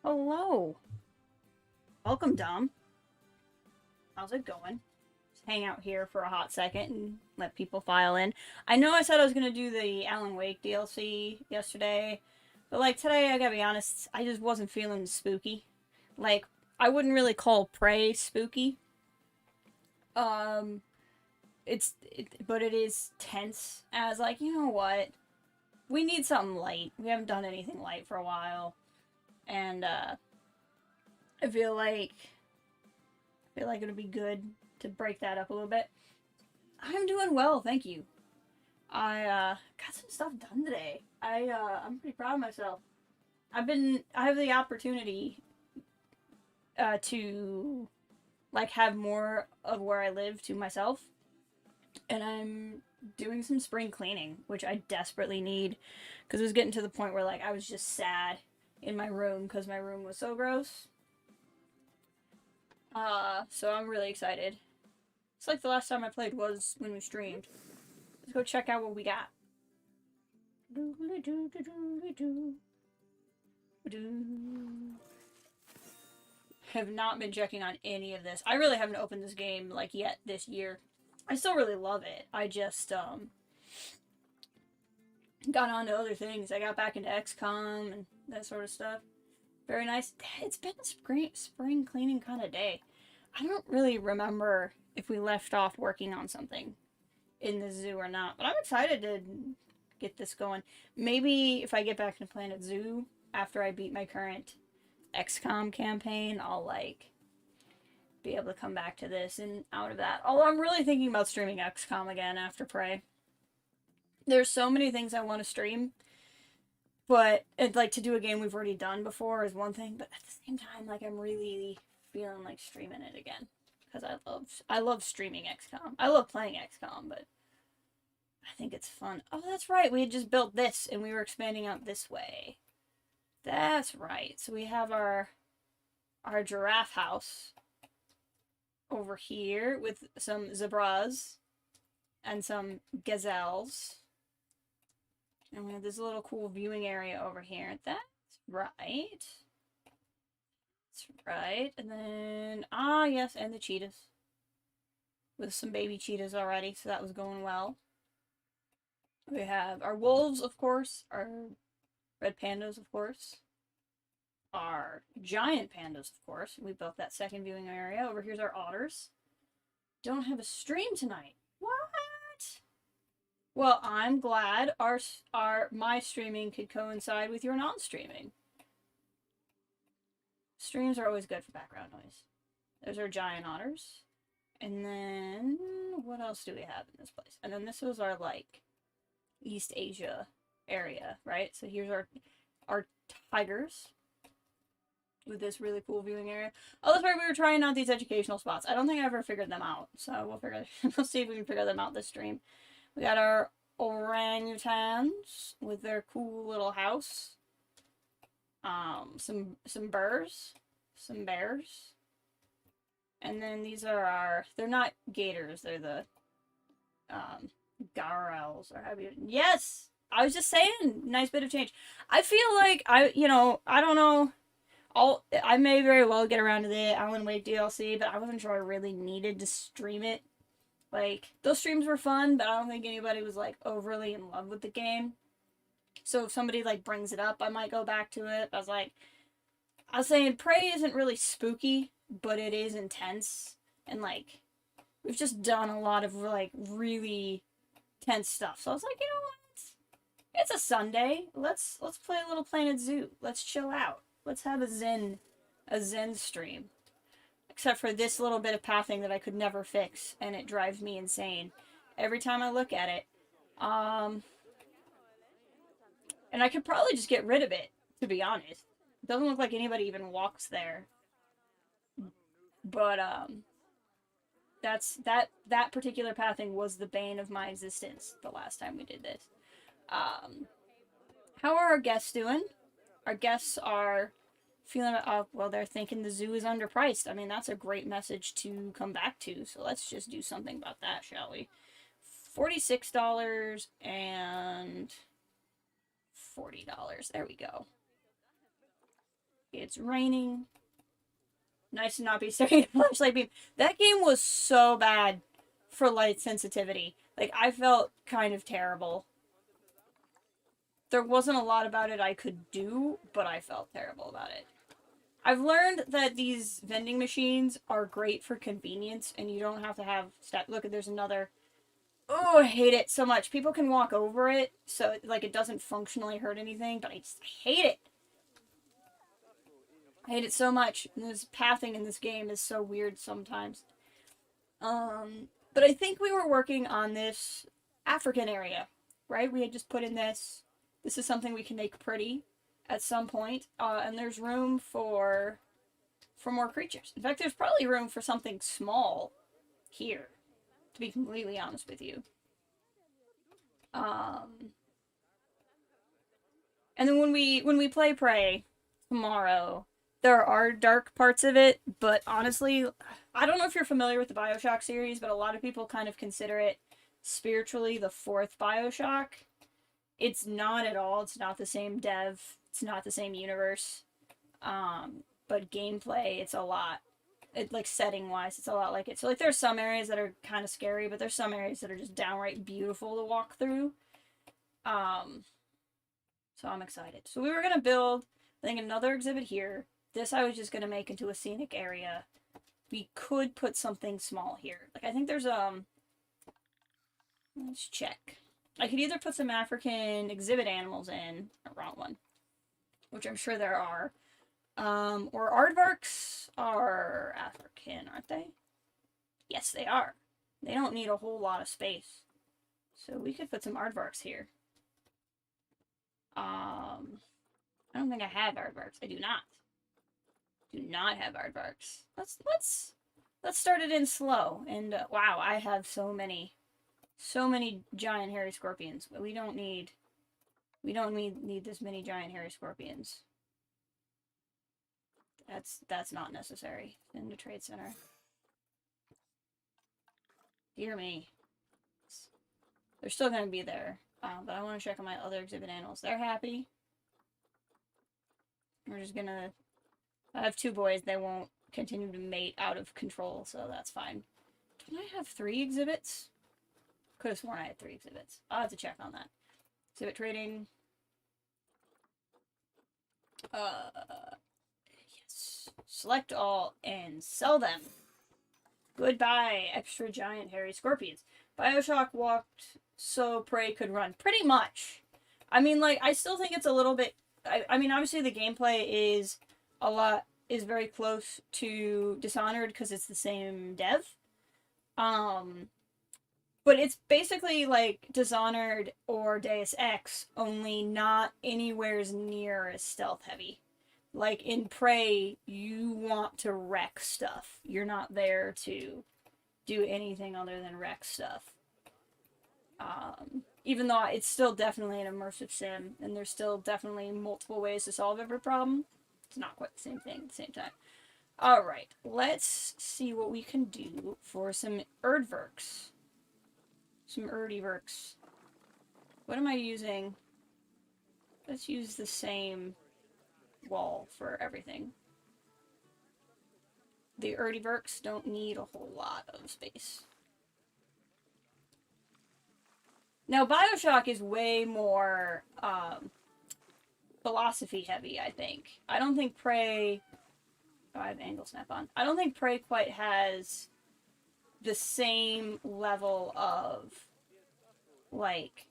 Hello. Welcome, Dom. How's it going? Just hang out here for a hot second and let people file in. I know I said I was going to do the Alan Wake DLC yesterday, but like today, I gotta be honest, I just wasn't feeling spooky. Like, I wouldn't really call Prey spooky. Um, but it is tense. As like, you know what? We need something light. We haven't done anything light for a while, and I feel like it'll be good to break that up a little bit. I'm doing well, thank you. I got some stuff done today. I'm pretty proud of myself. I have the opportunity to like have more of where I live to myself, and I'm doing some spring cleaning, which I desperately need because it was getting to the point where like I was just sad in my room because my room was so gross. So I'm really excited. It's like the last time I played was when we streamed. Let's go check out what we got. Have not been checking on any of this. I really haven't opened this game like yet this year. I still really love it. I just got on to other things. I got back into XCOM and that sort of stuff. Very nice. It's been a spring cleaning kind of day. I don't really remember if we left off working on something in the zoo or not, but I'm excited to get this going. Maybe if I get back into Planet Zoo after I beat my current XCOM campaign, I'll like be able to come back to this and out of that. Although I'm really thinking about streaming XCOM again after Prey. There's so many things I want to stream, but it's like to do a game we've already done before is one thing, but at the same time, like I'm really feeling like streaming it again because I love streaming XCOM. I love playing XCOM, but I think it's fun. Oh, that's right. We had just built this and we were expanding out this way. That's right. So we have our giraffe house over here with some zebras and some gazelles. And we have this little cool viewing area over here. That's right. That's right. And then, yes, and the cheetahs. With some baby cheetahs already, so that was going well. We have our wolves, of course, our red pandas, of course, our giant pandas, of course. We built that second viewing area. Over here's our otters. Don't have a stream tonight. What? Well, I'm glad my streaming could coincide with your non-streaming. Streams are always good for background noise. There's our giant otters. And then what else do we have in this place? And then this was our like East Asia area, right? So here's our tigers with this really cool viewing area. Oh, that's right, we were trying out these educational spots. I don't think I ever figured them out, so we'll see if we can figure them out this stream. We got our orangutans with their cool little house. Some bears, and then these are they're not gators, they're the garels or have you. Yes, I was just saying, nice bit of change. I feel like I don't know. I may very well get around to the Alan Wake DLC, but I wasn't sure I really needed to stream it. Like, those streams were fun, but I don't think anybody was, like, overly in love with the game. So if somebody, like, brings it up, I might go back to it. I was saying, Prey isn't really spooky, but it is intense. And, like, we've just done a lot of, like, really tense stuff. So I was like, you know what? It's a Sunday. Let's play a little Planet Zoo. Let's chill out. Let's have a zen stream. Except for this little bit of pathing that I could never fix, and it drives me insane every time I look at it. And I could probably just get rid of it, to be honest. It doesn't look like anybody even walks there. But that particular pathing was the bane of my existence the last time we did this. How are our guests doing? Our guests are feeling, well, they're thinking the zoo is underpriced. I mean, that's a great message to come back to, so let's just do something about that, shall we? $46 and $40. There we go. It's raining. Nice to not be staring at a flashlight beam. That game was so bad for light sensitivity. Like, I felt kind of terrible. There wasn't a lot about it I could do, but I felt terrible about it. I've learned that these vending machines are great for convenience, and you don't have to have look, there's another. Oh, I hate it so much. People can walk over it, so like it doesn't functionally hurt anything, but I just hate it. I hate it so much. And this pathing in this game is so weird sometimes. But I think we were working on this African area, right? We had just put in this. This is something we can make pretty at some point, and there's room for more creatures. In fact, there's probably room for something small here, to be completely honest with you. And then when we play Prey tomorrow, there are dark parts of it, but honestly, I don't know if you're familiar with the BioShock series, but a lot of people kind of consider it spiritually the fourth BioShock. It's not at all. It's not the same dev. It's not the same universe. But gameplay, it's a lot. Like setting-wise, it's a lot like it. So like there's some areas that are kind of scary, but there's some areas that are just downright beautiful to walk through. So I'm excited. So we were going to build, I think, another exhibit here. This I was just going to make into a scenic area. We could put something small here. Like, I think there's, let's check. I could either put some African exhibit animals in, wrong one, which I'm sure there are, or aardvarks are African, aren't they? Yes, they are. They don't need a whole lot of space. So we could put some aardvarks here. I don't think I have aardvarks. I do not. Do not have aardvarks. Let's start it in slow. And wow, I have so many giant hairy scorpions. But we don't need this many giant hairy scorpions. That's not necessary in the trade center. Dear me. They're still gonna be there. But I want to check on my other exhibit animals. They're happy. We're just gonna... I have two boys. They won't continue to mate out of control, so that's fine. Don't I have 3 exhibits? Could have sworn I had 3 exhibits. I'll have to check on that. Exhibit trading. Yes. Select all and sell them. Goodbye, extra giant hairy scorpions. BioShock walked so Prey could run. Pretty much. I mean, like, I still think it's a little bit... I mean, obviously the gameplay is very close to Dishonored because it's the same dev. But it's basically like Dishonored or Deus Ex, only not anywhere near as stealth heavy. Like in Prey, you want to wreck stuff. You're not there to do anything other than wreck stuff. Even though it's still definitely an immersive sim, and there's still definitely multiple ways to solve every problem, it's not quite the same thing at the same time. Alright, let's see what we can do for some Erdverks. Some Erdiverks. What am I using? Let's use the same wall for everything. The Erdiverks don't need a whole lot of space. Now, BioShock is way more philosophy heavy, I think. I don't think Prey... Oh, I have angle snap on. I don't think Prey quite has the same level of, like,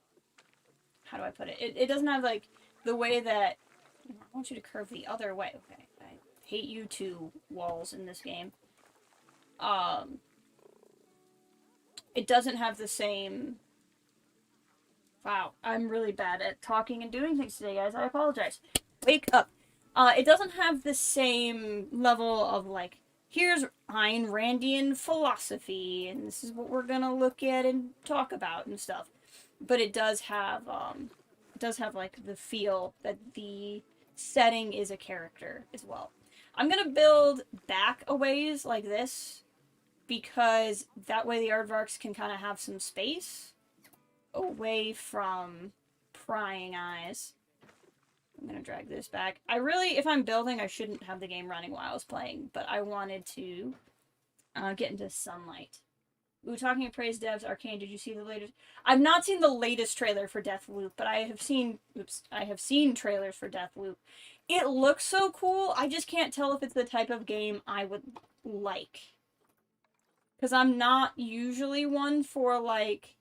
how do I put it? It doesn't have, like, the way that... I want you to curve the other way. Okay, I hate you two walls in this game. It doesn't have the same... Wow, I'm really bad at talking and doing things today, guys. I apologize. Wake up. It doesn't have the same level of, like, here's Ayn Randian philosophy, and this is what we're gonna look at and talk about and stuff. But it does have, like, the feel that the setting is a character as well. I'm gonna build back a ways like this, because that way the aardvarks can kind of have some space away from prying eyes. I'm gonna drag this back. I really, if I'm building, I shouldn't have the game running while I was playing, but I wanted to get into sunlight. Ooh, talking of praise devs, Arcane, did you see the latest? I've not seen the latest trailer for Deathloop, but I have seen, I have seen trailers for Deathloop. It looks so cool, I just can't tell if it's the type of game I would like. Because I'm not usually one for, like,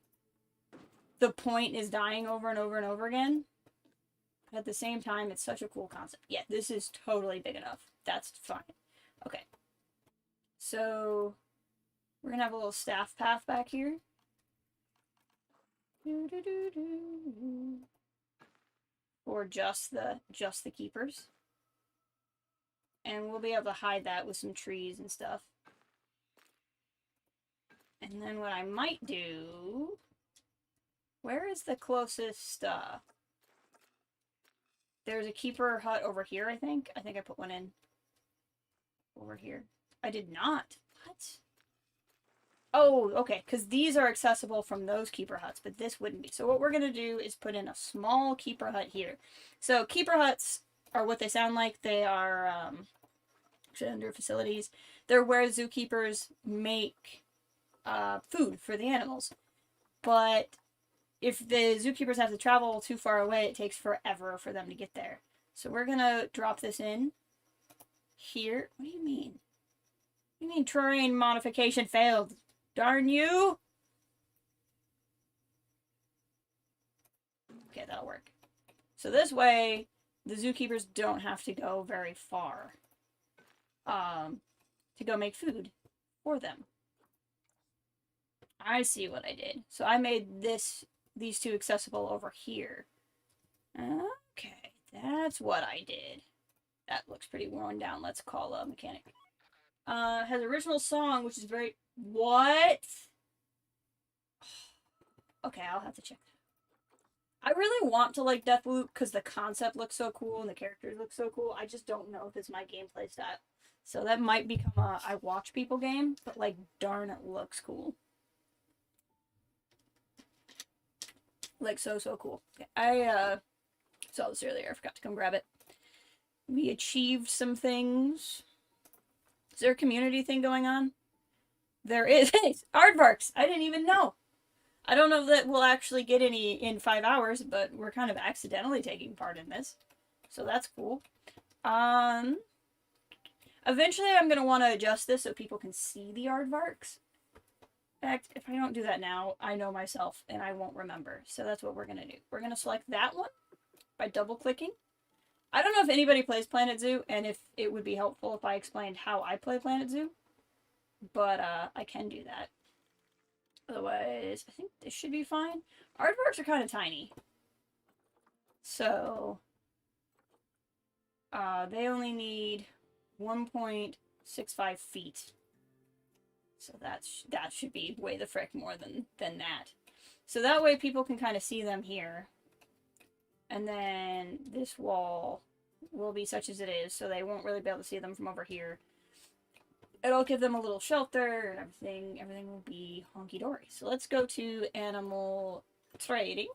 the point is dying over and over and over again. But at the same time, it's such a cool concept. Yeah, this is totally big enough. That's fine. Okay. So, we're gonna have a little staff path back here. Or just the keepers. And we'll be able to hide that with some trees and stuff. And then what I might do... Where is the closest, There's a keeper hut over here, I think. I think I put one in over here. I did not. What? Oh, okay, because these are accessible from those keeper huts, but this wouldn't be. So what we're going to do is put in a small keeper hut here. So keeper huts are what they sound like. They are under facilities. They're where zookeepers make food for the animals. But if the zookeepers have to travel too far away, it takes forever for them to get there. So we're going to drop this in here. What do you mean? What do you mean terrain modification failed? Darn you! Okay, that'll work. So this way, the zookeepers don't have to go very far to go make food for them. I see what I did. So I made these two accessible over here. Okay, that's what I did. That looks pretty worn down. Let's call a mechanic. Has original song, which is very... What? Okay, I'll have to check that. I really want to like Deathloop because the concept looks so cool and the characters look so cool. I just don't know if it's my gameplay style. So that might become a I watch people game, but like darn it looks cool. Like so cool. Okay, I saw this earlier, I forgot to come grab it. We achieved some things. Is there a community thing going on? There is. Aardvarks! I didn't even know. I don't know that we'll actually get any in 5 hours, but we're kind of accidentally taking part in this. So that's cool. Eventually I'm going to want to adjust this so people can see the aardvarks. In fact, if I don't do that now, I know myself and I won't remember. So that's what we're going to do. We're going to select that one by double-clicking. I don't know if anybody plays Planet Zoo and if it would be helpful if I explained how I play Planet Zoo. But I can do that. Otherwise, I think this should be fine. Aardvarks are kind of tiny. So, they only need 1.65 feet. So that should be way the frick more than that. So that way people can kind of see them here. And then this wall will be such as it is, so they won't really be able to see them from over here. It'll give them a little shelter and everything. Everything will be honky-dory. So let's go to animal trading.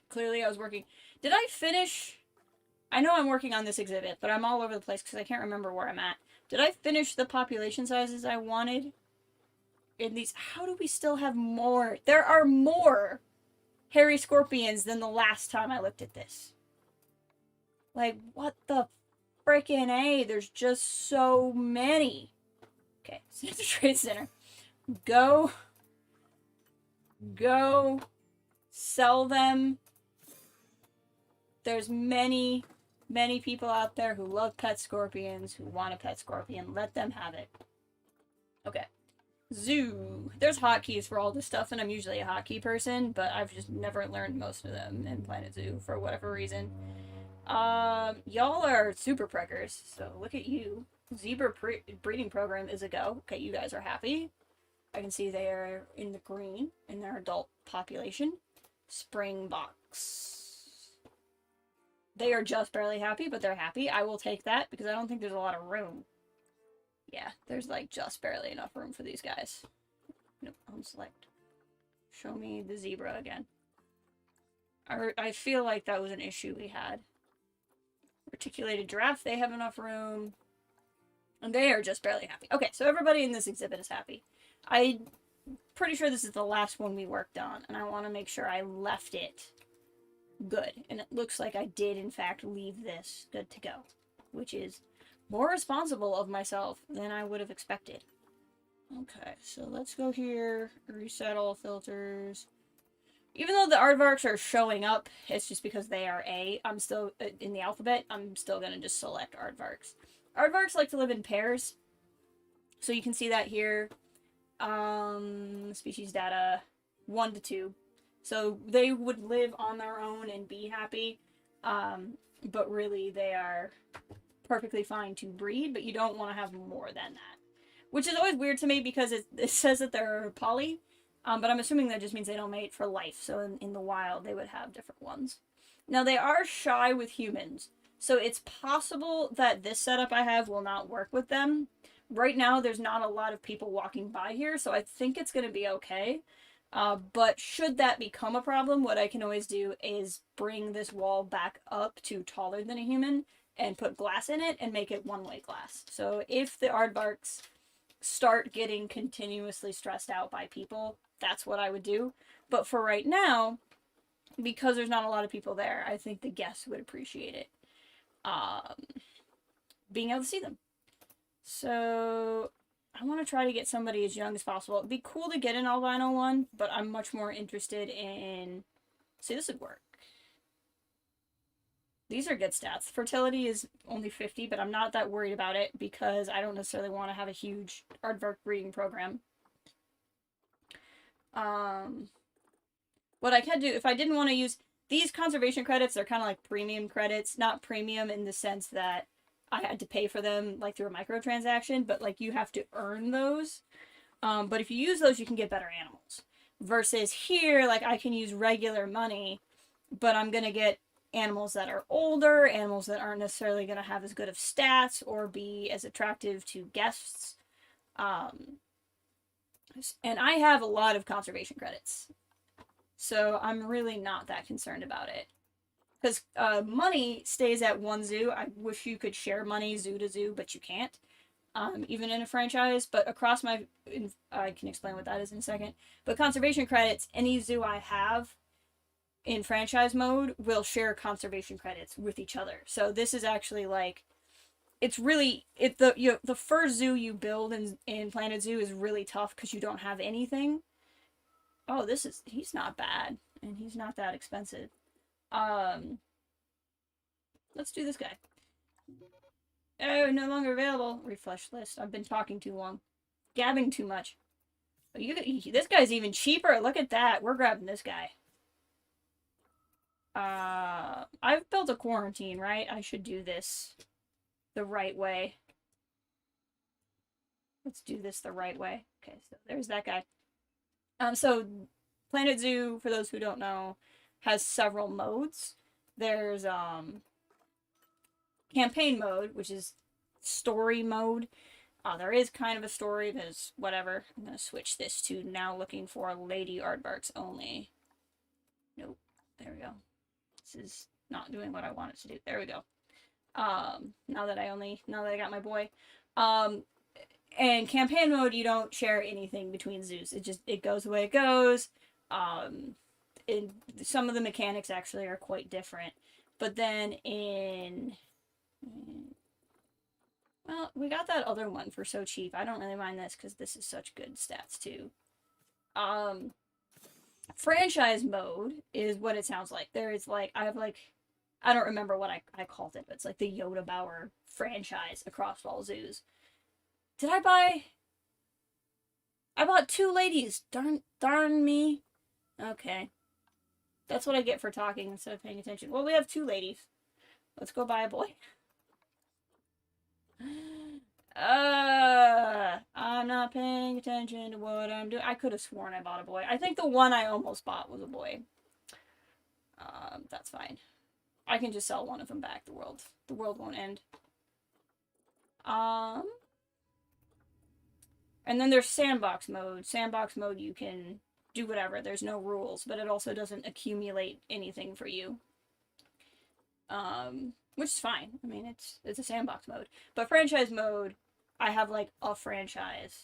Clearly I was working... Did I finish... I know I'm working on this exhibit, but I'm all over the place because I can't remember where I'm at. Did I finish the population sizes I wanted in these? How do we still have more? There are more hairy scorpions than the last time I looked at this. Like, what the frickin' A? There's just so many. Okay, Center Trade Center. Go. Sell them. There's many people out there who love pet scorpions, who want a pet scorpion. Let them have it. Okay. Zoo. There's hotkeys for all this stuff, and I'm usually a hotkey person, but I've just never learned most of them in Planet Zoo for whatever reason. Y'all are super preggers, so look at you. Zebra breeding program is a go. Okay, you guys are happy. I can see they are in the green in their adult population. Springboks. They are just barely happy, but they're happy. I will take that because I don't think there's a lot of room. Yeah, there's like just barely enough room for these guys. Nope, unselect. Show me the zebra again. I feel like that was an issue we had. Reticulated giraffe, they have enough room. And they are just barely happy. Okay, so everybody in this exhibit is happy. I'm pretty sure this is the last one we worked on, and I want to make sure I left it good. And it looks like I did, in fact, leave this good to go, which is more responsible of myself than I would have expected. Okay, so let's go here, reset all filters. Even though the aardvarks are showing up, it's just because they are I'm still, in the alphabet, I'm still gonna just select aardvarks. Aardvarks like to live in pairs, so you can see that here. Species data, 1 to 2. So they would live on their own and be happy, but really they are perfectly fine to breed, but you don't want to have more than that. Which is always weird to me because it says that they're poly, but I'm assuming that just means they don't mate for life, so in the wild they would have different ones. Now they are shy with humans, so it's possible that this setup I have will not work with them. Right now there's not a lot of people walking by here, so I think it's going to be okay. But should that become a problem, what I can always do is bring this wall back up to taller than a human and put glass in it and make it one-way glass. So if the aardvarks start getting continuously stressed out by people, that's what I would do. But for right now, because there's not a lot of people there, I think the guests would appreciate it. Being able to see them. So I want to try to get somebody as young as possible. It'd be cool to get an albino one, but I'm much more interested in... See, this would work. These are good stats. Fertility is only 50, but I'm not that worried about it because I don't necessarily want to have a huge aardvark breeding program. What I can do, if I didn't want to use... These conservation credits are kind of like premium credits. Not premium in the sense that I had to pay for them like through a microtransaction, but like you have to earn those. But if you use those, you can get better animals. Versus here, like I can use regular money, but I'm going to get animals that are older, animals that aren't necessarily going to have as good of stats or be as attractive to guests. And I have a lot of conservation credits, so I'm really not that concerned about it. Because money stays at one zoo. I wish you could share money zoo to zoo, but you can't. Even in a franchise. But across my... I can explain what that is in a second. But conservation credits, any zoo I have in franchise mode will share conservation credits with each other. So this is actually like... It's really... the first zoo you build in Planet Zoo is really tough because you don't have anything. Oh, he's not bad. And he's not that expensive. Let's do this guy. Oh, no longer available. Refresh list. I've been talking too long. Gabbing too much. Oh, this guy's even cheaper. Look at that. We're grabbing this guy. I've built a quarantine, right? I should do this the right way. Let's do this the right way. Okay, so there's that guy. So Planet Zoo, for those who don't know, has several modes. There's campaign mode, which is story mode. There is kind of a story, there's whatever. I'm gonna switch this to now looking for lady aardvarks only. Nope. There we go. This is not doing what I want it to do. There we go. Now that I got my boy. And campaign mode, you don't share anything between zoos. It goes the way it goes. Some of the mechanics actually are quite different. But then well, we got that other one for so cheap. I don't really mind this because this is such good stats too. Franchise mode is what it sounds like. There is like, I don't remember what I called it, but it's like the Yoda Bauer franchise across all zoos. Did I bought 2 ladies. Darn me. Okay. That's what I get for talking instead of paying attention. Well, we have 2 ladies. Let's go buy a boy. I'm not paying attention to what I'm doing. I could have sworn I bought a boy. I think the one I almost bought was a boy. That's fine. I can just sell one of them back. The world won't end. And then there's sandbox mode. Sandbox mode, you can do whatever. There's no rules, but it also doesn't accumulate anything for you. Which is fine. I mean, it's a sandbox mode. But franchise mode, I have like a franchise.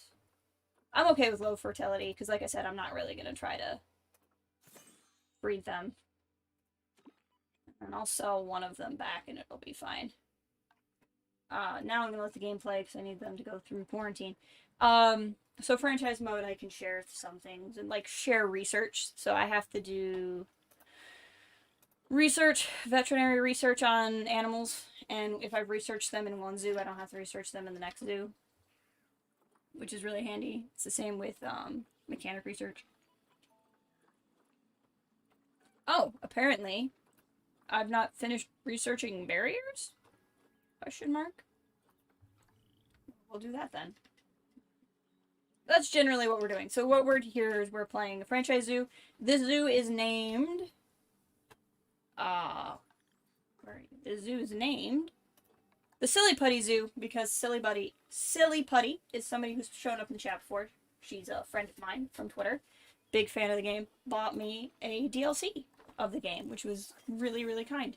I'm okay with low fertility because, like I said, I'm not really gonna try to breed them. And I'll sell one of them back and it'll be fine. Now I'm gonna let the game play because I need them to go through quarantine. So franchise mode, I can share some things and like share research. So I have to do research, veterinary research on animals, and if I've researched them in one zoo, I don't have to research them in the next zoo, which is really handy. It's the same with mechanic research. Oh, apparently I've not finished researching barriers? Question mark. We'll do that then. That's generally what we're doing. So what we're here is we're playing a franchise zoo. This zoo is named the zoo is named the Silly Putty Zoo because Silly Putty is somebody who's shown up in the chat before. She's a friend of mine from Twitter. Big fan of the game. Bought me a DLC of the game, which was really, really kind.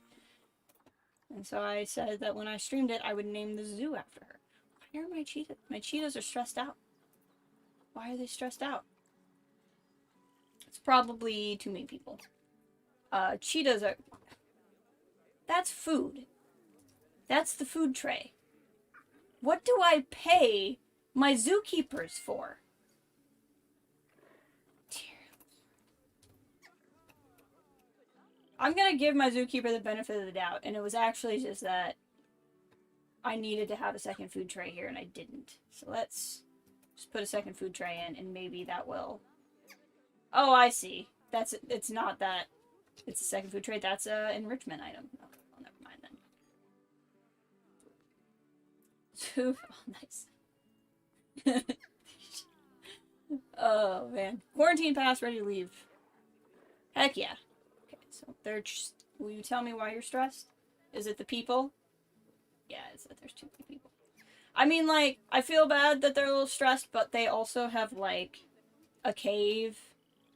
And so I said that when I streamed it, I would name the zoo after her. Why are my cheetahs? My cheetahs are stressed out. Why are they stressed out? It's probably too many people. Cheetahs are... That's food. That's the food tray. What do I pay my zookeepers for? I'm gonna give my zookeeper the benefit of the doubt, and it was actually just that I needed to have a second food tray here, and I didn't. So let's just put a second food tray in, and maybe that will... Oh, I see. It's not that. It's a second food tray. That's an enrichment item. Oh, well, never mind then. Oh, nice. Oh, man. Quarantine pass, ready to leave. Heck yeah. Okay, so they're just... Will you tell me why you're stressed? Is it the people? Yeah, it's that there's too many people. I mean, like, I feel bad that they're a little stressed, but they also have, like, a cave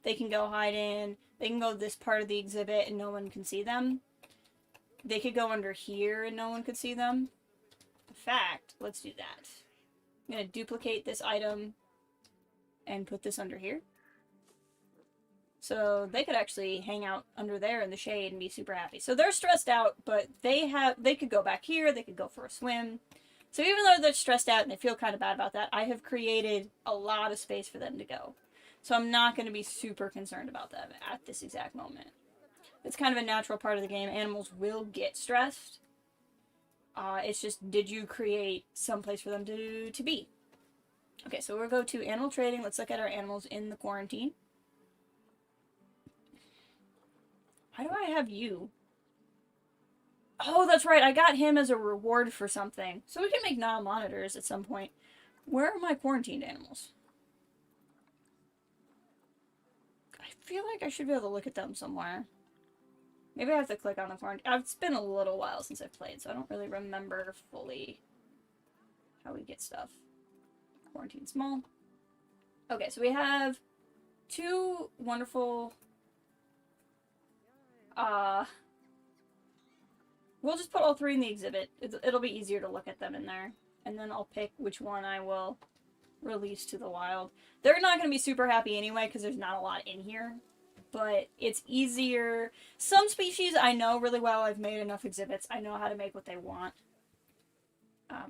they can go hide in. They can go this part of the exhibit and no one can see them. They could go under here and no one could see them. In fact, let's do that. I'm going to duplicate this item and put this under here. So they could actually hang out under there in the shade and be super happy. So they're stressed out, but they could go back here, they could go for a swim. So even though they're stressed out and they feel kind of bad about that, I have created a lot of space for them to go. So I'm not going to be super concerned about them at this exact moment. It's kind of a natural part of the game. Animals will get stressed. It's just, did you create some place for them to be? Okay, so we'll go to animal trading. Let's look at our animals in the quarantine. Why do I have you? Oh, that's right. I got him as a reward for something. So we can make Nile monitors at some point. Where are my quarantined animals? I feel like I should be able to look at them somewhere. Maybe I have to click on the quarantine. It's been a little while since I've played, so I don't really remember fully how we get stuff. Quarantine small. Okay, so we have two wonderful... We'll just put all three in the exhibit. It'll be easier to look at them in there. And then I'll pick which one I will release to the wild. They're not going to be super happy anyway because there's not a lot in here. But it's easier. Some species I know really well. I've made enough exhibits. I know how to make what they want.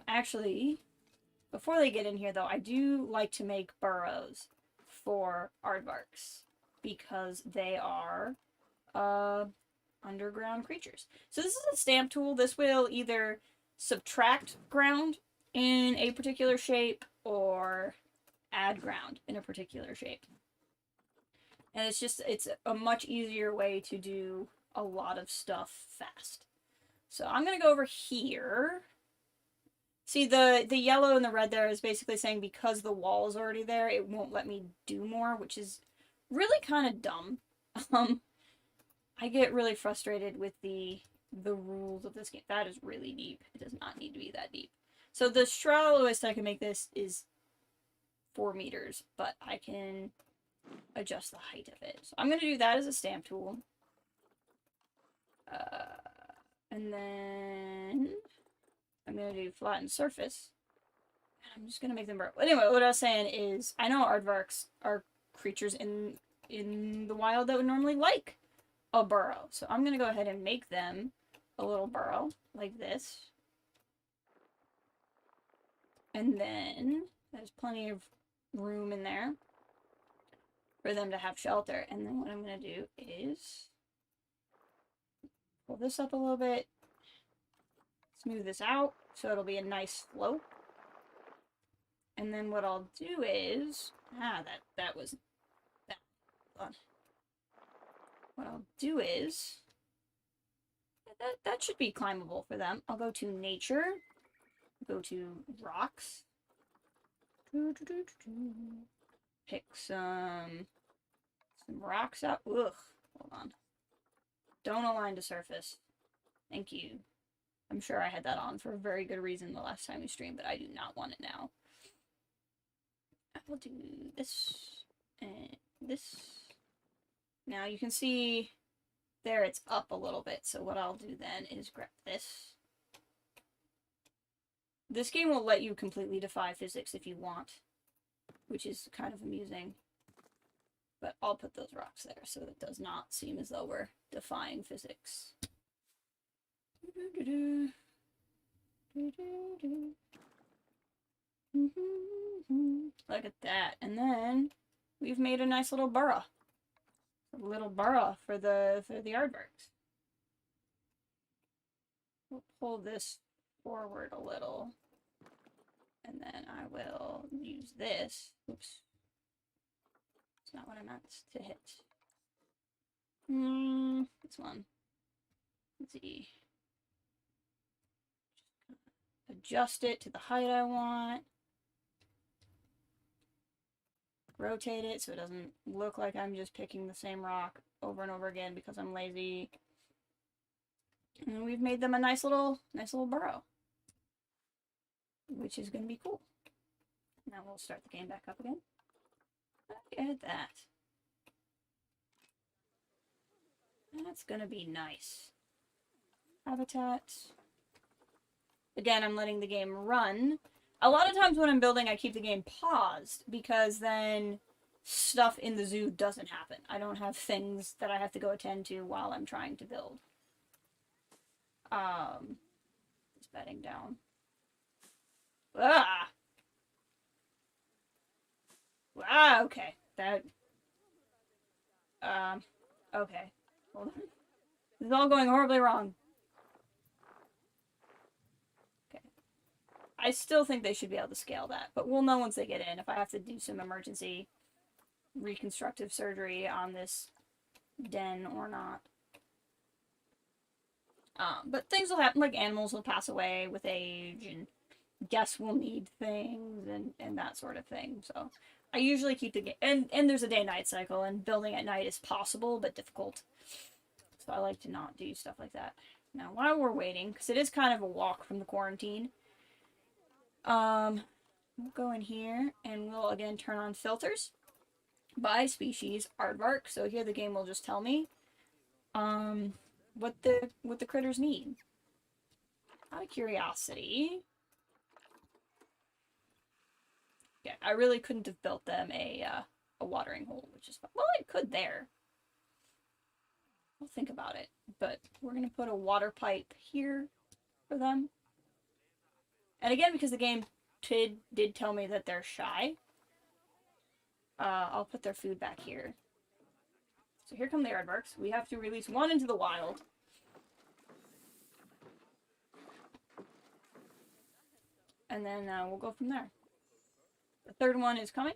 Actually, before they get in here though, I do like to make burrows for aardvarks. Because they are... underground creatures. So this is a stamp tool. This will either subtract ground in a particular shape or add ground in a particular shape. And it's a much easier way to do a lot of stuff fast. So I'm going to go over here. See, the yellow and the red there is basically saying because the wall is already there, it won't let me do more, which is really kind of dumb. I get really frustrated with the rules of this game. That is really deep. It does not need to be that deep. So the shallowest I can make this is 4 meters, but I can adjust the height of it. So I'm going to do that as a stamp tool. And then I'm going to do flatten surface. I'm just going to make them burrow. Anyway, what I was saying is, I know aardvarks are creatures in the wild that would normally like a burrow. So I'm going to go ahead and make them a little burrow, like this. And then there's plenty of room in there for them to have shelter. And then what I'm going to do is pull this up a little bit, smooth this out so it'll be a nice slope. And then what I'll do is, that was that. What I'll do is, that should be climbable for them. I'll go to nature, go to rocks, pick some rocks out. Ugh, hold on. Don't align to surface. Thank you. I'm sure I had that on for a very good reason the last time we streamed, but I do not want it now. I will do this and this. Now you can see there it's up a little bit, so what I'll do then is grab this. This game will let you completely defy physics if you want, which is kind of amusing. But I'll put those rocks there so it does not seem as though we're defying physics. Look at that. And then we've made a nice little burrow. A little burrow for the aardvarks. We'll pull this forward a little. And then I will use this. Oops. That's not what I meant to hit. This one. Let's see. Adjust it to the height I want. Rotate it so it doesn't look like I'm just picking the same rock over and over again because I'm lazy. And we've made them a nice little burrow, which is going to be cool. Now we'll start the game back up again. Look at that. That's going to be nice. Habitat. Again, I'm letting the game run. A lot of times when I'm building, I keep the game paused because then stuff in the zoo doesn't happen. I don't have things that I have to go attend to while I'm trying to build. Just bedding down. Ah! Ah, okay. That... okay. Hold on. This is all going horribly wrong. Okay. I still think they should be able to scale that, but we'll know once they get in if I have to do some emergency reconstructive surgery on this den or not. But things will happen, like animals will pass away with age, and guests will need things, and that sort of thing. So I usually keep the game, and there's a day-night cycle, and building at night is possible, but difficult. So I like to not do stuff like that. Now, while we're waiting, because it is kind of a walk from the quarantine, we'll go in here, and we'll, again, turn on filters by species, aardvark. So here the game will just tell me, what the critters need. Out of curiosity. Yeah, I really couldn't have built them a watering hole, which is fun. Well, I could there. I'll think about it. But we're gonna put a water pipe here for them. And again, because the game did tell me that they're shy, I'll put their food back here. So here come the aardvarks. We have to release one into the wild. And then we'll go from there. The third one is coming.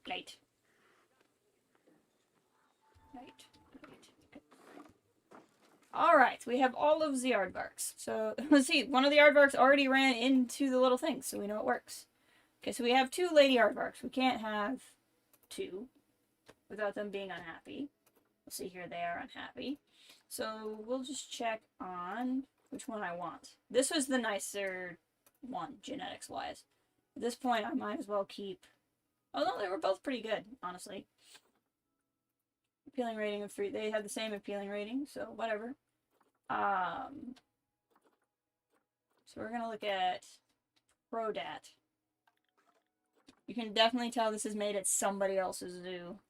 Light. Okay. Alright, we have all of the aardvarks. So, let's see. One of the aardvarks already ran into the little thing, so we know it works. Okay, so we have 2 lady aardvarks. We can't have 2 without them being unhappy. We'll see here they are unhappy. So we'll just check on which one I want. This was the nicer one, genetics-wise. At this point, I might as well keep... Oh no, they were both pretty good, honestly. Appealing rating of 3. They had the same appealing rating, so whatever. So we're gonna look at Prodat. You can definitely tell this is made at somebody else's zoo.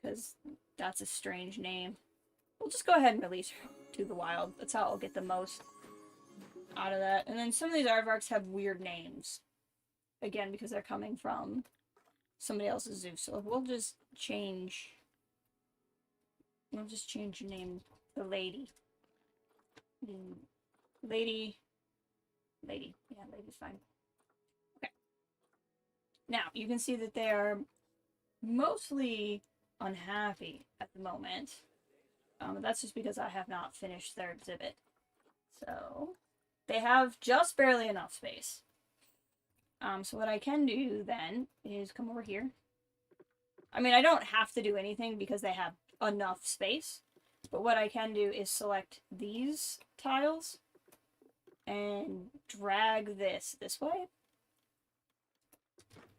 Because that's a strange name. We'll just go ahead and release her to the wild. That's how I'll get the most out of that. And then some of these aardvarks have weird names. Again, because they're coming from somebody else's zoo. So we'll just change... We'll just change the name. The lady. Lady. Yeah, lady's fine. Okay. Now, you can see that they are mostly unhappy at the moment. That's just because I have not finished their exhibit. So, they have just barely enough space. So what I can do then is come over here. I mean, I don't have to do anything because they have enough space. But what I can do is select these tiles and drag this way.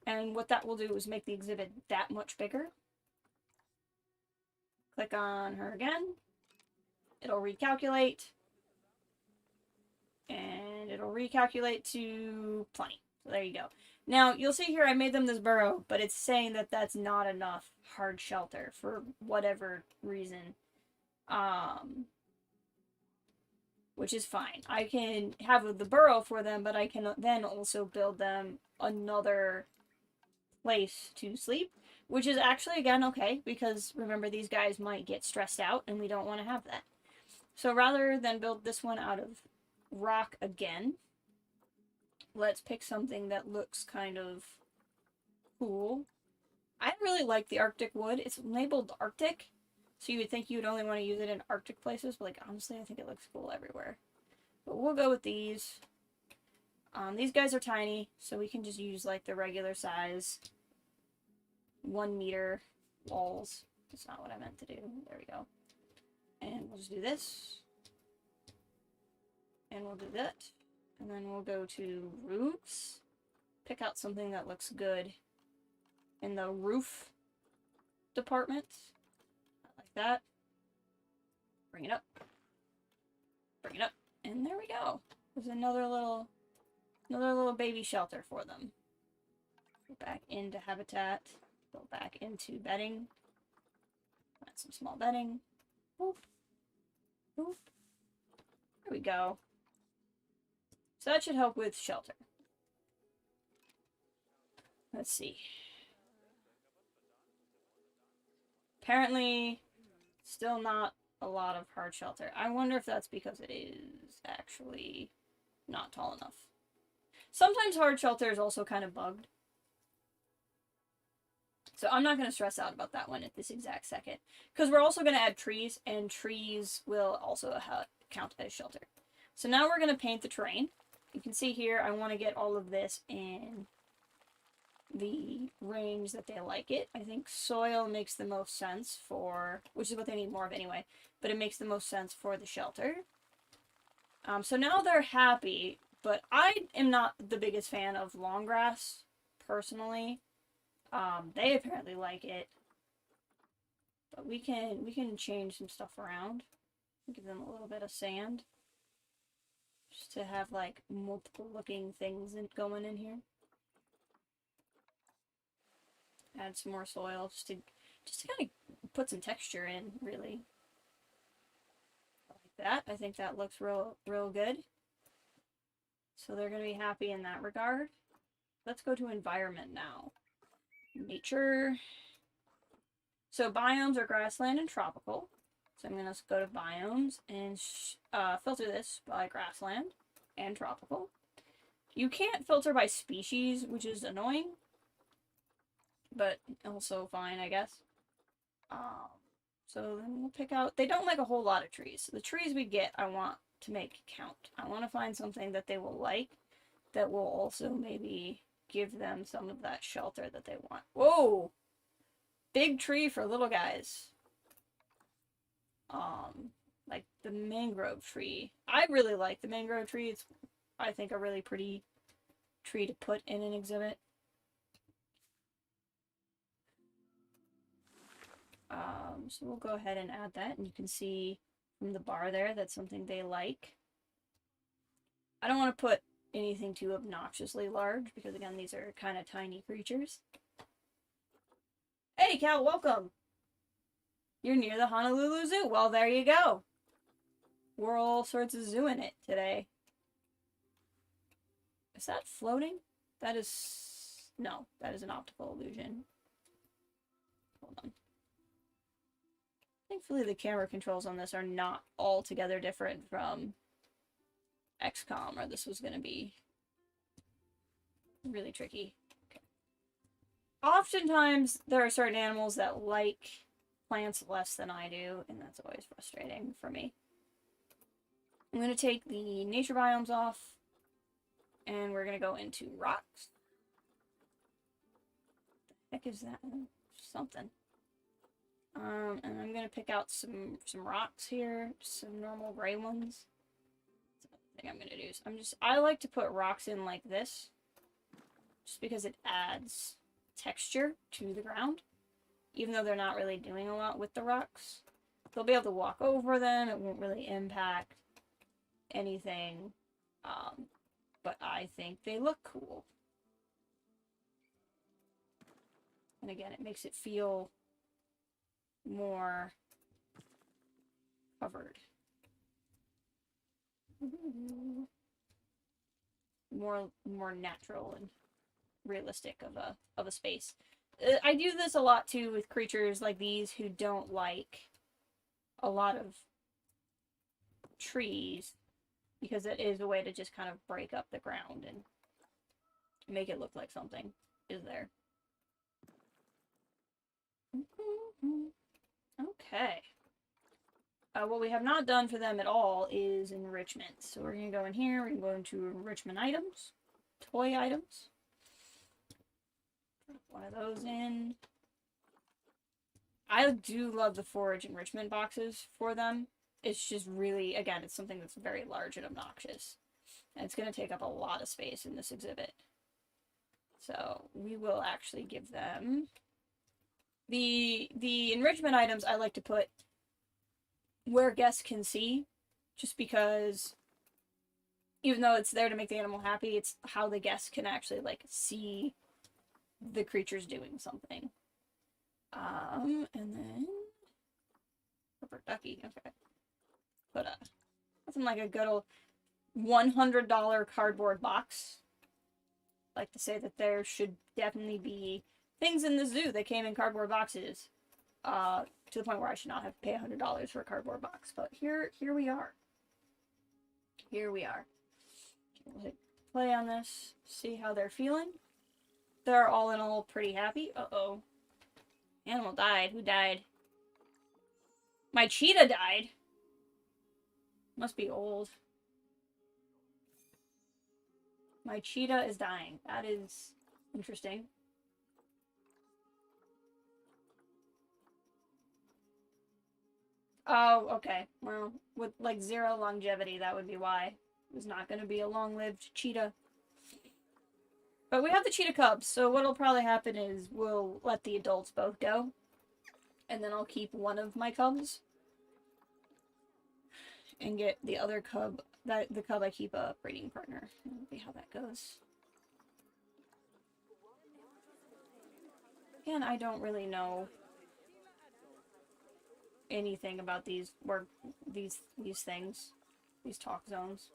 And what that will do is make the exhibit that much bigger. Click on her again. It'll recalculate. And it'll recalculate to plenty. So there you go. Now, you'll see here I made them this burrow, but it's saying that that's not enough hard shelter for whatever reason. Which is fine. I can have the burrow for them, but I can then also build them another place to sleep, which is actually, again, okay, because remember, these guys might get stressed out, and we don't want to have that. So rather than build this one out of rock again, let's pick something that looks kind of cool. I really like the Arctic wood. It's labeled Arctic, so you would think you would only want to use it in Arctic places, but like, honestly, I think it looks cool everywhere. But we'll go with these. These guys are tiny, so we can just use like the regular size 1 meter walls. That's not what I meant to do. There we go. And we'll just do this. And we'll do that. And then we'll go to roofs. Pick out something that looks good in the roof department. Like that. Bring it up. Bring it up. And there we go. There's another little baby shelter for them. Go back into habitat. Go back into bedding. Add some small bedding. Boop. Boop. There we go. So that should help with shelter. Let's see. Apparently, still not a lot of hard shelter. I wonder if that's because it is actually not tall enough. Sometimes hard shelter is also kind of bugged. So I'm not going to stress out about that one at this exact second. Because we're also going to add trees, and trees will also count as shelter. So now we're going to paint the terrain. You can see here, I want to get all of this in the range that they like it. I think soil makes the most sense for, which is what they need more of anyway, but it makes the most sense for the shelter. So now they're happy, but I am not the biggest fan of long grass, personally. They apparently like it, but we can change some stuff around. Give them a little bit of sand, just to have like multiple looking things going in here. Add some more soil just to kind of put some texture in, really. Like that. I think that looks real good. So they're going to be happy in that regard. Let's go to environment now. Nature. So biomes are grassland and tropical. So I'm going to go to biomes and filter this by grassland and tropical. You can't filter by species, which is annoying, but also fine, I guess. So then we'll pick out, they don't like a whole lot of trees. So the trees we get, I want to make count. I want to find something that they will like, that will also maybe give them some of that shelter that they want. Whoa! Big tree for little guys. Like the mangrove tree. I really like the mangrove tree. It's, I think, a really pretty tree to put in an exhibit. So we'll go ahead and add that, and you can see from the bar there that's something they like. I don't want to put anything too obnoxiously large because, again, these are kind of tiny creatures. Hey, Cal, welcome! You're near the Honolulu Zoo. Well, there you go. We're all sorts of zooing it today. Is that floating? That is... No, that is an optical illusion. Hold on. Thankfully, the camera controls on this are not altogether different from XCOM, or this was going to be really tricky. Okay. Oftentimes, there are certain animals that like plants less than I do, and that's always frustrating for me. I'm going to take the nature biomes off, and we're going to go into rocks. What the heck is that? Something. And I'm going to pick out some rocks here, some normal gray ones. That's another thing I'm going to do. I like to put rocks in like this, just because it adds texture to the ground. Even though they're not really doing a lot with the rocks. They'll be able to walk over them, it won't really impact anything. But I think they look cool. And again, it makes it feel more covered. More natural and realistic of a space. I do this a lot too with creatures like these who don't like a lot of trees, because it is a way to just kind of break up the ground and make it look like something is there. Okay. What we have not done for them at all is enrichment. So we're going to go in here, we're going to go into enrichment items, toy items. Put one of those in. I do love the forage enrichment boxes for them. It's just really, again, it's something that's very large and obnoxious. And it's going to take up a lot of space in this exhibit. So we will actually give them... The enrichment items I like to put where guests can see, just because even though it's there to make the animal happy, it's how the guests can actually, like, see the creatures doing something. And then... Rubber ducky, okay. Put something like a good old $100 cardboard box. I like to say that there should definitely be things in the zoo that came in cardboard boxes, to the point where I should not have to pay $100 for a cardboard box. But here we are. Here we are. We'll hit play on this, see how they're feeling. They're all in all pretty happy. Uh-oh. Animal died. Who died? My cheetah died. Must be old. My cheetah is dying. That is interesting. Oh, okay. Well, with like 0 longevity, that would be why. It was not going to be a long-lived cheetah. But we have the cheetah cubs, so what'll probably happen is we'll let the adults both go. And then I'll keep one of my cubs. And get the other cub, the cub I keep a breeding partner. We'll see how that goes. Again, I don't really know anything about these things, these talk zones.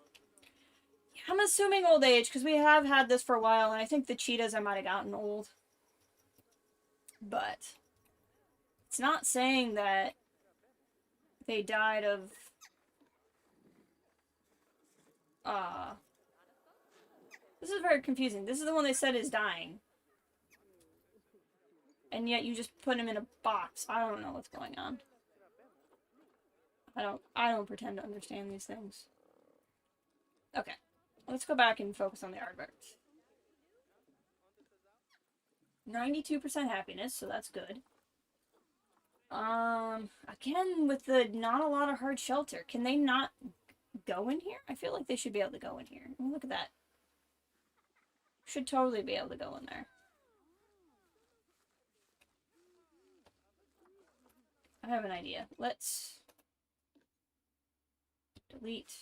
Yeah, I'm assuming old age, because we have had this for a while, and I think the cheetahs I might have gotten old. But it's not saying that they died of this is very confusing. This is the one they said is dying. And yet you just put him in a box. I don't know what's going on. I don't pretend to understand these things. Okay. Let's go back and focus on the aardvarks. 92% happiness, so that's good. Again, with the not a lot of hard shelter, can they not go in here? I feel like they should be able to go in here. Oh, look at that. Should totally be able to go in there. I have an idea. Let's delete,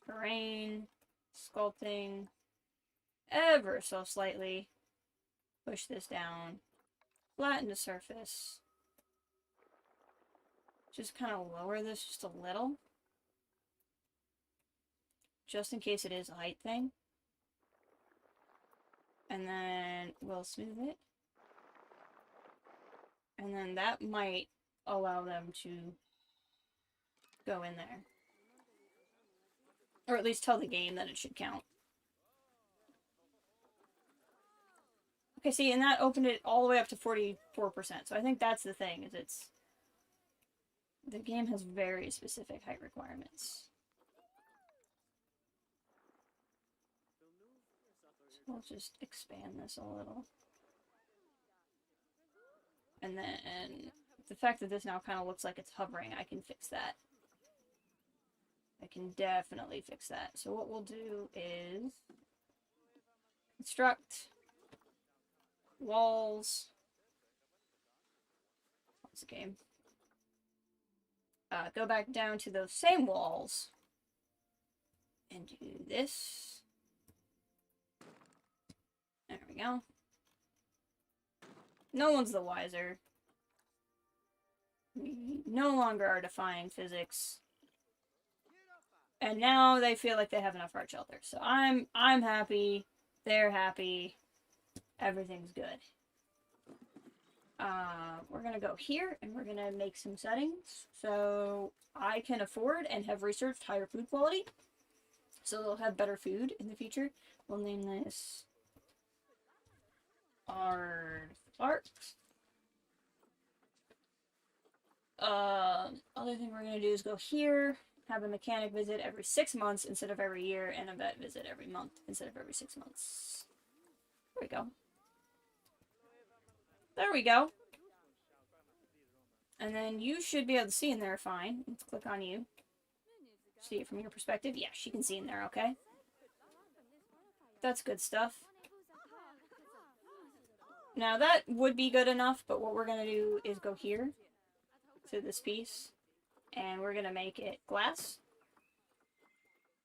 terrain, sculpting, ever so slightly. Push this down, flatten the surface. Just kind of lower this just a little. Just in case it is a height thing. And then we'll smooth it. And then that might allow them to go in there. Or at least tell the game that it should count. Okay, see, and that opened it all the way up to 44%. So I think that's the thing, is it's... The game has very specific height requirements. So we'll just expand this a little. And then the fact that this now kind of looks like it's hovering, I can fix that. I can definitely fix that. So what we'll do is construct walls. What's the game? Go back down to those same walls and do this. There we go. No one's the wiser. We no longer are defying physics. And now they feel like they have enough hard shelter. So I'm happy. They're happy. Everything's good. We're gonna go here and we're gonna make some settings. So I can afford and have researched higher food quality. So they'll have better food in the future. We'll name this Aardvark. Other thing we're gonna do is go here, have a mechanic visit every 6 months instead of every year, and a vet visit every month instead of every 6 months. There we go. There we go. And then you should be able to see in there fine. Let's click on you. See it from your perspective. Yeah, she can see in there, okay? That's good stuff. Now that would be good enough, but what we're going to do is go here to this piece, and we're going to make it glass.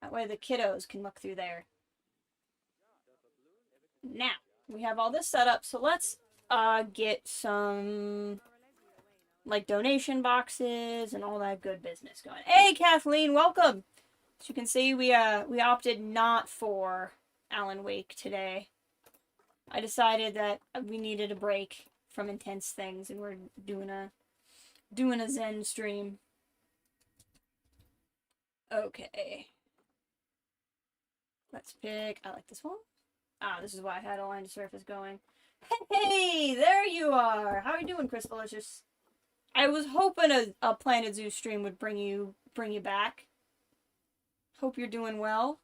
That way the kiddos can look through there. Now, we have all this set up, so let's get some like donation boxes and all that good business going. Hey Kathleen, welcome! As you can see, we opted not for Alan Wake today. I decided that we needed a break from intense things, and we're doing a Zen stream. Okay. Let's pick, I like this one. Ah, this is why I had a line to surface going. Hey, there you are! How are you doing, Chris Delicious? I was hoping a Planet Zoo stream would bring you back. Hope you're doing well.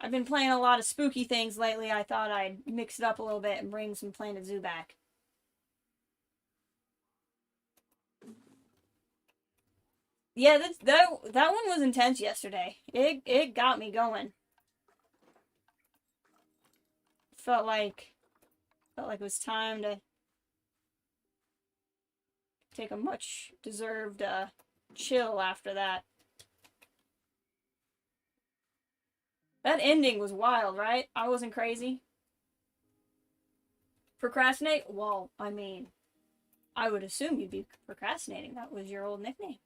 I've been playing a lot of spooky things lately. I thought I'd mix it up a little bit and bring some Planet Zoo back. Yeah, that one was intense yesterday. It got me going. Felt like it was time to take a much deserved chill after that. That ending was wild, right? I wasn't crazy. Procrastinate? Well, I mean, I would assume you'd be procrastinating. That was your old nickname.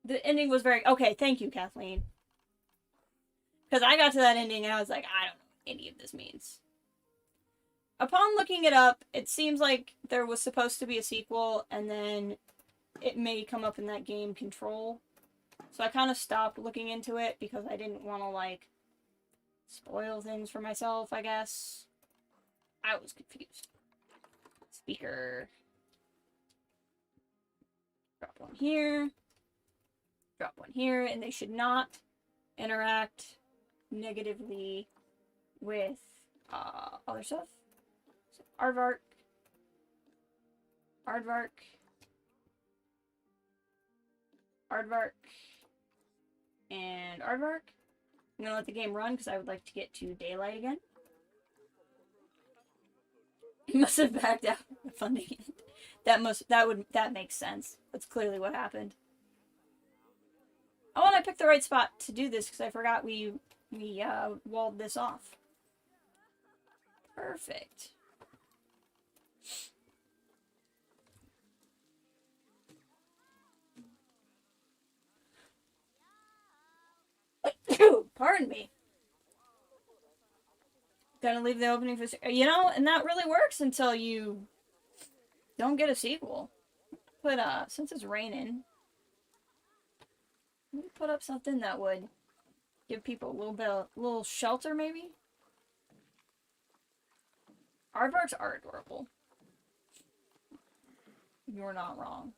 The ending was very... Okay, thank you, Kathleen. Because I got to that ending and I was like, I don't know what any of this means. Upon looking it up, it seems like there was supposed to be a sequel, and then it may come up in that game Control. So I kind of stopped looking into it because I didn't want to, like, spoil things for myself, I guess. I was confused. Speaker. Drop one here. Drop one here, and they should not interact negatively with other stuff. So Aardvark. Aardvark, and Aardvark. I'm gonna let the game run because I would like to get to daylight again. He must have backed out of funding it. That makes sense. That's clearly what happened. Oh, and I picked the right spot to do this because I forgot we walled this off. Perfect. Pardon me. Gotta leave the opening for... You know, and that really works until you don't get a sequel. But, since it's raining, let me put up something that would give people a little shelter, maybe? Aardvarks are adorable. You're not wrong.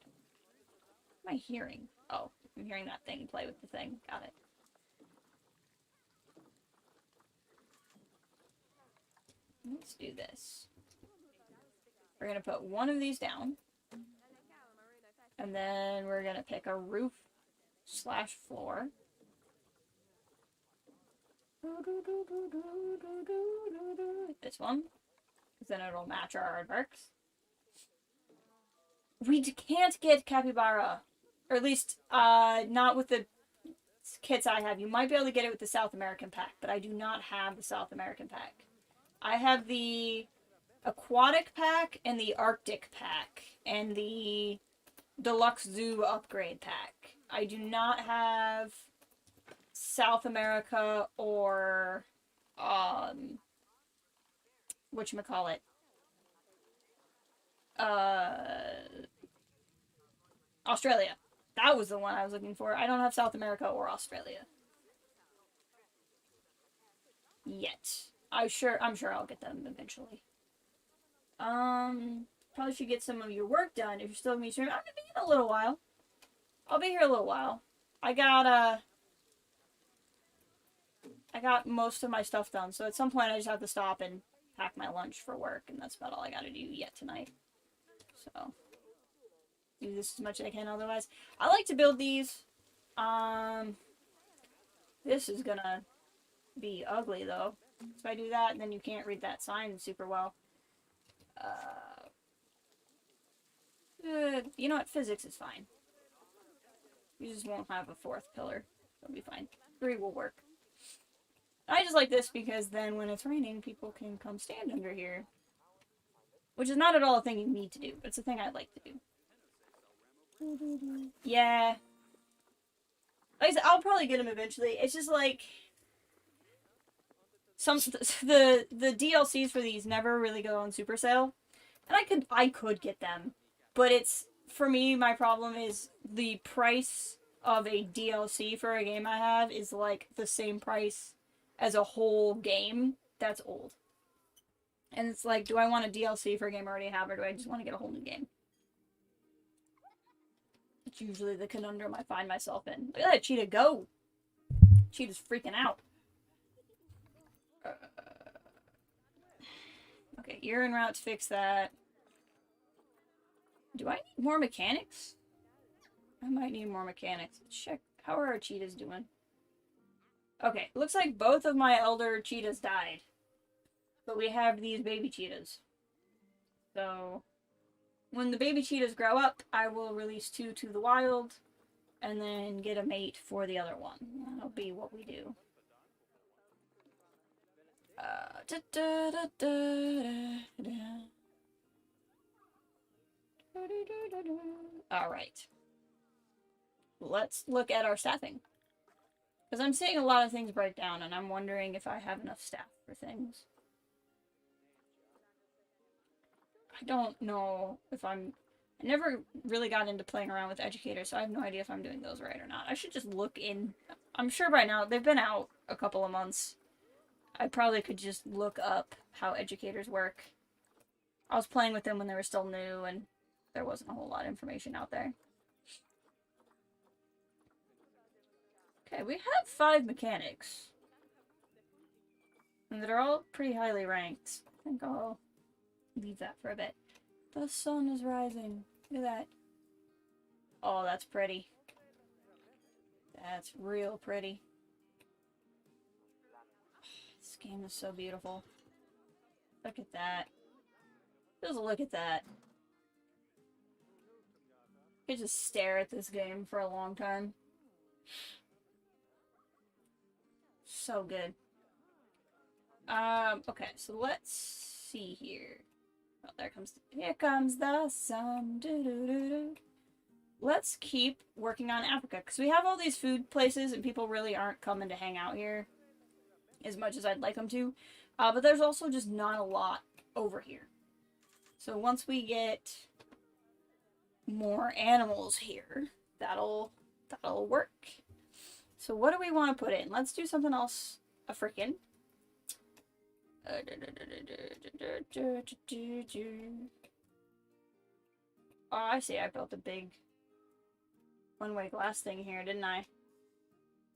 What am I hearing? Oh, I'm hearing that thing play with the thing. Got it. Let's do this. We're gonna put one of these down. And then we're gonna pick a roof / floor. This one. Because then it'll match our aardvarks. We can't get capybara. Or at least, not with the kits I have. You might be able to get it with the South American pack, but I do not have the South American pack. I have the aquatic pack and the Arctic pack and the deluxe zoo upgrade pack. I do not have South America or whatchamacallit, Australia. That was the one I was looking for. I don't have South America or Australia yet. I'm sure I'll get them eventually. Probably should get some of your work done if you're still gonna be streaming. I'm gonna be in a little while. I'll be here a little while. I got most of my stuff done, so at some point I just have to stop and pack my lunch for work, and that's about all I gotta do yet tonight. So, do this as much as I can otherwise. I like to build these. This is gonna be ugly, though. If I do that, then you can't read that sign super well. You know what? Physics is fine. You just won't have a 4th pillar. It'll be fine. 3 will work. I just like this because then when it's raining, people can come stand under here. Which is not at all a thing you need to do, but it's a thing I'd like to do. Yeah. Like I said, I'll probably get them eventually. It's just like... the DLCs for these never really go on super sale. And I could get them. But it's... For me, my problem is the price of a DLC for a game I have is like the same price as a whole game that's old. And it's like, do I want a DLC for a game I already have, or do I just want to get a whole new game? It's usually the conundrum I find myself in. Look at that cheetah go! Cheetah's freaking out. Okay, you're en route to fix that. Do I need more mechanics? I might need more mechanics. Let's check. How are our cheetahs doing? Okay, looks like both of my elder cheetahs died. But we have these baby cheetahs. So, when the baby cheetahs grow up, I will release 2 to the wild, and then get a mate for the other one. That'll be what we do. Alright. Let's look at our staffing. Because I'm seeing a lot of things break down, and I'm wondering if I have enough staff for things. I don't know if I never really got into playing around with educators, so I have no idea if I'm doing those right or not. I should just look in. I'm sure by now, they've been out a couple of months. I probably could just look up how educators work. I was playing with them when they were still new, and there wasn't a whole lot of information out there. Okay, we have 5 mechanics. And they're all pretty highly ranked. I think I'll leave that for a bit. The sun is rising. Look at that. Oh, that's pretty. That's real pretty. This game is so beautiful. Look at that. Just look at that. I could just stare at this game for a long time. So good. Okay, so let's see here. Oh, here comes the sun. Doo -doo -doo -doo. Let's keep working on Africa, because we have all these food places and people really aren't coming to hang out here as much as I'd like them to. But there's also just not a lot over here. So once we get more animals here, that'll work. So what do we want to put in? Let's do something else African. Oh, I see. I built a big one-way glass thing here, didn't I?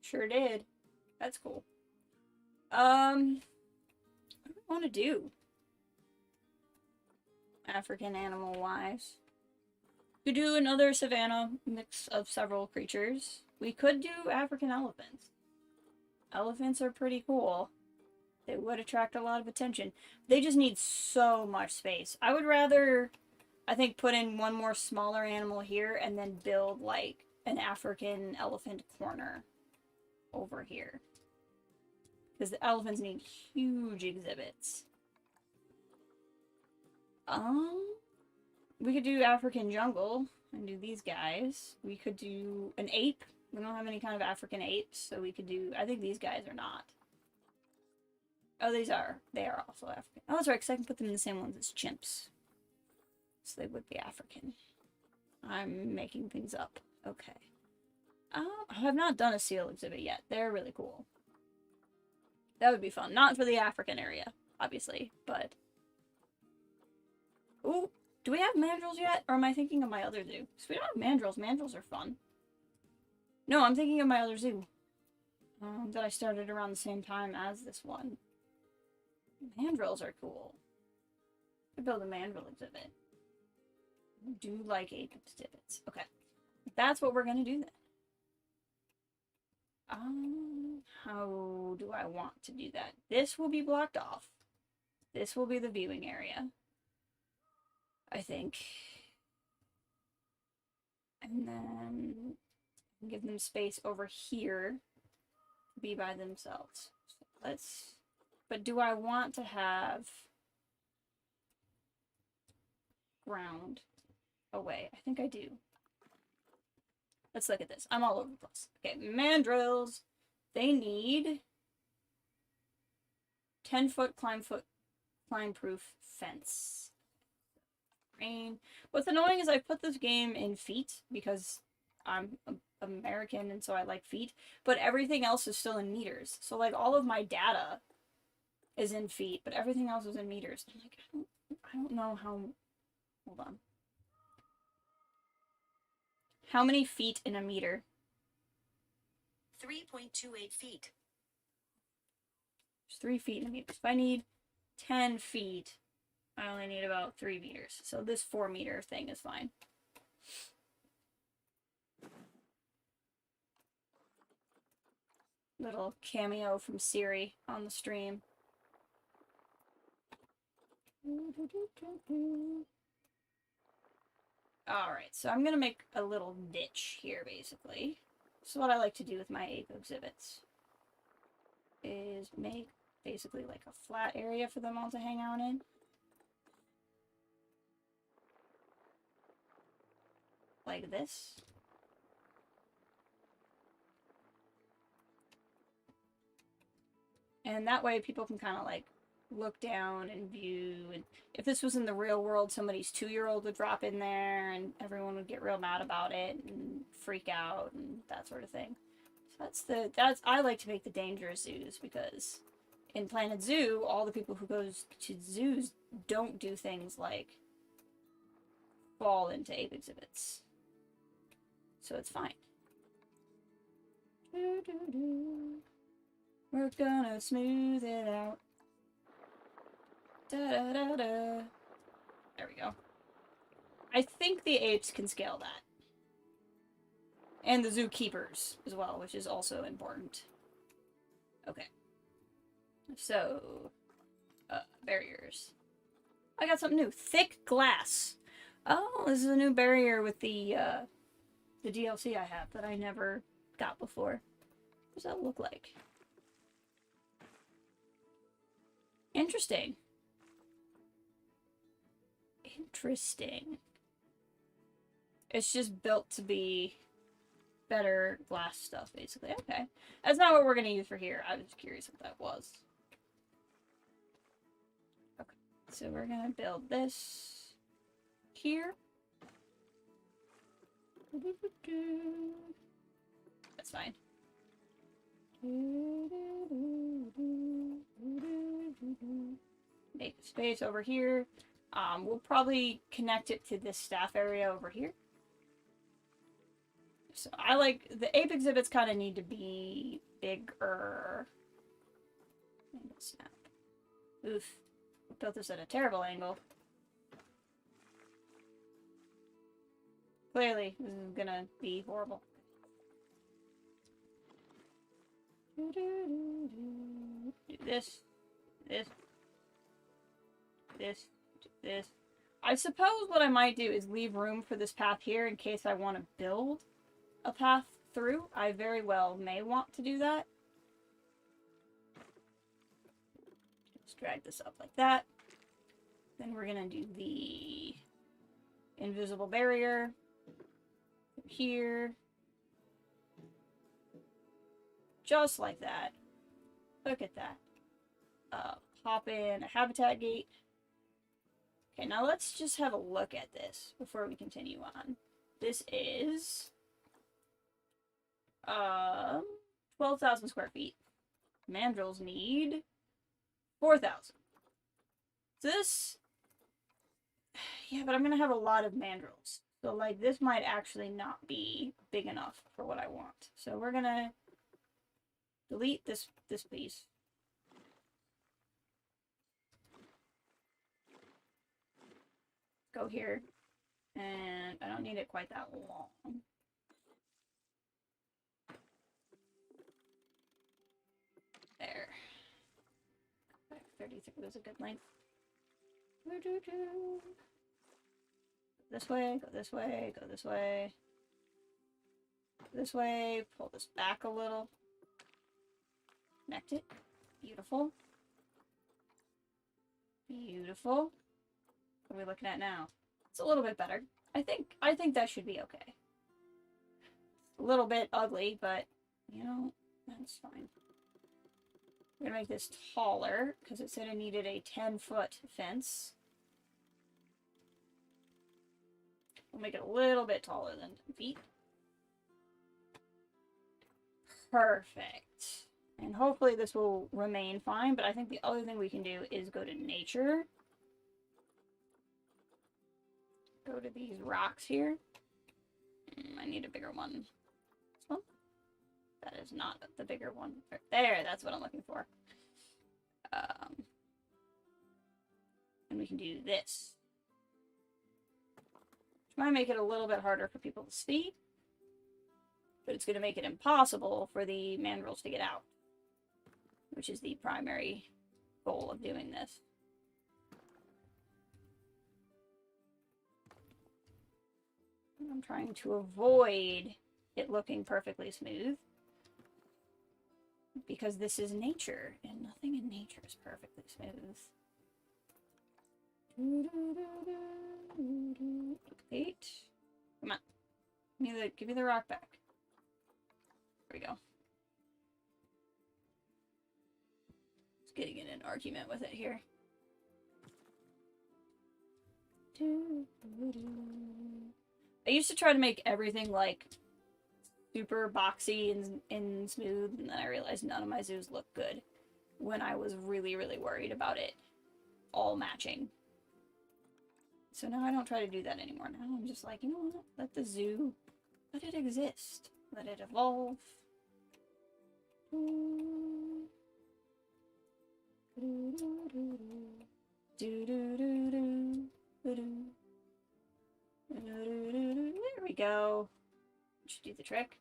Sure did. That's cool. What do we want to do? African animal-wise. We could do another savanna mix of several creatures. We could do African elephants. Elephants are pretty cool. They would attract a lot of attention. They just need so much space. I would rather, I think, put in one more smaller animal here and then build, like, an African elephant corner over here. Because the elephants need huge exhibits. We could do African jungle and do these guys. We could do an ape. We don't have any kind of African apes, so we could do, I think these guys are not. Oh, they are also African. Oh, that's right, because I can put them in the same ones as chimps. So they would be African. I'm making things up. Okay. I have not done a seal exhibit yet. They're really cool. That would be fun. Not for the African area, obviously, but... Ooh, do we have mandrills yet? Or am I thinking of my other zoo? Because we don't have mandrills. Mandrills are fun. No, I'm thinking of my other zoo. That I started around the same time as this one. Mandrills are cool. I could build a mandrill exhibit. I do like ape exhibits. Okay. That's what we're gonna do then. How do I want to do that? This will be blocked off. This will be the viewing area, I think. And then give them space over here to be by themselves. So let's... But do I want to have ground away? I think I do. Let's look at this. I'm all over the place. Okay, mandrills. They need 10-foot climb-proof fence. Rain. What's annoying is I put this game in feet because I'm American and so I like feet, but everything else is still in meters. So like all of my data is in feet, but everything else is in meters. I'm like, I don't know how. Hold on. How many feet in a meter? 3.28 feet. There's 3 feet in a meter. If I need 10 feet, I only need about 3 meters. So this 4-meter thing is fine. Little cameo from Siri on the stream. Alright, so I'm gonna make a little ditch here, basically. So what I like to do with my ape exhibits is make basically like a flat area for them all to hang out in. Like this. And that way people can kind of like look down and view, and if this was in the real world, somebody's 2-year-old would drop in there and everyone would get real mad about it and freak out and that sort of thing. So I like to make the dangerous zoos, because in Planet Zoo, all the people who goes to zoos don't do things like fall into ape exhibits. So it's fine. We're gonna smooth it out. Da-da-da-da. There we go. I think the apes can scale that. And the zookeepers as well, which is also important. Okay. So, barriers. I got something new. Thick glass. Oh, this is a new barrier with the DLC I have that I never got before. What does that look like? Interesting. Interesting. It's just built to be better glass stuff, basically. Okay. That's not what we're going to use for here. I was curious what that was. Okay. So we're going to build this here. That's fine. Make a space over here. We'll probably connect it to this staff area over here. So I like the ape exhibits kind of need to be bigger. Snap. Oof. We built this at a terrible angle. Clearly, this is gonna be horrible. Do this, this, this. I suppose what I might do is leave room for this path here in case I want to build a path through. I very well may want to do that. Just drag this up like that. Then we're gonna do the invisible barrier here. Just like that. Look at that. Pop in a habitat gate. Okay, now let's just have a look at this before we continue on. This is 12,000 square feet. Mandrills need 4,000. This, yeah, but I'm gonna have a lot of mandrills. So like this might actually not be big enough for what I want. So we're gonna delete this piece. Go here. And I don't need it quite that long. There. 33 was a good length. This way, go this way, go this way. This way, pull this back a little. Connect it. Beautiful. Beautiful. What are we looking at now? It's a little bit better. I think that should be okay. A little bit ugly, but you know, that's fine. We're gonna make this taller because it said it needed a 10-foot fence. We'll make it a little bit taller than 10 feet. Perfect. And hopefully this will remain fine, but I think the other thing we can do is go to nature. Go to these rocks here. I need a bigger one. This one? That is not the bigger one. There, that's what I'm looking for. And we can do this. Which might make it a little bit harder for people to see. But it's going to make it impossible for the mandrills to get out. Which is the primary goal of doing this. I'm trying to avoid it looking perfectly smooth. Because this is nature, and nothing in nature is perfectly smooth. Wait. Come on. Give me the rock back. There we go. Just getting in an argument with it here. I used to try to make everything like super boxy and smooth, and then I realized none of my zoos look good when I was really, really worried about it all matching. So now I don't try to do that anymore. Now I'm just like, you know what? Let the zoo, let it exist. Let it evolve. There we go. Should do the trick.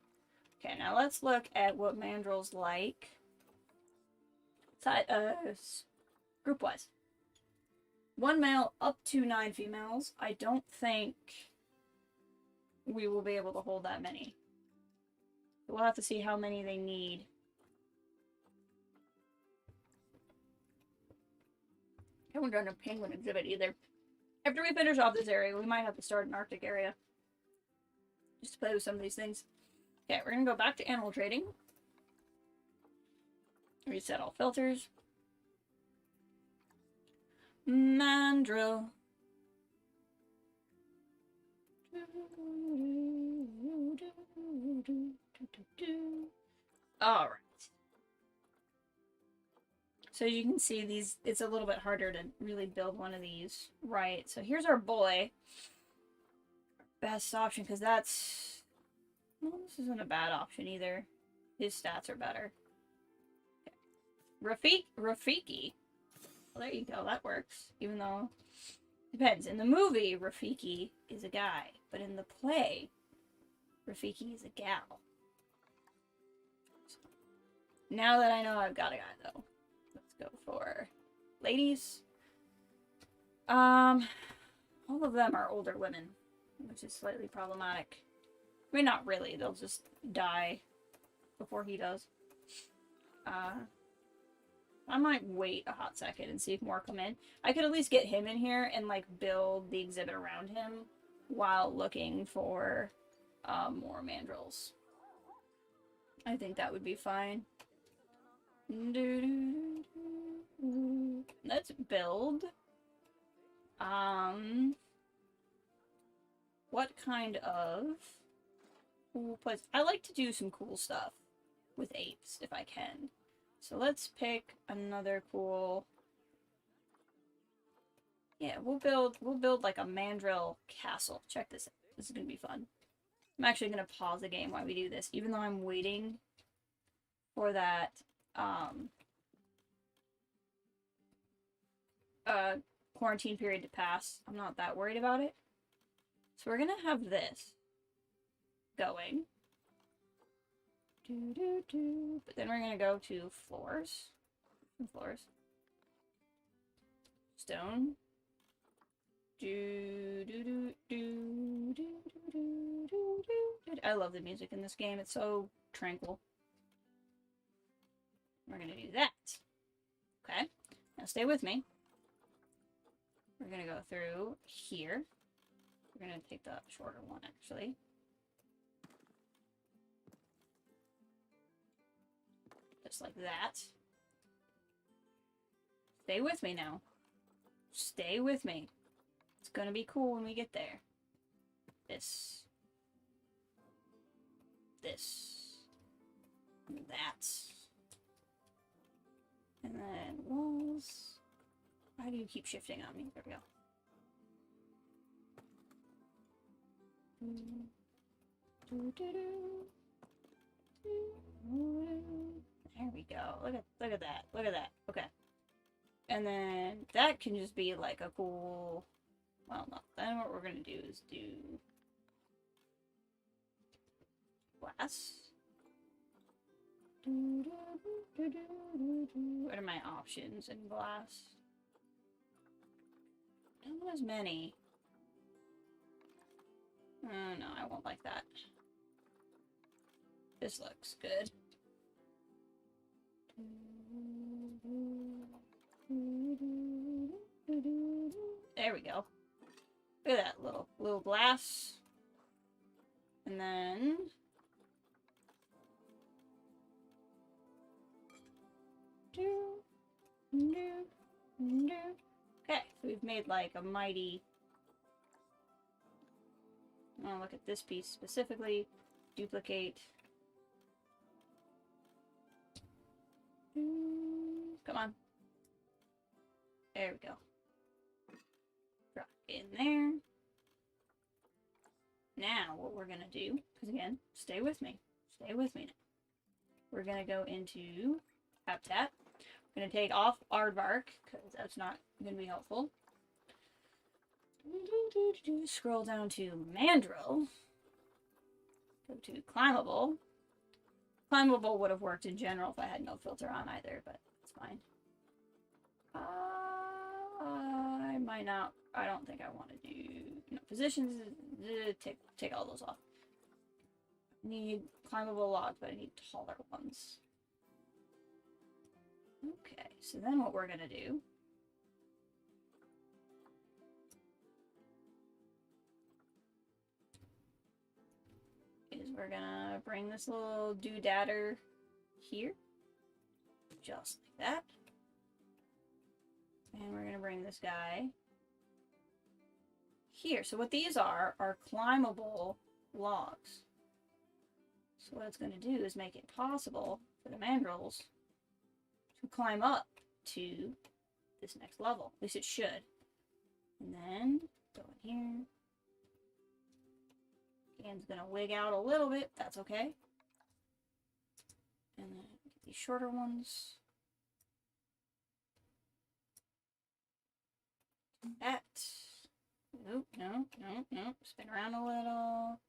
Okay, now let's look at what mandrels like. Group-wise. 1 male, up to 9 females. I don't think we will be able to hold that many. We'll have to see how many they need. I haven't done a penguin exhibit either. After we finish off this area, we might have to start an Arctic area. Just to play with some of these things. Okay, we're gonna go back to animal trading. Reset all filters. Mandrill. Alright. So as you can see, it's a little bit harder to really build one of these. Right, so here's our boy. Best option, because that's... Well, this isn't a bad option either. His stats are better. Okay. Rafiki. Well, there you go, that works. Even though... Depends. In the movie, Rafiki is a guy. But in the play, Rafiki is a gal. So, now that I know I've got a guy, though. Let's go for ladies. All of them are older women, which is slightly problematic. I mean, not really. They'll just die before he does. I might wait a hot second and see if more come in. I could at least get him in here and, like, build the exhibit around him while looking for more mandrels. I think that would be fine. Let's build. What kind of cool place? I like to do some cool stuff with apes if I can. So let's pick another cool. Yeah, we'll build like a mandrill castle. Check this out. This is gonna be fun. I'm actually gonna pause the game while we do this, even though I'm waiting for that quarantine period to pass. I'm not that worried about it. So we're gonna have this going. But then we're gonna go to floors. Floors. Stone. I love the music in this game. It's so tranquil. We're gonna do that. Okay. Now stay with me. We're gonna go through here. We're gonna take the shorter one, actually. Just like that. Stay with me now. Stay with me. It's gonna be cool when we get there. This. This. And that. And then walls. Why do you keep shifting on me? There we go. There we go. Look at that. Look at that. Okay. And then that can just be like a cool. Well, no. Then what we're gonna do is do glass. What are my options in glass? Not as many. Oh no, I won't like that. This looks good. There we go. Look at that little glass. And then okay, so we've made like a mighty. I'll look at this piece specifically. Duplicate. Come on. There we go. Drop in there. Now, what we're going to do, because again, stay with me. Stay with me now. We're going to go into Habitat. We're going to take off Aardvark, because that's not going to be helpful. Scroll down to Mandrill. Go to climbable. Climbable would have worked in general if I had no filter on either, but it's fine. I might not. I don't think I want to do positions. Take all those off. I need climbable logs, but I need taller ones. Okay, so then what we're gonna do is we're gonna bring this little doodader here, just like that. And we're gonna bring this guy here. So what these are climbable logs. So what it's gonna do is make it possible for the mandrills to climb up to this next level. At least it should. And then go in here. Hand's gonna wig out a little bit. That's okay. And then get these shorter ones. That. Nope, no, no, no. Spin around a little.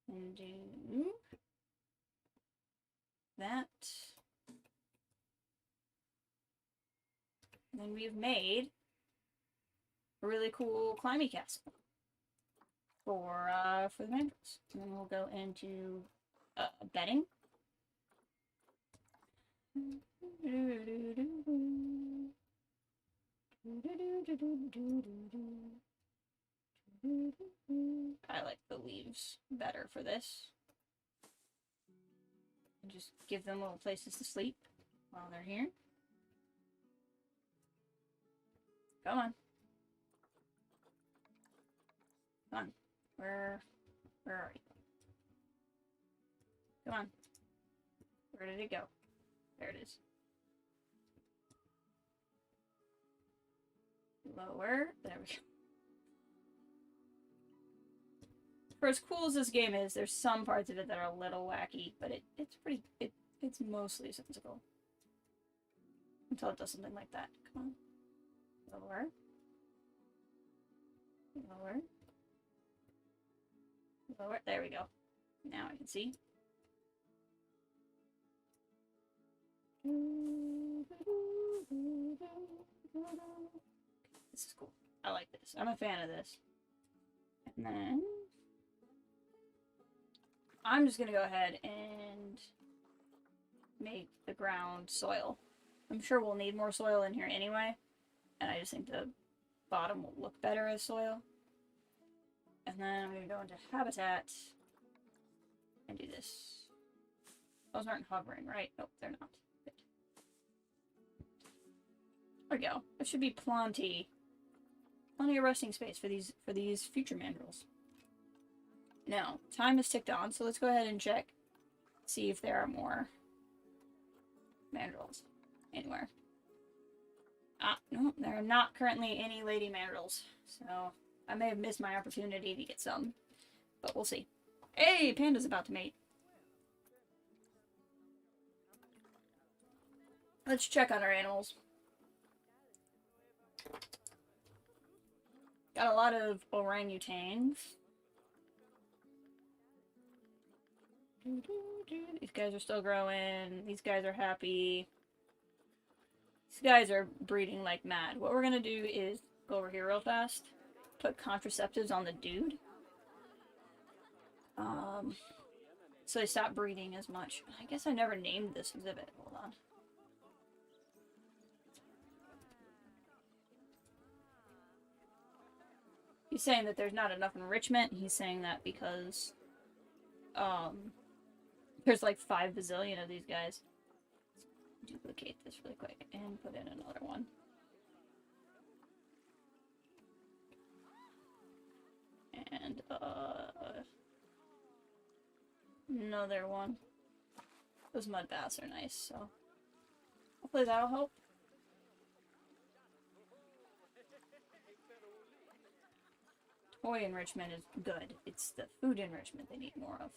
And do that. And then we've made a really cool climbing castle for the mandrills. And then we'll go into bedding. I like the leaves better for this. And just give them little places to sleep while they're here. Come on. Come on. Where are you? Come on. Where did it go? There it is. Lower. There we go. For as cool as this game is, there's some parts of it that are a little wacky, but it's mostly sensible. Until it does something like that. Come on. Lower. Lower. Lower. There we go. Now I can see. This is cool. I like this. I'm a fan of this. And then I'm just gonna go ahead and make the ground soil. I'm sure we'll need more soil in here anyway, and I just think the bottom will look better as soil. And then I'm gonna go into habitat and do this. Those aren't hovering, right? Nope, they're not. Good. There we go. There should be plenty of resting space for these future mandrills. Now, time has ticked on, so let's go ahead and check. See if there are more mandrills anywhere. No, there are not currently any lady mandrills, so I may have missed my opportunity to get some, but we'll see. Hey, Panda's about to mate. Let's check on our animals. Got a lot of orangutans. These guys are still growing. These guys are happy. These guys are breeding like mad. What we're gonna do is go over here real fast. Put contraceptives on the dude. So they stop breeding as much. I guess I never named this exhibit. Hold on. He's saying that there's not enough enrichment. He's saying that because there's like 5 bazillion of these guys. Duplicate this really quick and put in another one. And another one. Those mud baths are nice, so hopefully that'll help. Toy enrichment is good. It's the food enrichment they need more of.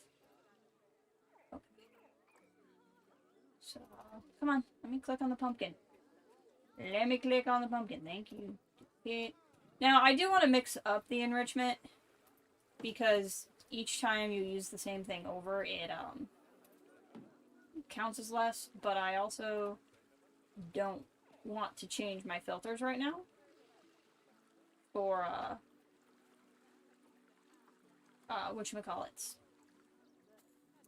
Okay. So, come on. Let me click on the pumpkin. Let me click on the pumpkin. Thank you. Okay. Now, I do want to mix up the enrichment because each time you use the same thing over, it counts as less, but I also don't want to change my filters right now for whatchamacallits,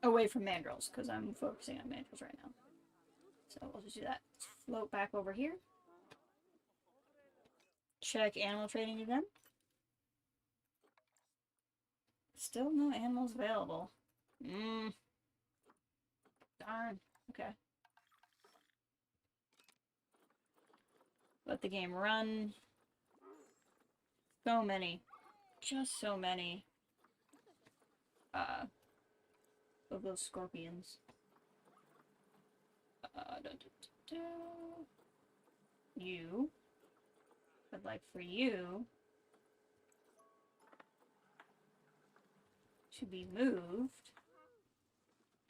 away from mandrills, because I'm focusing on mandrills right now. So we'll just do that. Float back over here. Check animal trading again. Still no animals available. Darn. Okay. Let the game run. So many. Just so many. Of those scorpions. You. I'd like for you to be moved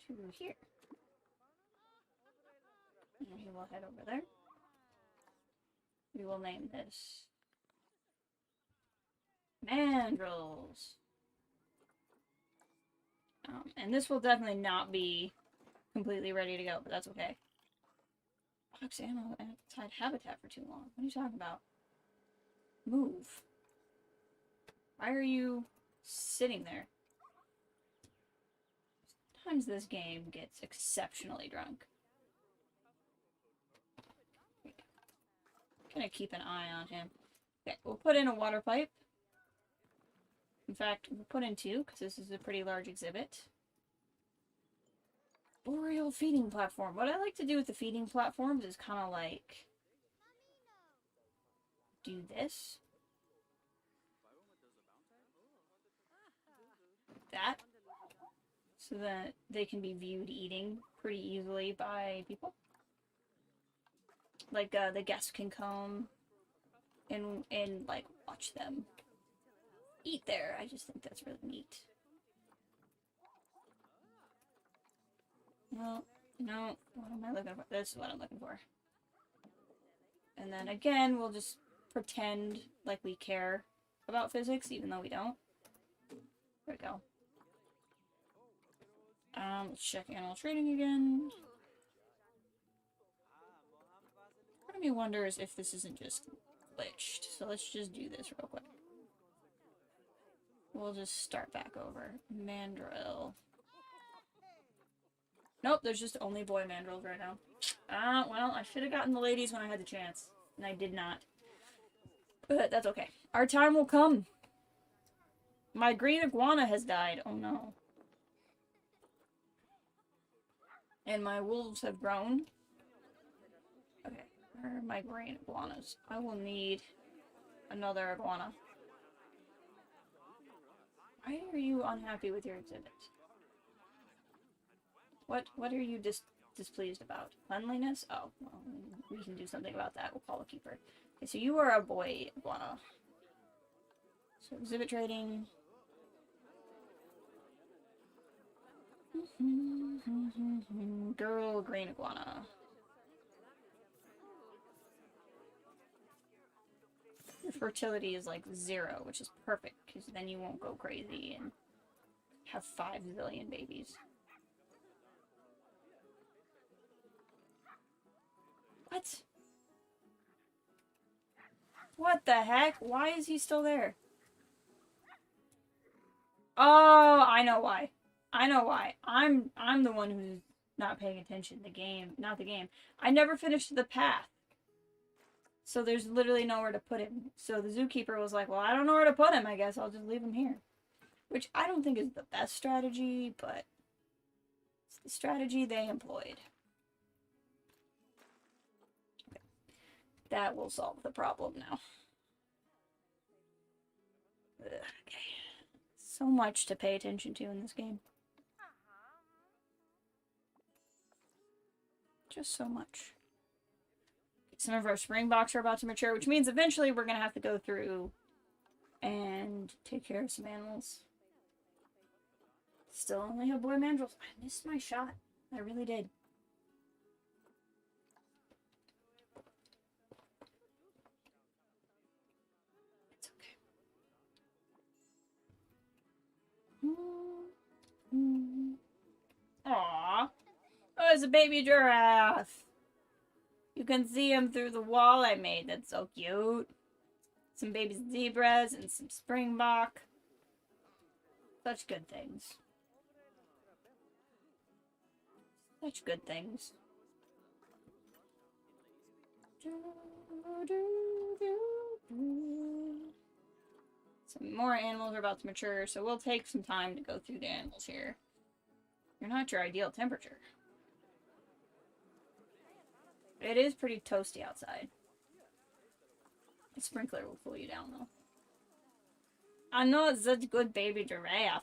to here. And he will head over there. We will name this Mandrills. And this will definitely not be completely ready to go, but that's okay. Box ammo outside habitat for too long. What are you talking about? Move. Why are you sitting there? Sometimes this game gets exceptionally drunk. Gonna keep an eye on him. Okay, we'll put in a water pipe. In fact, we'll put in two, because this is a pretty large exhibit. Boreal feeding platform. What I like to do with the feeding platforms is kind of like do this. That. So that they can be viewed eating pretty easily by people. Like, the guests can come and like, watch them eat there. I just think that's really neat. Well, no, what am I looking for? This is what I'm looking for. And then again, we'll just pretend like we care about physics, even though we don't. There we go. Let's check animal trading again. Part of me wonders if this isn't just glitched. So let's just do this real quick. We'll just start back over. Mandrill. Nope, there's just only boy mandrills right now. Well, I should have gotten the ladies when I had the chance. And I did not. But that's okay. Our time will come. My green iguana has died. Oh no. And my wolves have grown. Okay, where are my green iguanas? I will need another iguana. Why are you unhappy with your exhibit? What are you displeased about? Cleanliness? Oh, well, we can do something about that. We'll call a keeper. Okay, so you are a boy iguana. So exhibit trading. Girl green iguana. Your fertility is like 0, which is perfect, because then you won't go crazy and have 5 zillion babies. What? What the heck? Why is he still there? Oh, I know why. I know why. I'm the one who's not paying attention. The game, not the game. I never finished the path. So there's literally nowhere to put him. So the zookeeper was like, well, I don't know where to put him. I guess I'll just leave him here. Which I don't think is the best strategy, but it's the strategy they employed. Okay. That will solve the problem now. Ugh, okay. So much to pay attention to in this game. Just so much. Some of our springboks are about to mature, which means eventually we're going to have to go through and take care of some animals. Still only have boy mandrills. I missed my shot. I really did. It's okay. it's a baby giraffe. You can see him through the wall I made. That's so cute. Some baby zebras and some springbok. Such good things. Such good things. Some more animals are about to mature, so we'll take some time to go through the animals here. You're not your ideal temperature. It is pretty toasty outside. The sprinkler will cool you down, though. I know it's such a good baby giraffe.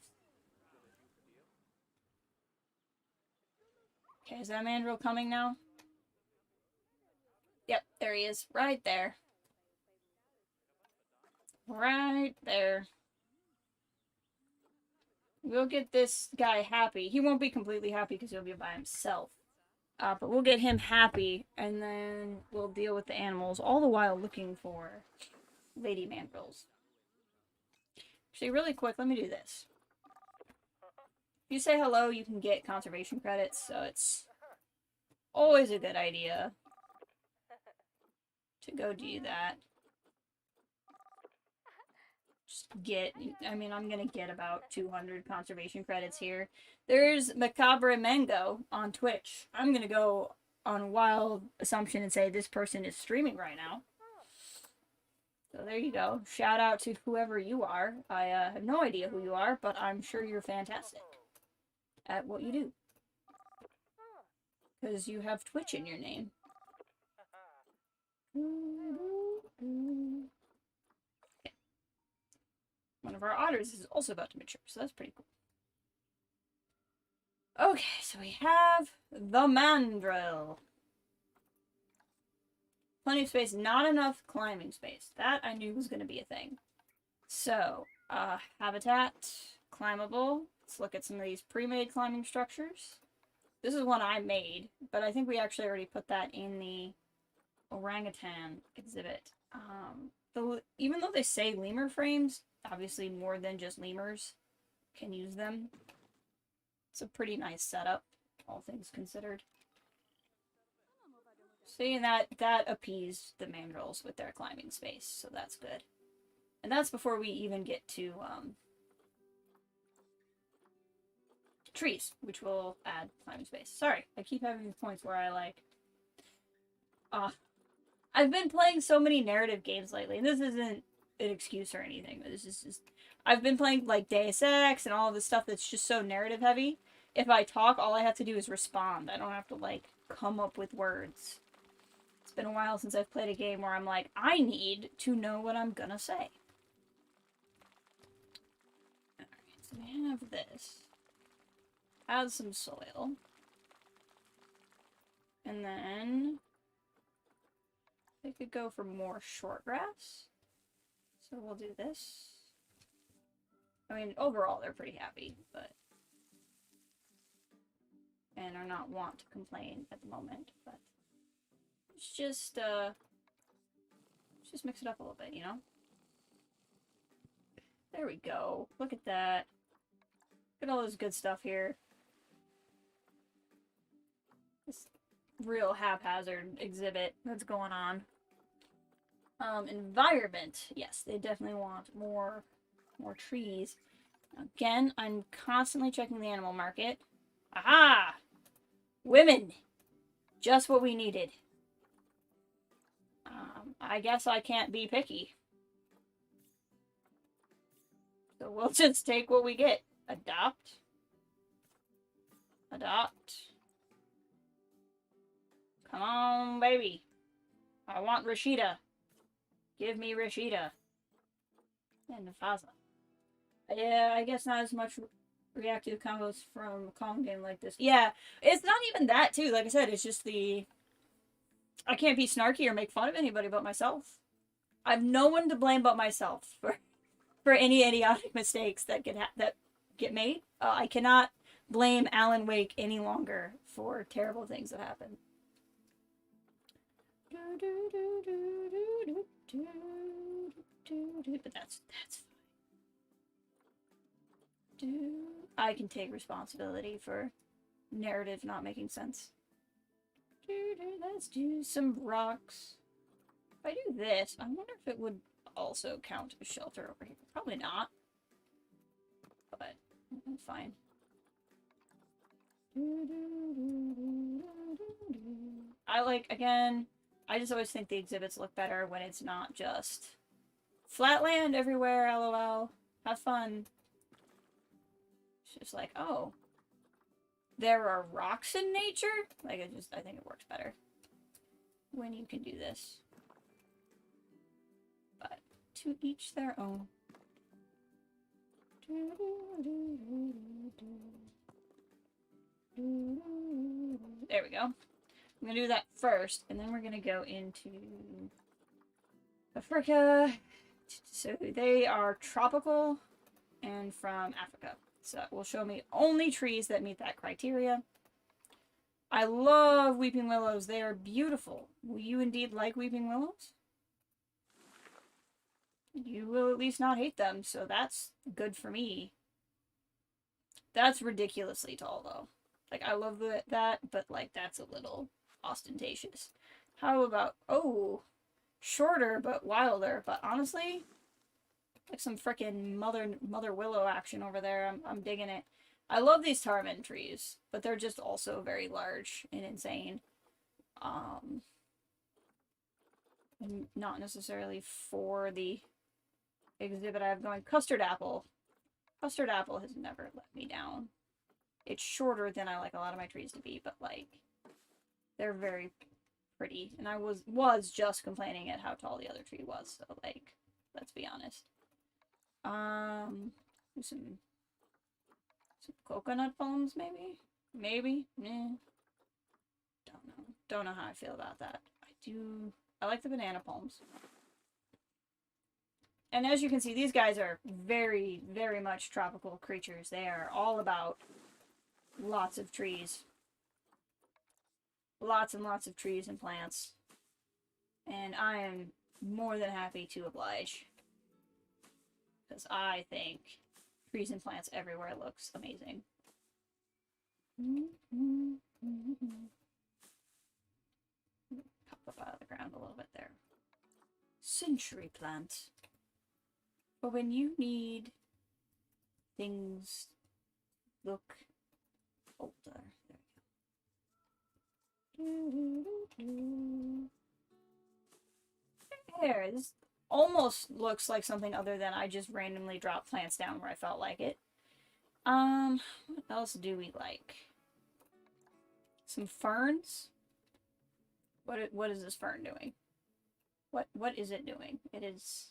Okay, is that mandrill coming now? Yep, there he is. Right there. Right there. We'll get this guy happy. He won't be completely happy because he'll be by himself. But we'll get him happy, and then we'll deal with the animals, all the while looking for lady mandrills. Actually, really quick, let me do this. If you say hello, you can get conservation credits, so it's always a good idea to go do that. Just get, I mean, I'm gonna get about 200 conservation credits here. There's Macabre Mango on Twitch. I'm gonna go on a wild assumption and say this person is streaming right now. So there you go. Shout out to whoever you are. I have no idea who you are, but I'm sure you're fantastic at what you do. Because you have Twitch in your name. Okay. One of our otters is also about to mature, so that's pretty cool. Okay, so we have the mandrill. Plenty of space, not enough climbing space. That I knew was going to be a thing. So, habitat, climbable. Let's look at some of these pre-made climbing structures. This is one I made, but I think we actually already put that in the orangutan exhibit. Even though they say lemur frames, obviously more than just lemurs can use them. It's a pretty nice setup, all things considered. Seeing that appeased the mandrills with their climbing space, so that's good. And that's before we even get to trees, which will add climbing space. Sorry, I keep having these points where I like... I've been playing so many narrative games lately, and this isn't an excuse or anything, but this is just... I've been playing, like, Deus Ex and all of this stuff that's just so narrative heavy. If I talk, all I have to do is respond. I don't have to, like, come up with words. It's been a while since I've played a game where I'm like, I need to know what I'm gonna say. Alright, so we have this. Add some soil. And then they could go for more short grass. So we'll do this. I mean, overall, they're pretty happy, but... and are not want to complain at the moment, but... let's just mix it up a little bit, you know? There we go. Look at that. Look at all this good stuff here. This real haphazard exhibit that's going on. Environment. Yes, they definitely want more trees. Again, I'm constantly checking the animal market. Aha! Women! Just what we needed. I guess I can't be picky. So we'll just take what we get. Adopt. Adopt. Come on, baby. I want Rashida. Give me Rashida. And Nafasa. Yeah, I guess not as much reactive combos from a Kong game like this. Yeah, it's not even that, too. Like I said, it's just the... I can't be snarky or make fun of anybody but myself. I've no one to blame but myself for any idiotic mistakes that get made. I cannot blame Alan Wake any longer for terrible things that happen. But that's fine. I can take responsibility for narrative not making sense. Let's do some rocks. If I do this, I wonder if it would also count as shelter over here. Probably not. But that's fine. I like, again, I just always think the exhibits look better when it's not just flat land everywhere, lol. Have fun. It's just like, oh, there are rocks in nature? Like, I think it works better when you can do this. But to each their own. There we go. I'm gonna do that first, and then we're gonna go into Africa. So they are tropical and from Africa. So that will show me only trees that meet that criteria. I love weeping willows. They are beautiful. Will you indeed like weeping willows? You will at least not hate them, so that's good for me. That's ridiculously tall, though. Like, I love that, but, like, that's a little ostentatious. How about, oh, shorter but wilder, but honestly, like some frickin' mother willow action over there. I'm digging it. I love these ptarmigan trees, but they're just also very large and insane. And not necessarily for the exhibit I have going. Custard apple. Custard apple has never let me down. It's shorter than I like a lot of my trees to be, but like, they're very pretty. And I was just complaining at how tall the other tree was, so like, let's be honest. Some coconut palms, maybe? Maybe? Don't know. Don't know how I feel about that. I like the banana palms. And as you can see, these guys are very, very much tropical creatures. They are all about lots of trees. Lots and lots of trees and plants. And I am more than happy to oblige. Because I think trees and plants everywhere looks amazing. Pop up out of the ground a little bit there. Century plant. But when you need things look older, there. This almost looks like something other than I just randomly dropped plants down where I felt like it. What else do we like? Some ferns? What is this fern doing? What is it doing? It is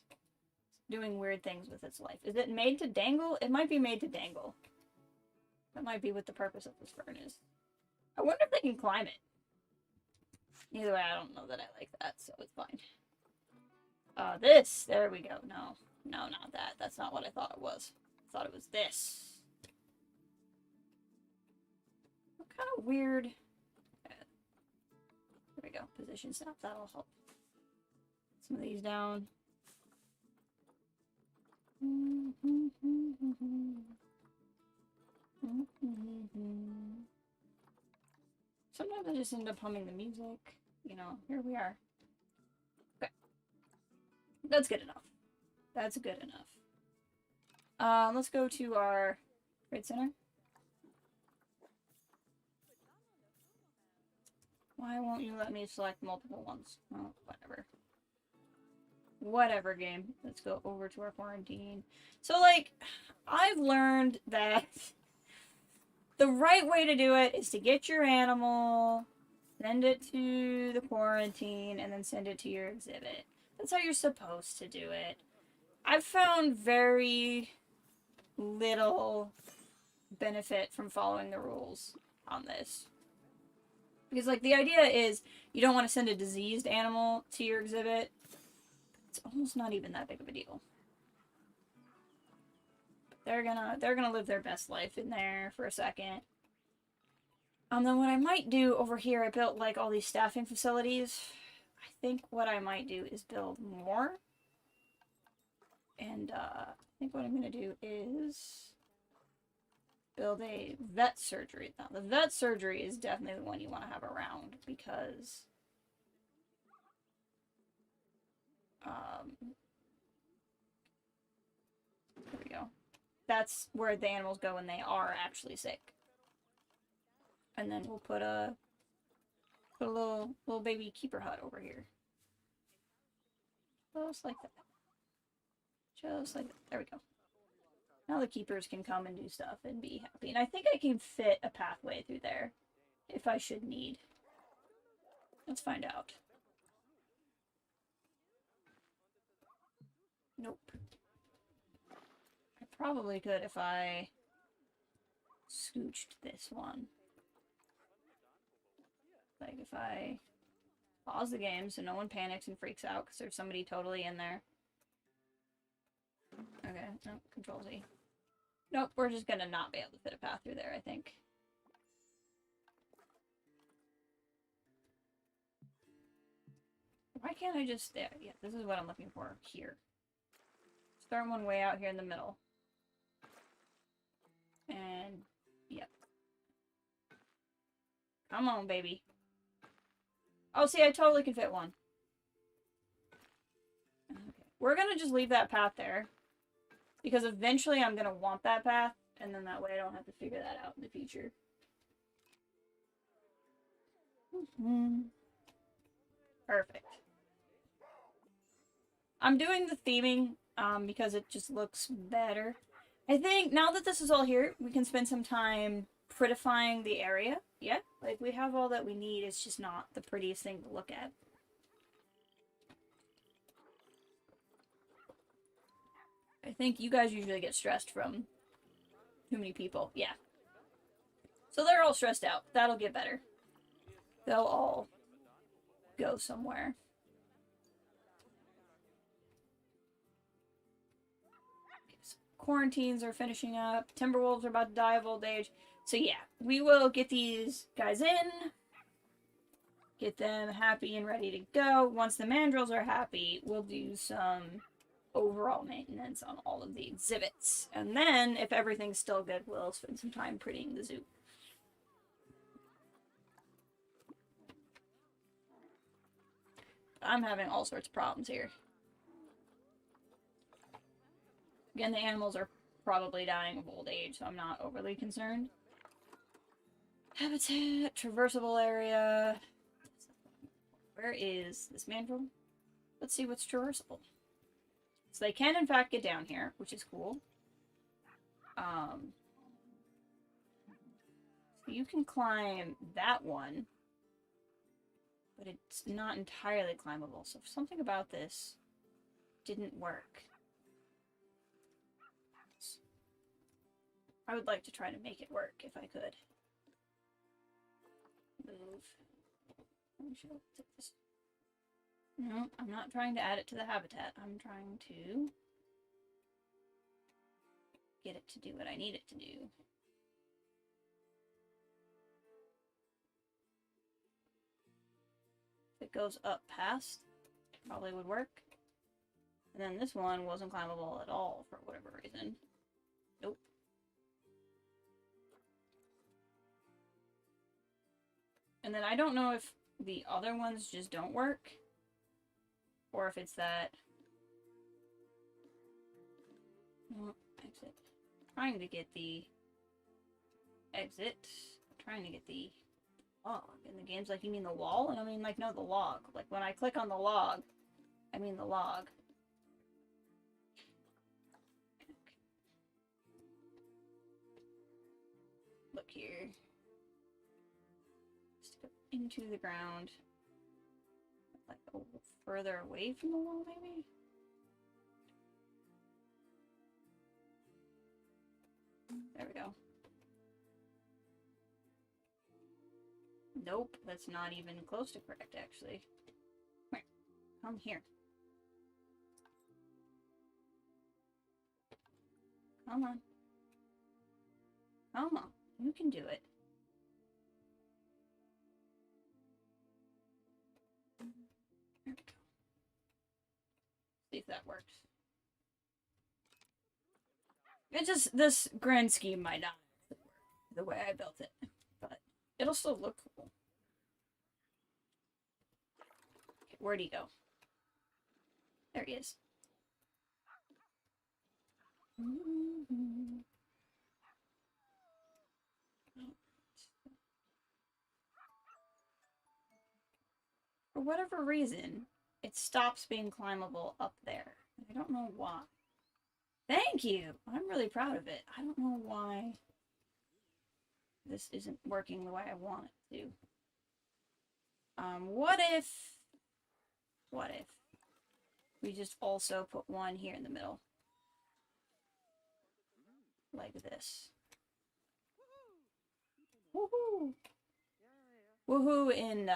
doing weird things with its life. Is it made to dangle? It might be made to dangle. That might be what the purpose of this fern is. I wonder if they can climb it. Either way, I don't know that I like that, so it's fine. This. There we go. No, not that. That's not what I thought it was. I thought it was this. What kind of weird... There we go. Position snap. That'll help. Some of these down. Sometimes I just end up humming the music. You know, here we are. Okay. That's good enough. That's good enough. Let's go to our trade center. Why won't you let me select multiple ones? Oh, whatever. Whatever, game. Let's go over to our quarantine. So, like, I've learned that the right way to do it is to get your animal, send it to the quarantine, and then send it to your exhibit. That's how you're supposed to do it. I've found very little benefit from following the rules on this. Because, like, the idea is you don't want to send a diseased animal to your exhibit. It's almost not even that big of a deal. They're gonna live their best life in there for a second. Then what I might do over here, I built, like, all these staffing facilities. I think what I might do is build more. And, I think what I'm gonna do is Build a vet surgery. Now, the vet surgery is definitely the one you want to have around because there we go. That's where the animals go when they are actually sick. And then we'll put a little baby keeper hut over here. Just like that. Just like that. There we go. Now the keepers can come and do stuff and be happy. And I think I can fit a pathway through there if I should need. Let's find out. Nope. I probably could if I scooched this one. Like if I pause the game so no one panics and freaks out because there's somebody totally in there. Okay, no, Control Z. Nope, we're just gonna not be able to fit a path through there, I think. Why can't I just... Yeah, this is what I'm looking for here. Start one way out here in the middle. And, yep. Come on, baby. Oh, see, I totally can fit one. Okay. We're gonna just leave that path there. Because eventually I'm gonna want that path, and then that way I don't have to figure that out in the future. Perfect. I'm doing the theming, because it just looks better. I think now that this is all here, we can spend some time prettifying the area. Yeah, like we have all that we need, it's just not the prettiest thing to look at. I think you guys usually get stressed from too many people. Yeah. So they're all stressed out. That'll get better. They'll all go somewhere. Quarantines are finishing up. Timberwolves are about to die of old age. So yeah, we will get these guys in. Get them happy and ready to go. Once the mandrills are happy, we'll do some overall maintenance on all of the exhibits. And then, if everything's still good, we'll spend some time prettying the zoo. I'm having all sorts of problems here. Again, the animals are probably dying of old age, so I'm not overly concerned. Habitat, traversable area. Where is this mandrill? Let's see what's traversable. So they can, in fact, get down here, which is cool. So you can climb that one, but it's not entirely climbable. So something about this didn't work. I would like to try to make it work if I could. Move. No, I'm not trying to add it to the habitat. I'm trying to get it to do what I need it to do. If it goes up past, it probably would work. And then this one wasn't climbable at all for whatever reason. Nope. And then I don't know if the other ones just don't work, or if it's that... Oh, exit. I'm trying to get the exit. I'm trying to get the log. And the game's like, you mean the wall? And I mean, like, no, the log. Like, when I click on the log, I mean the log. Look here. Into the ground. Like a little further away from the wall, maybe? There we go. Nope, that's not even close to correct, actually. Come here. Come on. Come on. You can do it. There we go. See if that works. It just, this grand scheme might not work. the way I built it, but it'll still look cool. Okay, where'd he go? There he is. For whatever reason, it stops being climbable up there. I don't know why. Thank you! I'm really proud of it. I don't know why this isn't working the way I want it to. What if we just also put one here in the middle? Like this. Woohoo! Woohoo in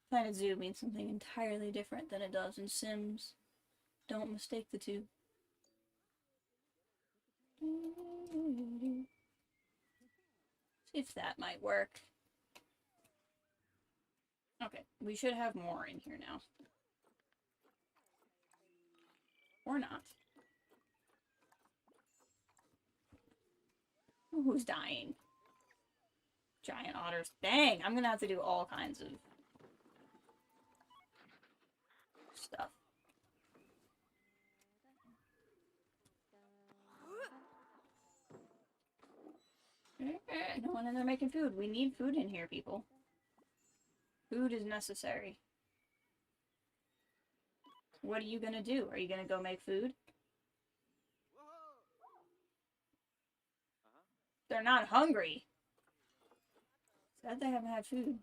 Planet Zoo means something entirely different than it does in Sims. Don't mistake the two. See if that might work. Okay, we should have more in here now. Or not. Who's dying? Giant otters. Dang, I'm gonna have to do all kinds of stuff. No one in there making food. We need food in here, people. Food is necessary. What are you gonna do? Are you gonna go make food? They're not hungry. Said they haven't had food.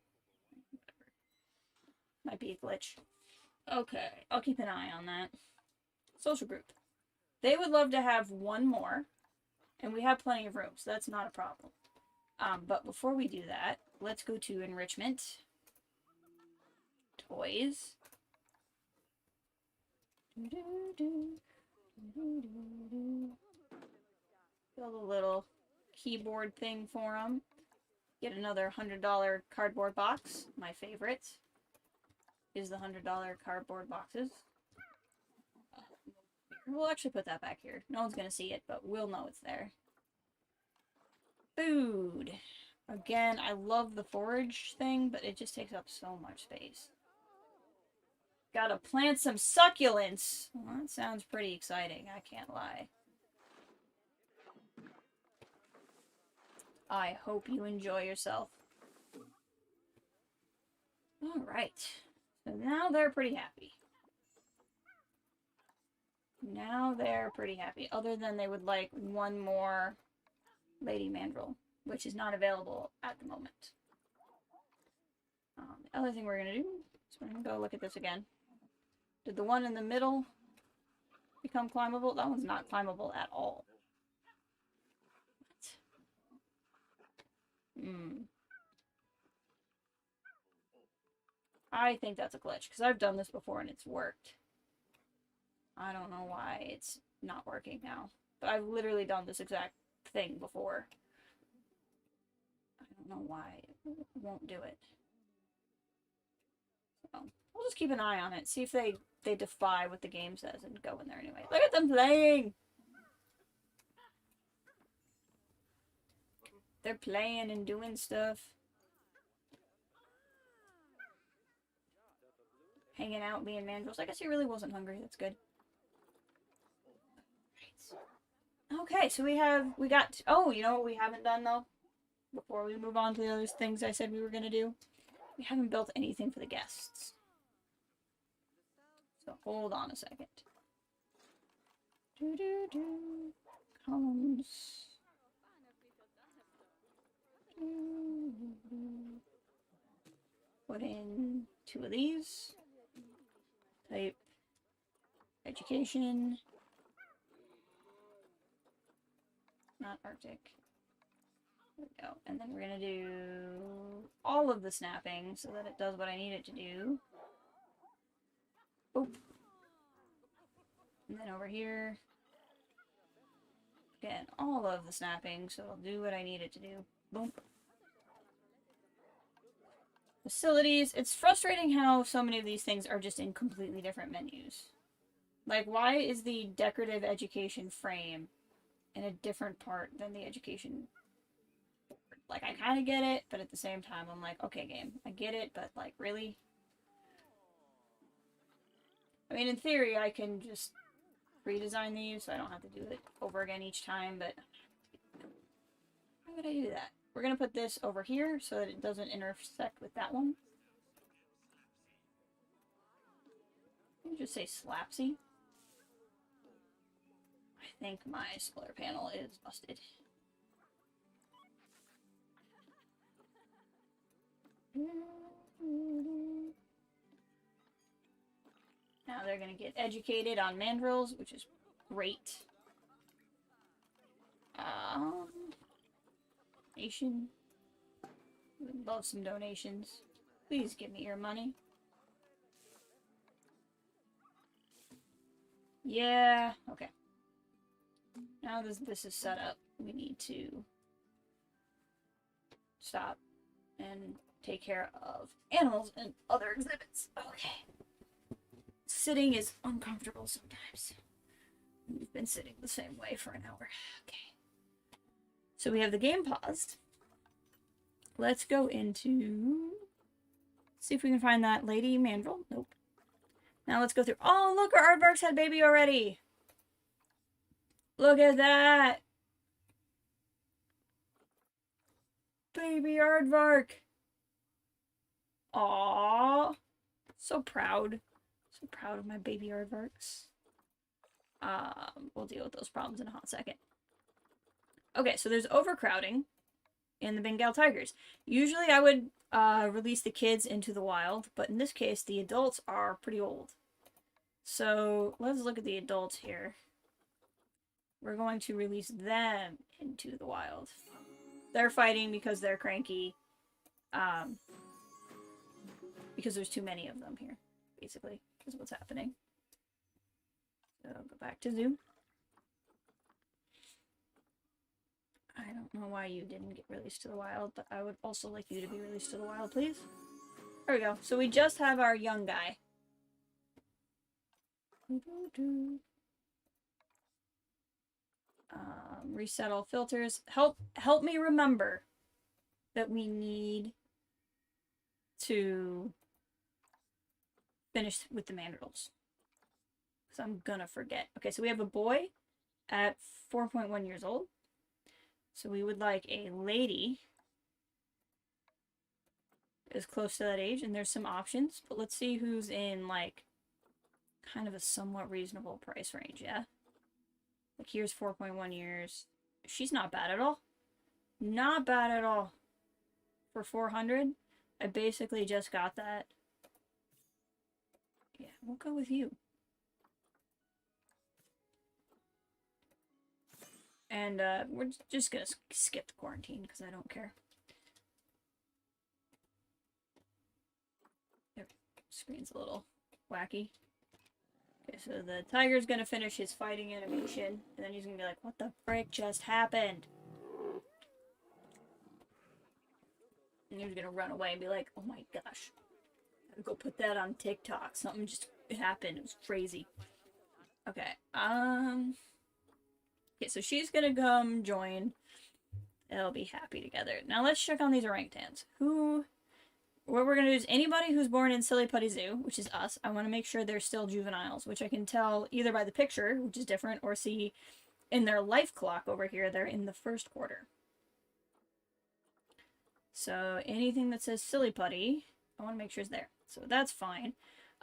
Might be a glitch. Okay, I'll keep an eye on that. Social group. They would love to have one more, and we have plenty of room, so that's not a problem. But before we do that, let's go to enrichment. Toys. Build a little keyboard thing for them. Get another $100 cardboard box. My favorite is the $100 cardboard boxes. We'll actually put that back here. No one's gonna see it, but we'll know it's there. Food. Again, I love the forage thing, but it just takes up so much space. Gotta plant some succulents. Well, that sounds pretty exciting, I can't lie. I hope you enjoy yourself. Alright. So now they're pretty happy. Now they're pretty happy. Other than they would like one more Lady Mandrill, which is not available at the moment. The other thing we're going to do is we're going to go look at this again. Did the one in the middle become climbable? That one's not climbable at all. What? I think that's a glitch, because I've done this before and it's worked. I don't know why it's not working now. But I've literally done this exact thing before. I don't know why it won't do it. So, we'll just keep an eye on it. See if they defy what the game says and go in there anyway. Look at them playing! They're playing and doing stuff. Hanging out, being mandrills. I guess he really wasn't hungry. That's good. Okay, so we got, oh, you know what we haven't done though? Before we move on to the other things I said we were going to do? We haven't built anything for the guests. So hold on a second. Columns. Put in 2 of these. Type education. Not Arctic. There we go. And then we're going to do all of the snapping so that it does what I need it to do. Boop. And then over here, again, all of the snapping, so it'll do what I need it to do. Boom. Facilities. It's frustrating how so many of these things are just in completely different menus. Like, why is the decorative education frame in a different part than the education board? Like, I kind of get it, but at the same time, I'm like, okay, game, I get it, but, like, really? I mean, in theory, I can just redesign these, so I don't have to do it over again each time, but how would I do that? We're going to put this over here so that it doesn't intersect with that one. Let me just say Slapsy. I think my solar panel is busted. Now they're going to get educated on mandrills, which is great. Donation. Would love some donations. Please give me your money. Yeah, okay. Now this is set up. We need to stop and take care of animals and other exhibits. Okay. Sitting is uncomfortable sometimes. We've been sitting the same way for an hour. Okay. So we have the game paused. Let's go into... see if we can find that lady mandrill. Nope. Now let's go through... oh, look! Our aardvarks had baby already! Look at that! Baby aardvark! Aww! So proud. So proud of my baby aardvarks. We'll deal with those problems in a hot second. Okay, so there's overcrowding in the Bengal tigers. Usually I would release the kids into the wild, but in this case the adults are pretty old. So let's look at the adults here. We're going to release them into the wild. They're fighting because they're cranky. Because there's too many of them here, basically, is what's happening. So go back to zoo. I don't know why you didn't get released to the wild, but I would also like you to be released to the wild, please. There we go. So we just have our young guy. Reset all filters. Help me remember that we need to finish with the mandrills. Because I'm gonna forget. Okay, so we have a boy at 4.1 years old. So we would like a lady as close to that age, and there's some options, but let's see who's in, like, kind of a somewhat reasonable price range, yeah? Like, here's 4.1 years. She's not bad at all. Not bad at all. For 400, I basically just got that. Yeah, we'll go with you. And we're just gonna skip the quarantine because I don't care. There, screen's a little wacky. Okay, so the tiger's gonna finish his fighting animation, and then he's gonna be like, what the frick just happened? And he's gonna run away and be like, oh my gosh. Gotta go put that on TikTok. Something just happened. It was crazy. Okay, okay, so she's gonna come join. They'll be happy together. Now let's check on these orangutans. What we're gonna do is anybody who's born in Silly Putty Zoo, which is us, I want to make sure they're still juveniles, which I can tell either by the picture, which is different, or see in their life clock over here, they're in the first quarter. So anything that says Silly Putty, I want to make sure is there. So that's fine.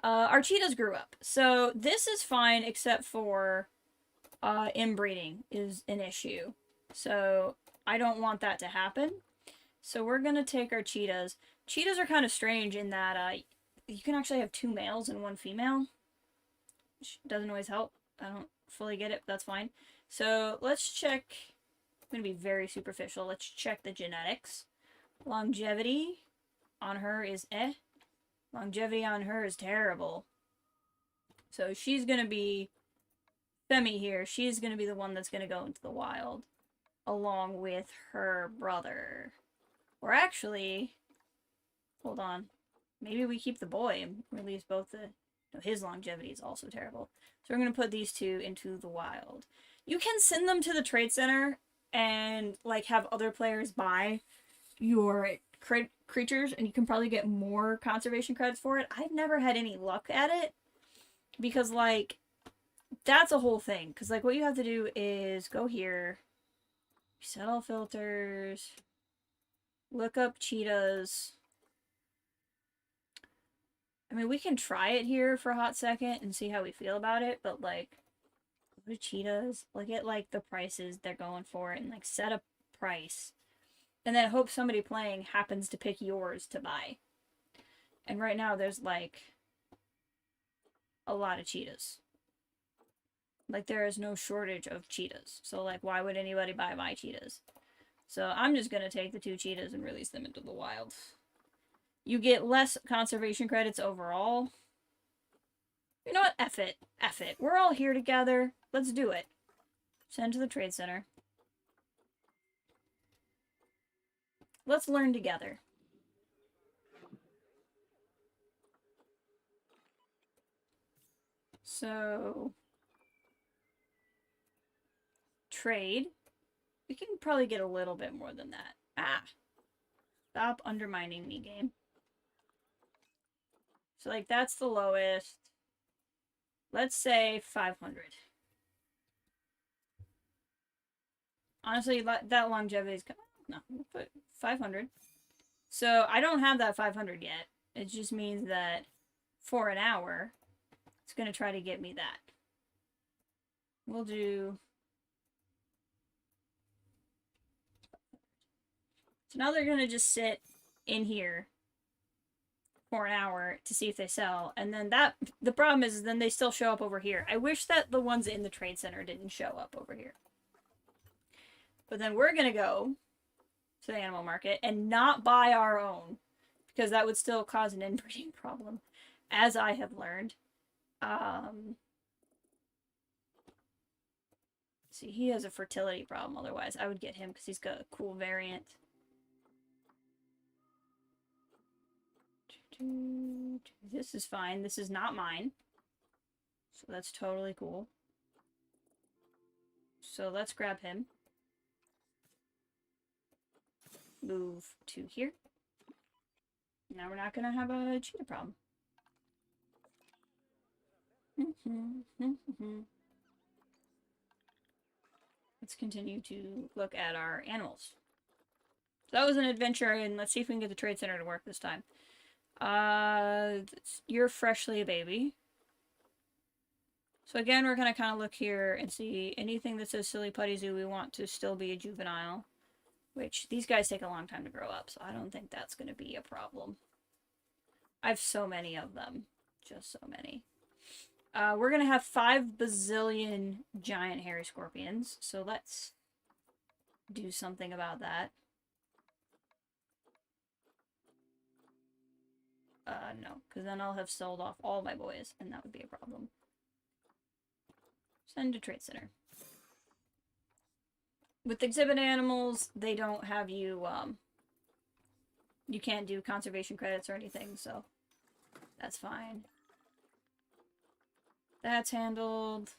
Our cheetahs grew up. So this is fine except for inbreeding is an issue. So I don't want that to happen. So we're going to take our cheetahs. Cheetahs are kind of strange in that you can actually have 2 males and 1 female. Which doesn't always help. I don't fully get it, but that's fine. So let's check. I'm going to be very superficial. Let's check the genetics. Longevity on her is eh. Longevity on her is terrible. So she's going to be Femi here. She's going to be the one that's going to go into the wild along with her brother. Or actually, hold on. Maybe we keep the boy and release both the... No, his longevity is also terrible. So we're going to put these 2 into the wild. You can send them to the trade center and, like, have other players buy your creatures, and you can probably get more conservation credits for it. I've never had any luck at it because, like, that's a whole thing. Because, like, what you have to do is go here, set all filters, look up cheetahs. I mean, we can try it here for a hot second and see how we feel about it, but, like, go to cheetahs, look at, like, the prices they're going for, and, like, set a price. And then hope somebody playing happens to pick yours to buy. And right now there's, like, a lot of cheetahs. Like, there is no shortage of cheetahs. So, like, why would anybody buy my cheetahs? So I'm just going to take the 2 cheetahs and release them into the wild. You get less conservation credits overall. You know what? F it. F it. We're all here together. Let's do it. Send to the trade center. Let's learn together. So, trade. We can probably get a little bit more than that. Ah. Stop undermining me, game. So, like, that's the lowest. Let's say 500. Honestly, that longevity is... No, we'll put 500. So, I don't have that 500 yet. It just means that for an hour, it's going to try to get me that. We'll do... So now they're going to just sit in here for an hour to see if they sell. And then the problem is then they still show up over here. I wish that the ones in the trade center didn't show up over here. But then we're going to go to the animal market and not buy our own, because that would still cause an inbreeding problem, as I have learned. See, he has a fertility problem. Otherwise, I would get him because he's got a cool variant. This is fine. This is not mine. So that's totally cool. So let's grab him. Move to here. Now we're not going to have a cheetah problem. Let's continue to look at our animals. So that was an adventure, and let's see if we can get the trade center to work this time. You're freshly a baby. So again, we're going to kind of look here and see anything that says Silly Putty Zoo, we want to still be a juvenile. Which, these guys take a long time to grow up, so I don't think that's going to be a problem. I have so many of them. Just so many. We're going to have 5 bazillion giant hairy scorpions, so let's do something about that. No, because then I'll have sold off all my boys, and that would be a problem. Send to trade center. With exhibit animals, they don't have you, you can't do conservation credits or anything, so that's fine. That's handled.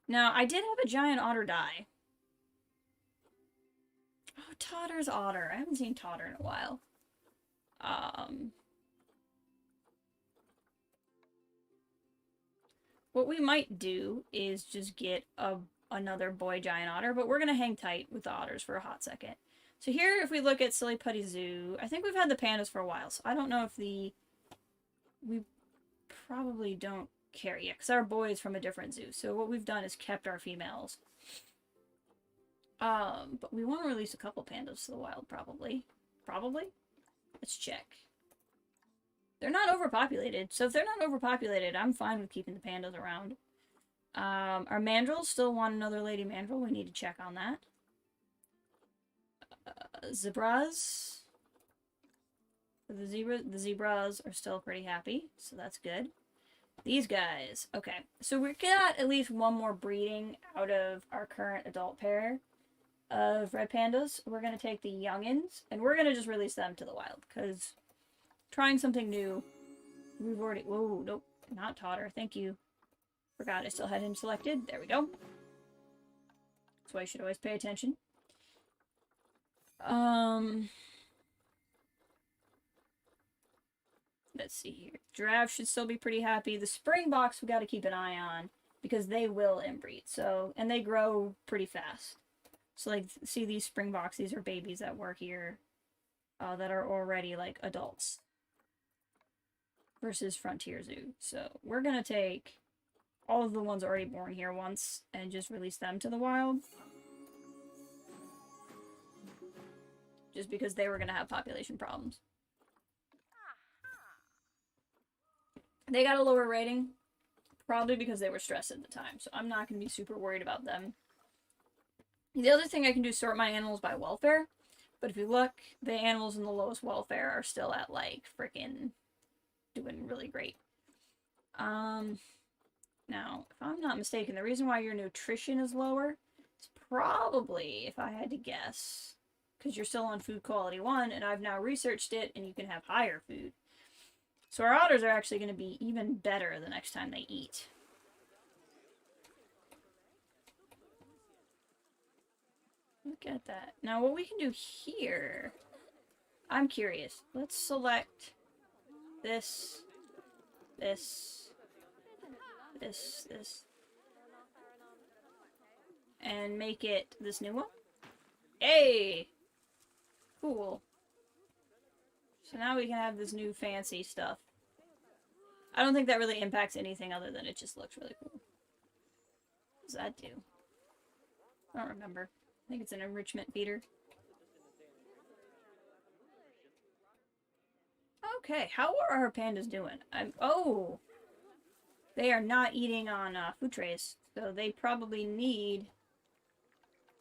Now, I did have a giant otter die. Oh, Totter's otter. I haven't seen Totter in a while. What we might do is just get another boy giant otter, but we're going to hang tight with the otters for a hot second. So here, if we look at Silly Putty Zoo, I think we've had the pandas for a while, so I don't know if we probably don't care yet, because our boy is from a different zoo. So what we've done is kept our females. But we want to release a couple pandas to the wild, probably. Probably? Let's check. They're not overpopulated, so if they're not overpopulated, I'm fine with keeping the pandas around. Our mandrills still want another lady mandrill. We need to check on that. Zebras. The zebras are still pretty happy, so that's good. These guys. Okay, so we got at least one more breeding out of our current adult pair of red pandas. We're going to take the youngins, and we're going to just release them to the wild, because trying something new, we've already... Whoa, nope, not Totter. Thank you. Forgot I still had him selected. There we go. That's why you should always pay attention. Um, let's see here. Giraffe should still be pretty happy. The Springboks we got to keep an eye on because they will inbreed. So, and they grow pretty fast. So, like, see these Springboks? These are babies that were here that are already, like, adults versus Frontier Zoo. So, we're going to take all of the ones already born here once and just release them to the wild. Just because they were going to have population problems. They got a lower rating, probably because they were stressed at the time, so I'm not going to be super worried about them. The other thing I can do is sort my animals by welfare, but if you look, the animals in the lowest welfare are still at, like, freaking doing really great. Now, if I'm not mistaken, the reason why your nutrition is lower is probably, if I had to guess, because you're still on food quality 1, and I've now researched it, and you can have higher food. So our otters are actually going to be even better the next time they eat. Look at that. Now what we can do here, I'm curious. Let's select this, this, this, and make it this new one. Hey! Cool. So now we can have this new fancy stuff. I don't think that really impacts anything other than it just looks really cool. What does that do? I don't remember. I think it's an enrichment feeder. Okay, how are our pandas doing? Oh! They are not eating on food trays, so they probably need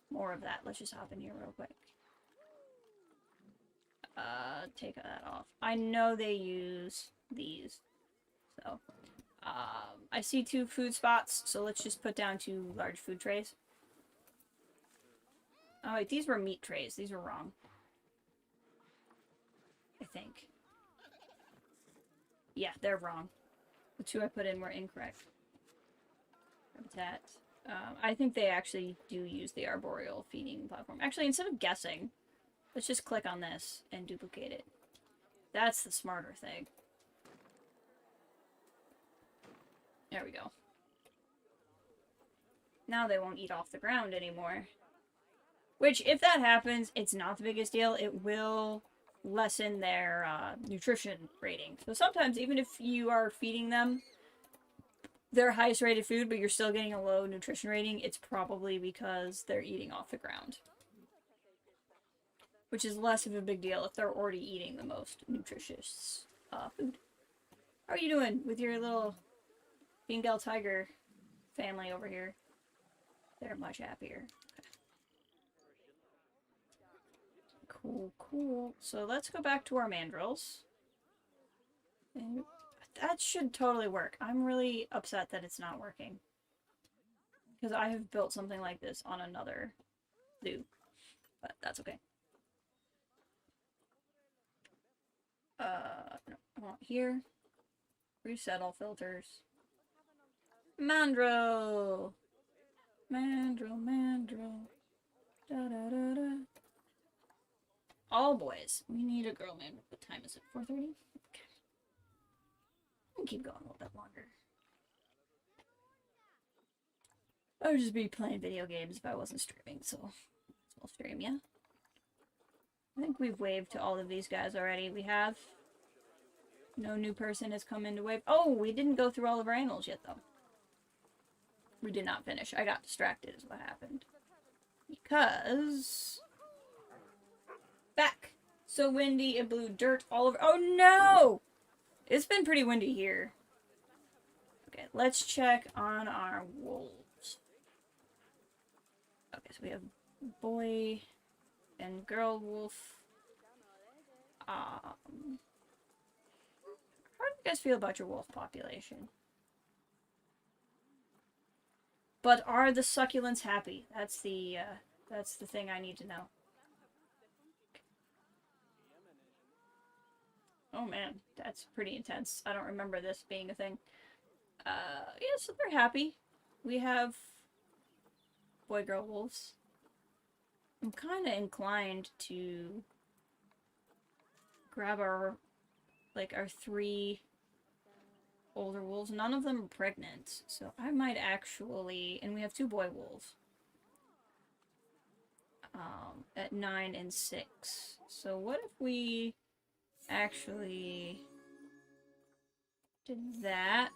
more of that. Let's just hop in here real quick. Take that off. I know they use these. So, I see 2 food spots, so let's just put down 2 large food trays. Oh wait, these were meat trays. These were wrong. I think. Yeah, they're wrong. The 2 I put in were incorrect. Habitat. I think they actually do use the arboreal feeding platform. Actually, instead of guessing, let's just click on this and duplicate it. That's the smarter thing. There we go. Now they won't eat off the ground anymore. Which, if that happens, it's not the biggest deal. It will lessen their nutrition rating. So sometimes, even if you are feeding them their highest rated food, but you're still getting a low nutrition rating, it's probably because they're eating off the ground. Which is less of a big deal if they're already eating the most nutritious food. How are you doing with your little Bengal tiger family over here? They're much happier. Okay. Cool, cool. So let's go back to our mandrills. And that should totally work. I'm really upset that it's not working. Because I have built something like this on another zoo. But that's okay. No, I want here. Reset all filters. Mandrill! Mandrill, mandrill. Da da da da. All boys. We need a girl mandrill. What time is it? 4:30? Okay. I'll keep going a little bit longer. I would just be playing video games if I wasn't streaming, so I'll stream, yeah? I think we've waved to all of these guys already. We have. No new person has come in to wave. Oh, we didn't go through all of our animals yet, though. We did not finish. I got distracted is what happened. Because... Back! So windy, it blew dirt all over... Oh, no! It's been pretty windy here. Okay, let's check on our wolves. Okay, so we have boy and girl wolf. How do you guys feel about your wolf population? But are the succulents happy? That's the thing I need to know. Oh man, that's pretty intense. I don't remember this being a thing. Yeah, so they're happy. We have boy-girl wolves. I'm kind of inclined to grab our 3 older wolves. None of them are pregnant, so I might actually, and we have 2 boy wolves. At 9 and 6. So what if we actually did that,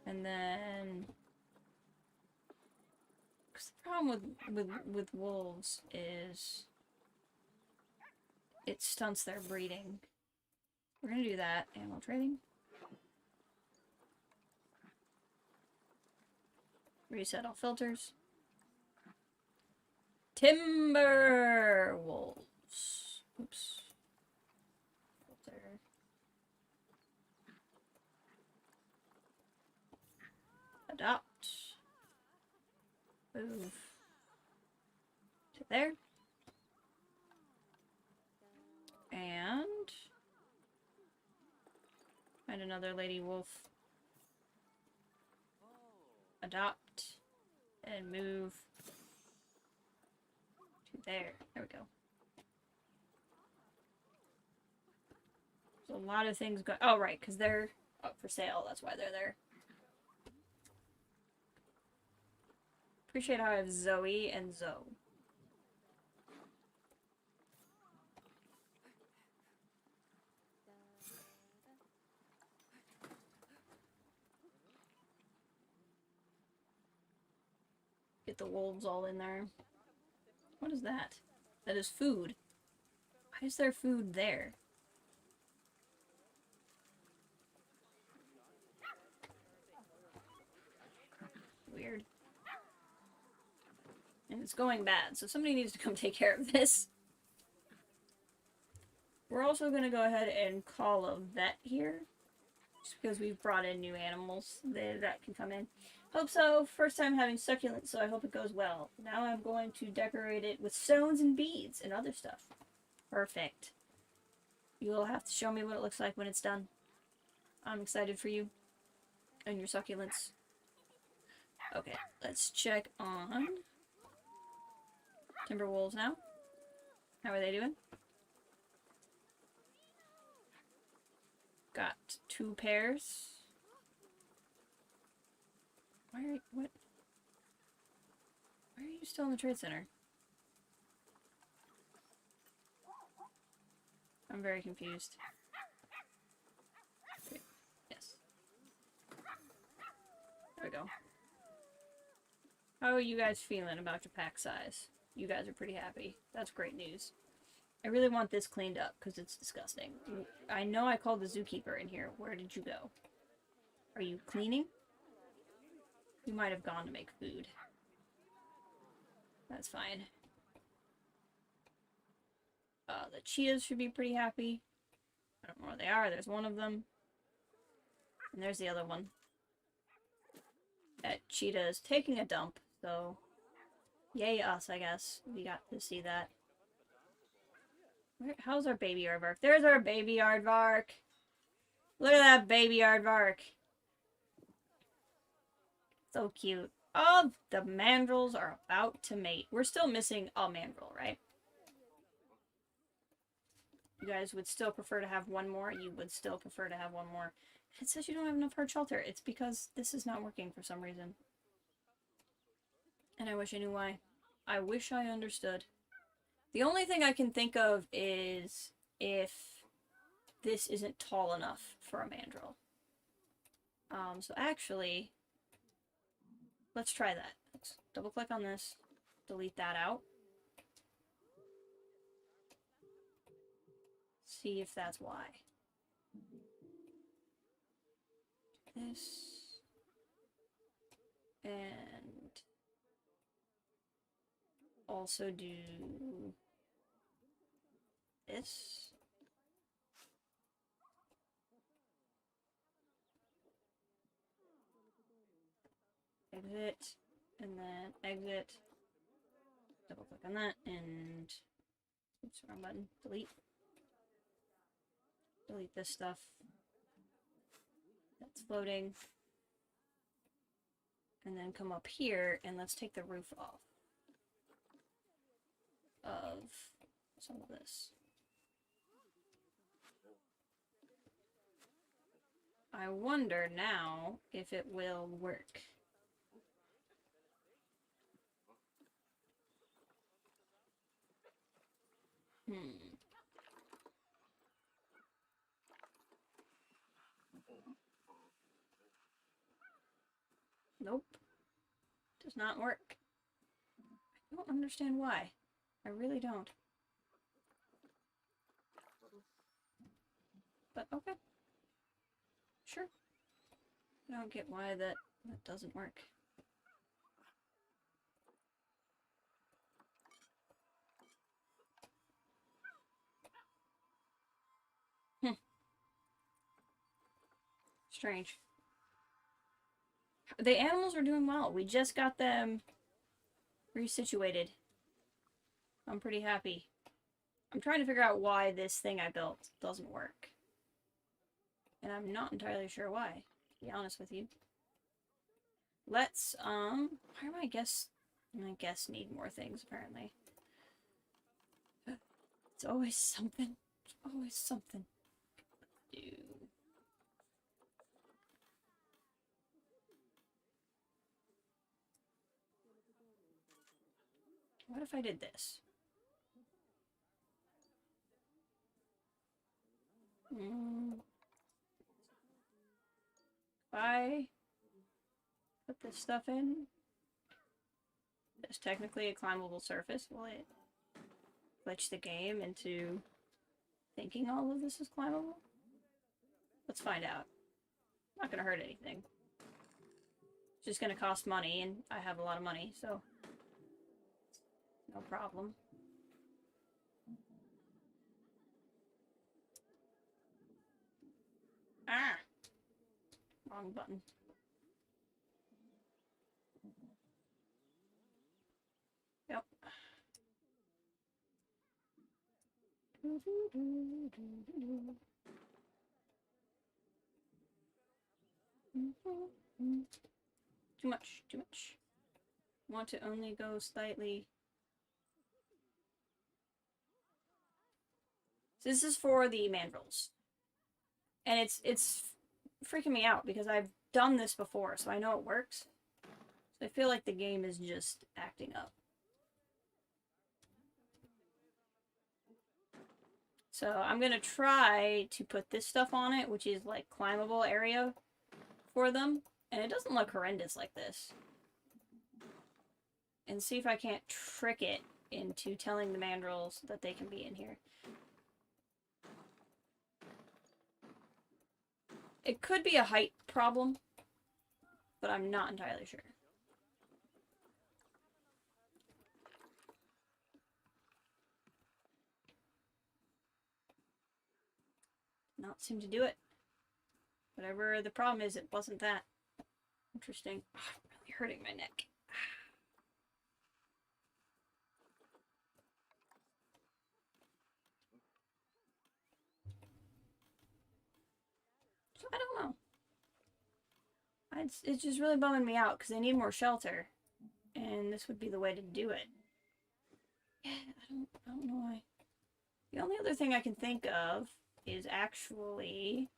and then, because the problem with wolves is it stunts their breeding. We're gonna do that. Animal trading. Reset all filters. Timber wolves. Oops. Filter. Adopt. Move to there. And find another lady wolf. Adopt. And move to there. There we go. There's a lot of things going. Oh, right, because they're up for sale. That's why they're there. Appreciate how I have Zoe and Zoe. Get the wolves all in there. What is that? That is food. Why is there food there? Weird. And it's going bad, so somebody needs to come take care of this. We're also going to go ahead and call a vet here. Just because we've brought in new animals that can come in. Hope so. First time having succulents, so I hope it goes well. Now I'm going to decorate it with stones and beads and other stuff. Perfect. You will have to show me what it looks like when it's done. I'm excited for you and your succulents. Okay, let's check on Timberwolves now. How are they doing? Got 2 pairs. Why are you still in the trade center? I'm very confused. Wait, yes. There we go. How are you guys feeling about your pack size? You guys are pretty happy. That's great news. I really want this cleaned up because it's disgusting. I know I called the zookeeper in here. Where did you go? Are you cleaning? You might have gone to make food. That's fine. The cheetahs should be pretty happy. I don't know where they are. There's one of them. And there's the other one. That cheetah is taking a dump, so yay us, I guess. We got to see that. How's our baby aardvark? There's our baby aardvark! Look at that baby aardvark! So cute. Oh, the mandrills are about to mate. We're still missing a mandrill, right? You guys would still prefer to have one more? You would still prefer to have one more. It says you don't have enough hard shelter. It's because this is not working for some reason. And I wish I knew why. I wish I understood. The only thing I can think of is if this isn't tall enough for a mandrill. So actually, let's try that. Let's double click on this, delete that out. See if that's why. This. And also do this. Exit, and then exit. Double click on that, and oops, wrong button. Delete. Delete this stuff. That's floating. And then come up here, and let's take the roof off. of some of this. I wonder now if it will work. Nope. Does not work. I don't understand why. I really don't. But okay. Sure. I don't get why that doesn't work. Strange. The animals are doing well. We just got them resituated. I'm pretty happy. I'm trying to figure out why this thing I built doesn't work. And I'm not entirely sure why, to be honest with you. Let's, why do my guests need more things, apparently. It's always something. It's always something. Dude. What if I did this? If I put this stuff in, it's technically a climbable surface. Will it glitch the game into thinking all of this is climbable? Let's find out. Not gonna hurt anything. It's just gonna cost money, and I have a lot of money, so no problem. Ah! Wrong button. Yep. Too much, too much. Want to only go slightly. So this is for the mandrills. And it's freaking me out because I've done this before, so I know it works. So I feel like the game is just acting up. So I'm gonna try to put this stuff on it, which is like climbable area for them. And it doesn't look horrendous like this. And see if I can't trick it into telling the mandrills that they can be in here. It could be a height problem, but I'm not entirely sure. Not seem to do it. Whatever the problem is, it wasn't that. Interesting. Oh, I'm really hurting my neck. So I don't know. It's just really bumming me out because they need more shelter, and this would be the way to do it. Yeah, I don't know why. The only other thing I can think of is actually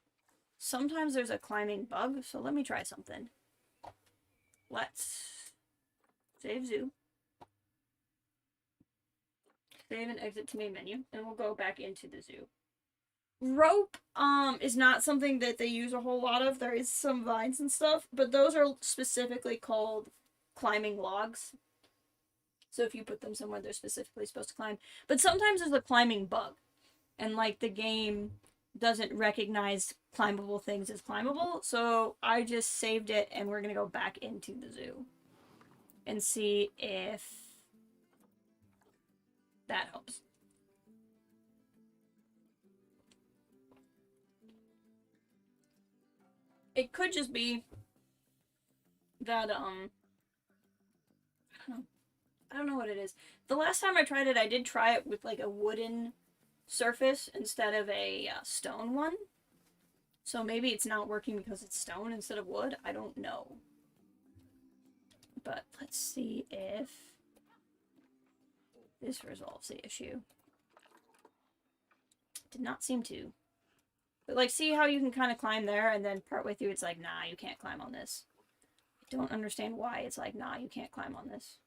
sometimes there's a climbing bug, so let me try something. Let's save zoo. Save and exit to main menu, and we'll go back into the zoo. Rope is not something that they use a whole lot of. There is some vines and stuff, but those are specifically called climbing logs. So if you put them somewhere, they're specifically supposed to climb. But sometimes there's a climbing bug, and like the game doesn't recognize climbable things as climbable, so I just saved it, and we're gonna go back into the zoo and see if that helps. It could just be that, I don't know what it is. The last time I tried it, I did try it with, like, a wooden surface instead of a stone one. So maybe it's not working because it's stone instead of wood. I don't know. But let's see if This resolves the issue. Did not seem to. But, like, see how you can kind of climb there, and then partway through it's like, nah, you can't climb on this. I don't understand why it's like, nah, you can't climb on this.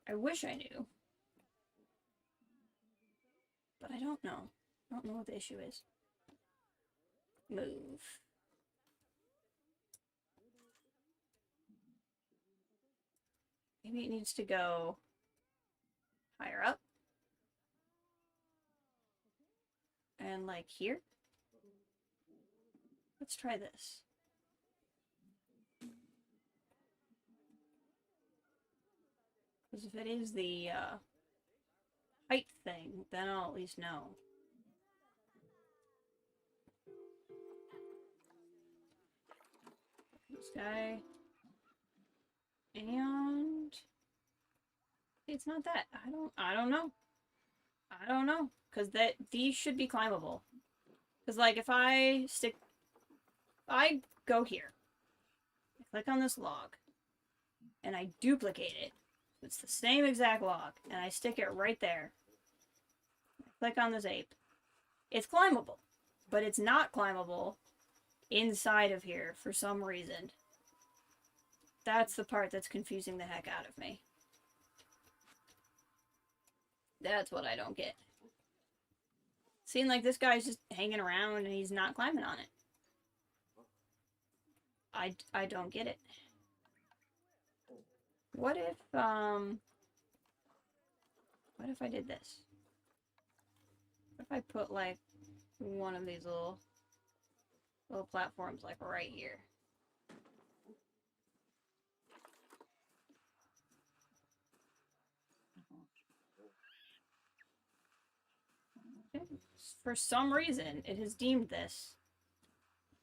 I wish I knew. But I don't know. I don't know what the issue is. Move. Maybe it needs to go higher up. And like here. Let's try this. Because if it is the height thing, then I'll at least know. This guy. And it's not that. I don't know. I don't know. Because these should be climbable. Because, like, if I go here, I click on this log, and I duplicate it. It's the same exact log, and I stick it right there. I click on this ape. It's climbable, but it's not climbable inside of here for some reason. That's the part that's confusing the heck out of me. That's what I don't get. Seeing like this guy's just hanging around and he's not climbing on it. I don't get it. What if I did this? What if I put like one of these little platforms like right here? For some reason, it has deemed this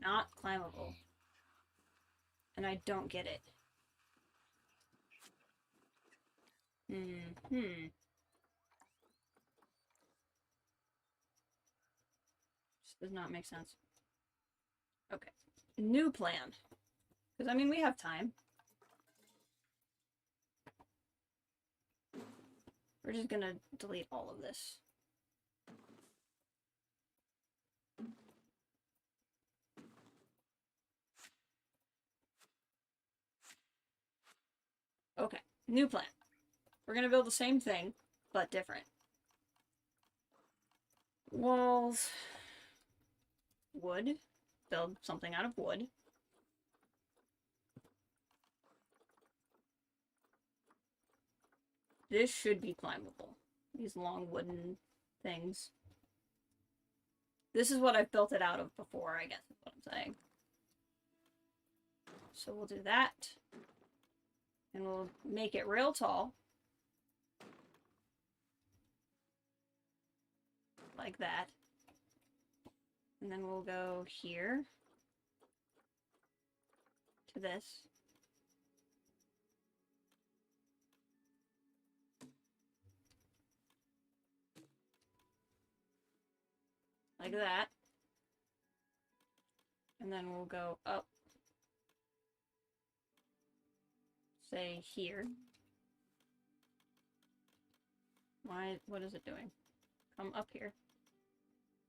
not climbable. And I don't get it. This does not make sense. Okay. New plan. Because, I mean, we have time. We're just gonna delete all of this. Okay, new plan. We're gonna build the same thing, but different. Walls. Wood. Build something out of wood. This should be climbable. These long wooden things. This is what I've built it out of before, I guess is what I'm saying. So we'll do that. And we'll make it real tall. Like that. And then we'll go here. To this. Like that. And then we'll go up. Say here. What is it doing? Come up here.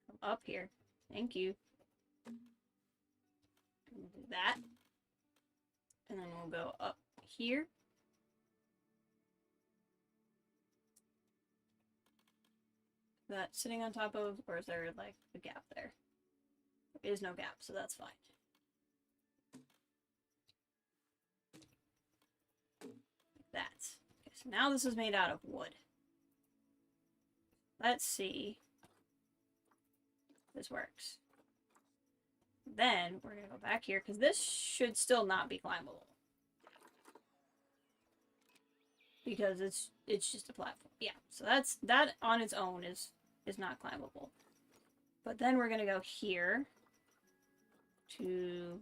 Come up here. Thank you. And we'll do that. And then we'll go up here. Is that sitting on top of, or is there like a gap there? There is no gap, so that's fine. Like that. Okay, so now this is made out of wood. Let's see if this works. Then we're gonna go back here because this should still not be climbable. Because it's just a platform. Yeah, so that on its own is not climbable. But then we're gonna go here to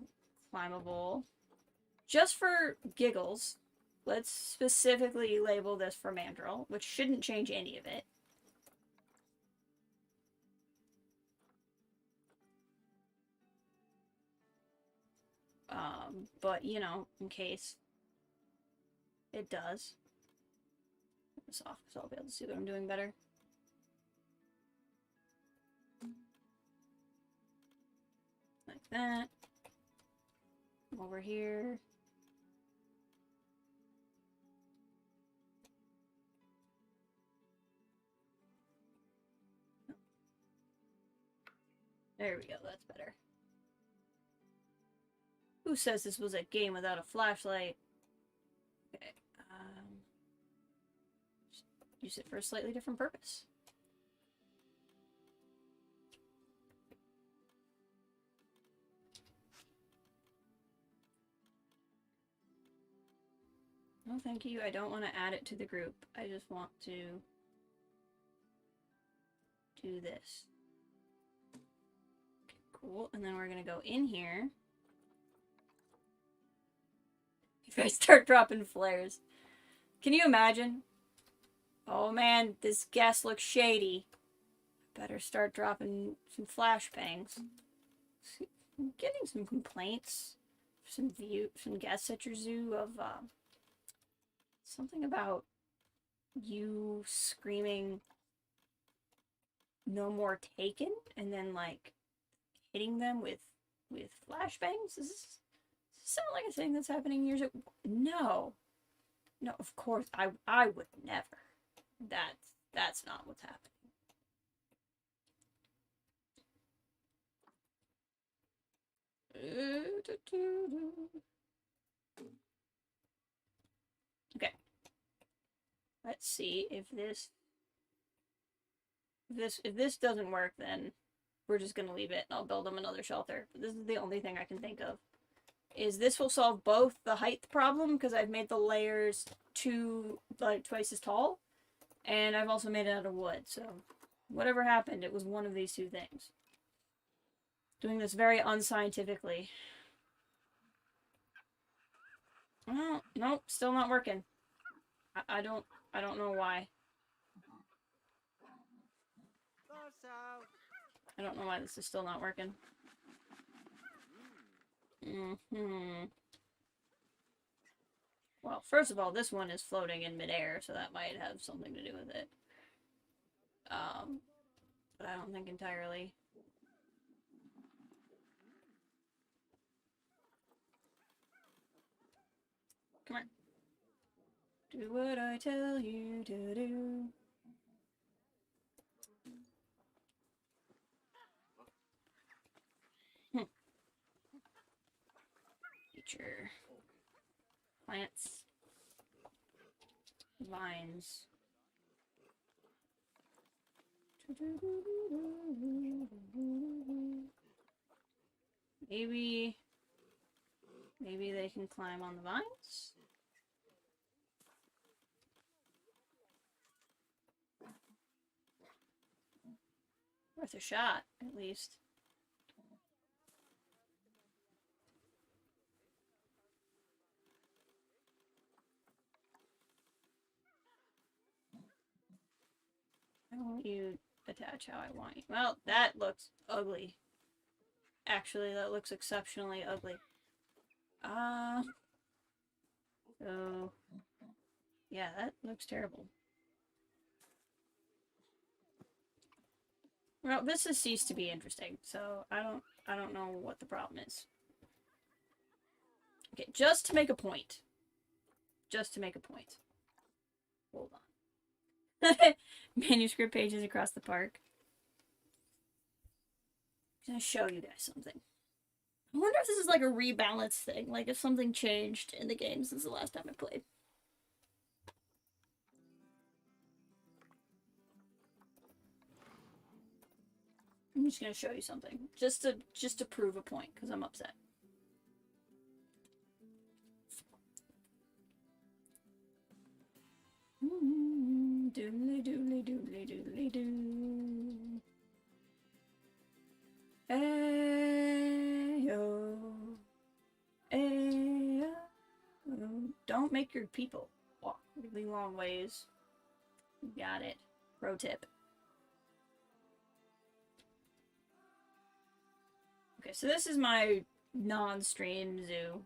climbable. Just for giggles, let's specifically label this for Mandrill, which shouldn't change any of it. But, you know, in case it does. this off so I'll be able to see what I'm doing better. Like that. Over here. There we go, that's better. Who says this was a game without a flashlight? Okay, use it for a slightly different purpose. No, thank you. I don't want to add it to the group. I just want to do this. Okay, cool. And then we're going to go in here. If I start dropping flares. Can you imagine? Oh man, this guest looks shady. Better start dropping some flashbangs. I'm getting some complaints. Some guests at your zoo of something about you screaming "No more taken" and then like hitting them with flashbangs. Does this sound like a thing that's happening in your zoo? No, no. Of course, I would never. That's not what's happening. Okay. Let's see if this doesn't work, then we're just gonna leave it and I'll build them another shelter. But this is the only thing I can think of. Is this will solve both the height problem, because I've made the layers twice as tall, and I've also made it out of wood, so whatever happened, it was one of these two things. Doing this very unscientifically. Oh, nope, still not working. I don't know why. I don't know why this is still not working. Well, first of all, this one is floating in midair, so that might have something to do with it. But I don't think entirely. Come on. Do what I tell you to do. Feature. Plants. Vines. Maybe they can climb on the vines? Worth a shot, at least. Why won't you attach how I want you? Well, that looks ugly. Actually, that looks exceptionally ugly. So yeah, that looks terrible. Well, this has ceased to be interesting, so I don't know what the problem is. Okay, just to make a point. Just to make a point. Hold on. Manuscript pages across the park. I'm gonna show you guys something. I wonder if this is like a rebalance thing, like if something changed in the game since the last time I played. I'm just gonna show you something, just to prove a point, because I'm upset. Doodly doodly doodly doodly doo. Ayo. Ayo. Don't make your people walk really long ways. Got it. Pro tip. Okay, so this is my non-stream zoo.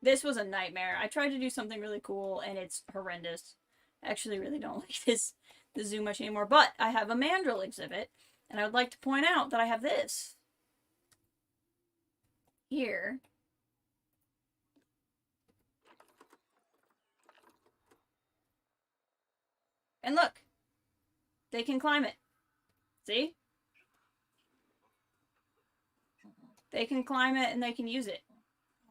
This was a nightmare. I tried to do something really cool, and it's horrendous. I actually really don't like the zoo much anymore. But I have a mandrill exhibit, and I would like to point out that I have this here. And look, they can climb it. See? They can climb it and they can use it.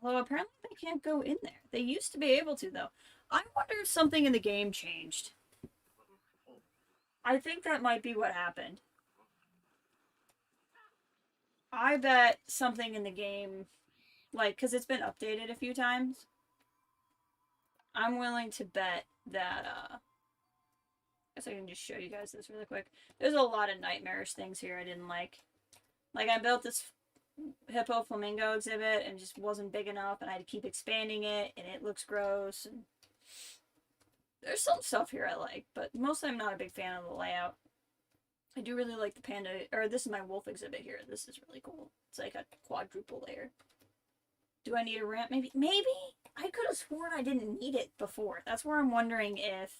Although apparently they can't go in there. They used to be able to, though. I wonder if something in the game changed. I think that might be what happened. I bet something in the game, like, because it's been updated a few times. I'm willing to bet that, I guess I can just show you guys this really quick. There's a lot of nightmarish things here I didn't like. Like, I built this hippo flamingo exhibit and just wasn't big enough, and I had to keep expanding it, and it looks gross. And there's some stuff here I like, but mostly I'm not a big fan of the layout. I do really like the panda, or this is my wolf exhibit here. This is really cool. It's like a quadruple layer. Do I need a ramp? Maybe? Maybe? I could have sworn I didn't need it before. That's where I'm wondering if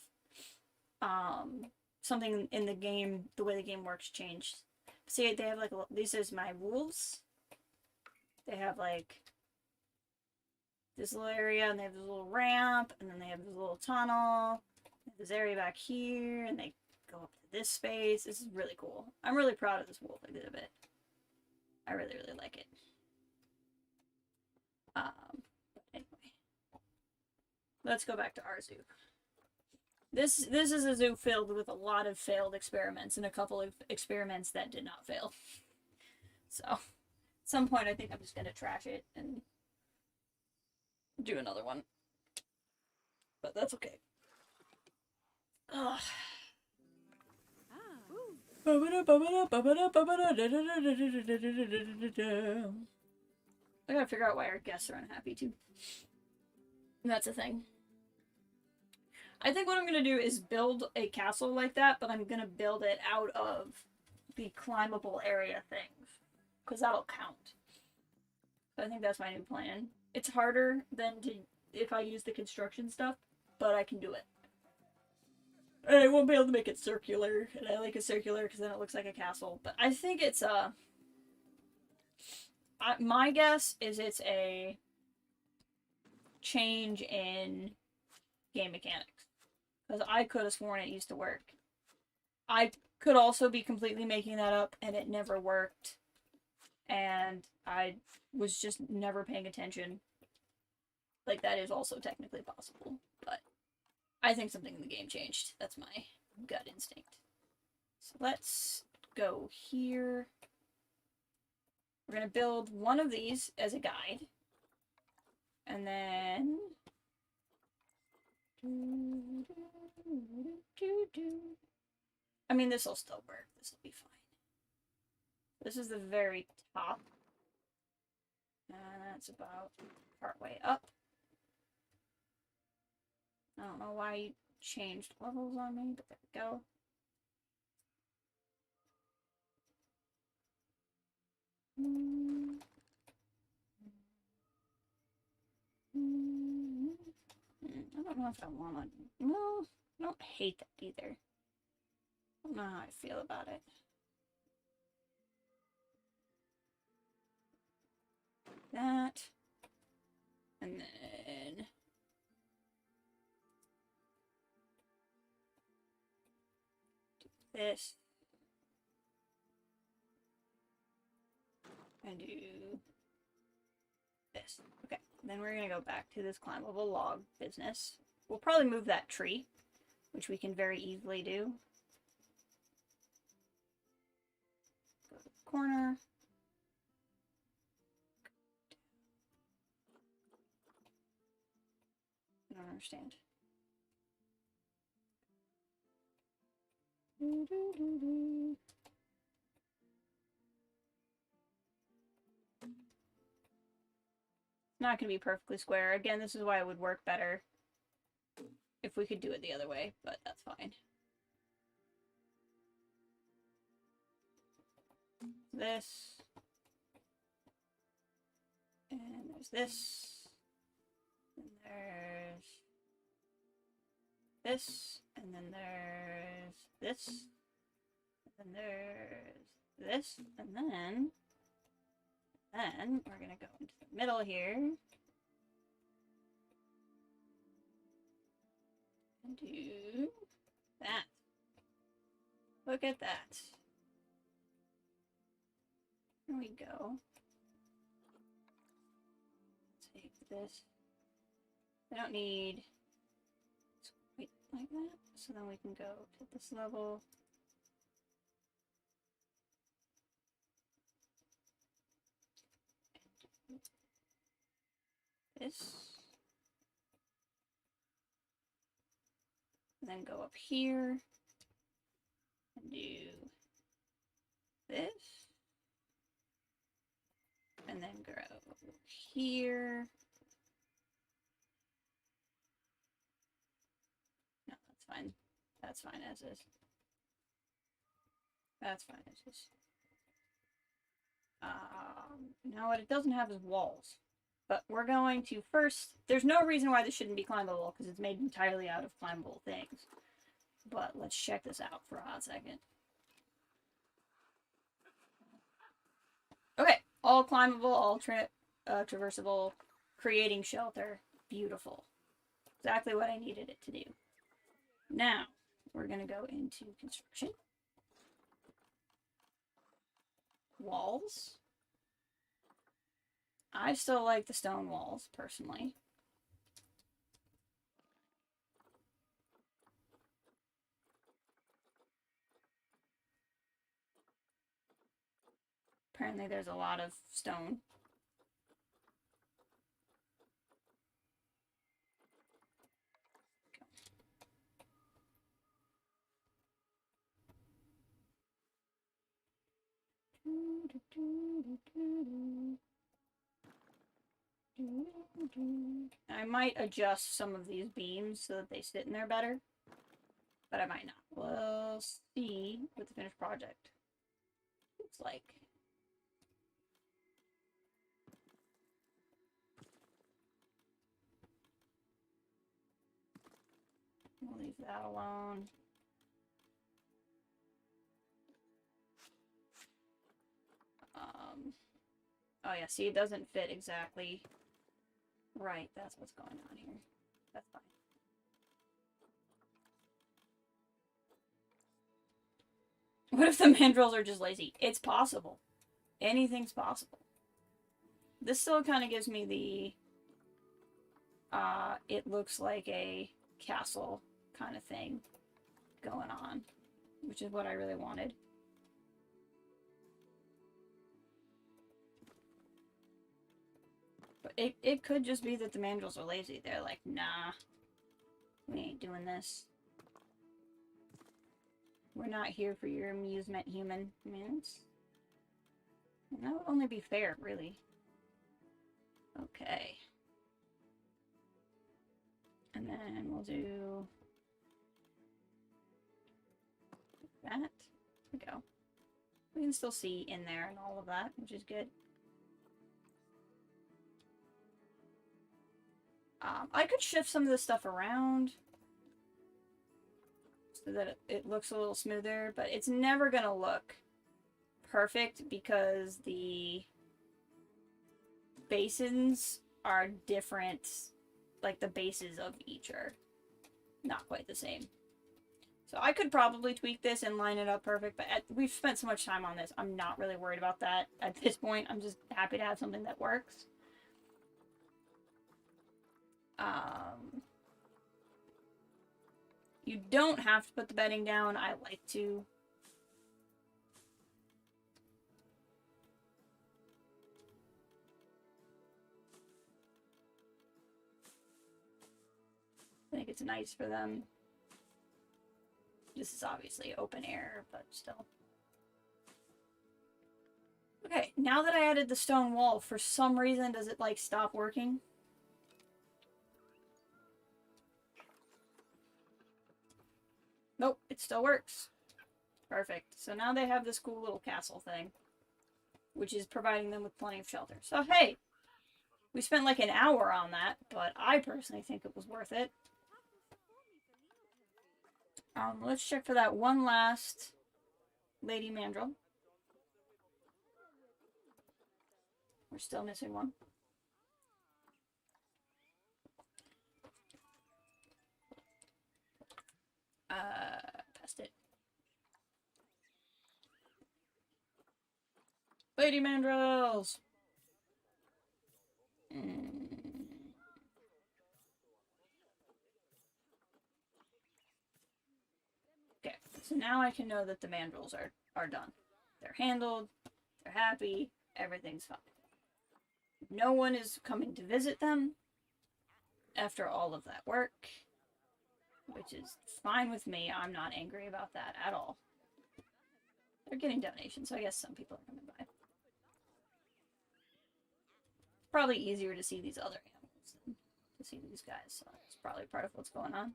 something in the game, the way the game works, changed. See, they have like, this is my wolves. They have like this little area, and they have this little ramp, and then they have this little tunnel. This area back here, and they go up to this space. This is really cool. I'm really proud of this wolf exhibit. I really, really like it. But anyway, let's go back to our zoo. This is a zoo filled with a lot of failed experiments and a couple of experiments that did not fail. So, at some point I think I'm just going to trash it and do another one. But that's okay. Ugh. I gotta figure out why our guests are unhappy too. And that's a thing. I think what I'm gonna do is build a castle like that, but I'm gonna build it out of the climbable area things. Because that'll count. So I think that's my new plan. It's harder than if I use the construction stuff, but I can do it. And I won't be able to make it circular, and I like it circular because then it looks like a castle. But I think it's my guess is it's a change in game mechanics. Because I could have sworn it used to work. I could also be completely making that up, and it never worked. And I was just never paying attention. Like, that is also technically possible, but I think something in the game changed. That's my gut instinct. So let's go here. We're going to build one of these as a guide. And then... I mean, this will still work. This will be fine. This is the very top. And that's about partway up. I don't know why you changed levels on me, but there we go. I don't know if I want to. No, I don't hate that either. I don't know how I feel about it. That. And then... do this. And do this. Okay, then we're gonna go back to this climbable log business. We'll probably move that tree, which we can very easily do. Go to the corner. I don't understand. Not going to be perfectly square. Again, this is why it would work better if we could do it the other way, but that's fine. This. And there's this. And there's this. And then there's this. And then there's this. And then we're gonna go into the middle here. And do that. Look at that. There we go. Take this. I don't need quite like that. So then we can go to this level. This. And then go up here. And do this. And then go here. No, that's fine. That's fine as is. That's fine as is. Now what it doesn't have is walls. But we're going to first... There's no reason why this shouldn't be climbable, because it's made entirely out of climbable things. But let's check this out for a hot second. Okay, all climbable, all traversable, creating shelter. Beautiful. Exactly what I needed it to do. Now, we're going to go into construction. Walls. I still like the stone walls, personally. Apparently there's a lot of stone. I might adjust some of these beams so that they sit in there better, but I might not. We'll see what the finished project looks like. We'll leave that alone. Oh yeah, see, it doesn't fit exactly right. That's what's going on here. That's fine. What if the mandrills are just lazy? It's possible. Anything's possible. This still kind of gives me the... it looks like a castle kind of thing going on, which is what I really wanted. But it could just be that the mandrills are lazy. They're like, nah, we ain't doing this. We're not here for your amusement, human. I mean, that would only be fair, really. Okay. And then we'll do that. There we go. We can still see in there and all of that, which is good. I could shift some of this stuff around so that it looks a little smoother, but it's never gonna look perfect because the basins are different. Like, the bases of each are not quite the same. So I could probably tweak this and line it up perfect, but we've spent so much time on this, I'm not really worried about that at this point. I'm just happy to have something that works. You don't have to put the bedding down. I like to. I think it's nice for them. This is obviously open air, but still. Okay, now that I added the stone wall, for some reason, does it, like, stop working? Nope, it still works. Perfect. So now they have this cool little castle thing, which is providing them with plenty of shelter. So, hey, we spent like an hour on that, but I personally think it was worth it. Let's check for that one last Lady Mandrill. We're still missing one. Past it. Lady Mandrills! Okay, so now I can know that the mandrills are done. They're handled, they're happy, everything's fine. No one is coming to visit them after all of that work, which is fine with me. I'm not angry about that at all. They're getting donations, so I guess some people are coming by. Probably easier to see these other animals than to see these guys, so that's probably part of what's going on.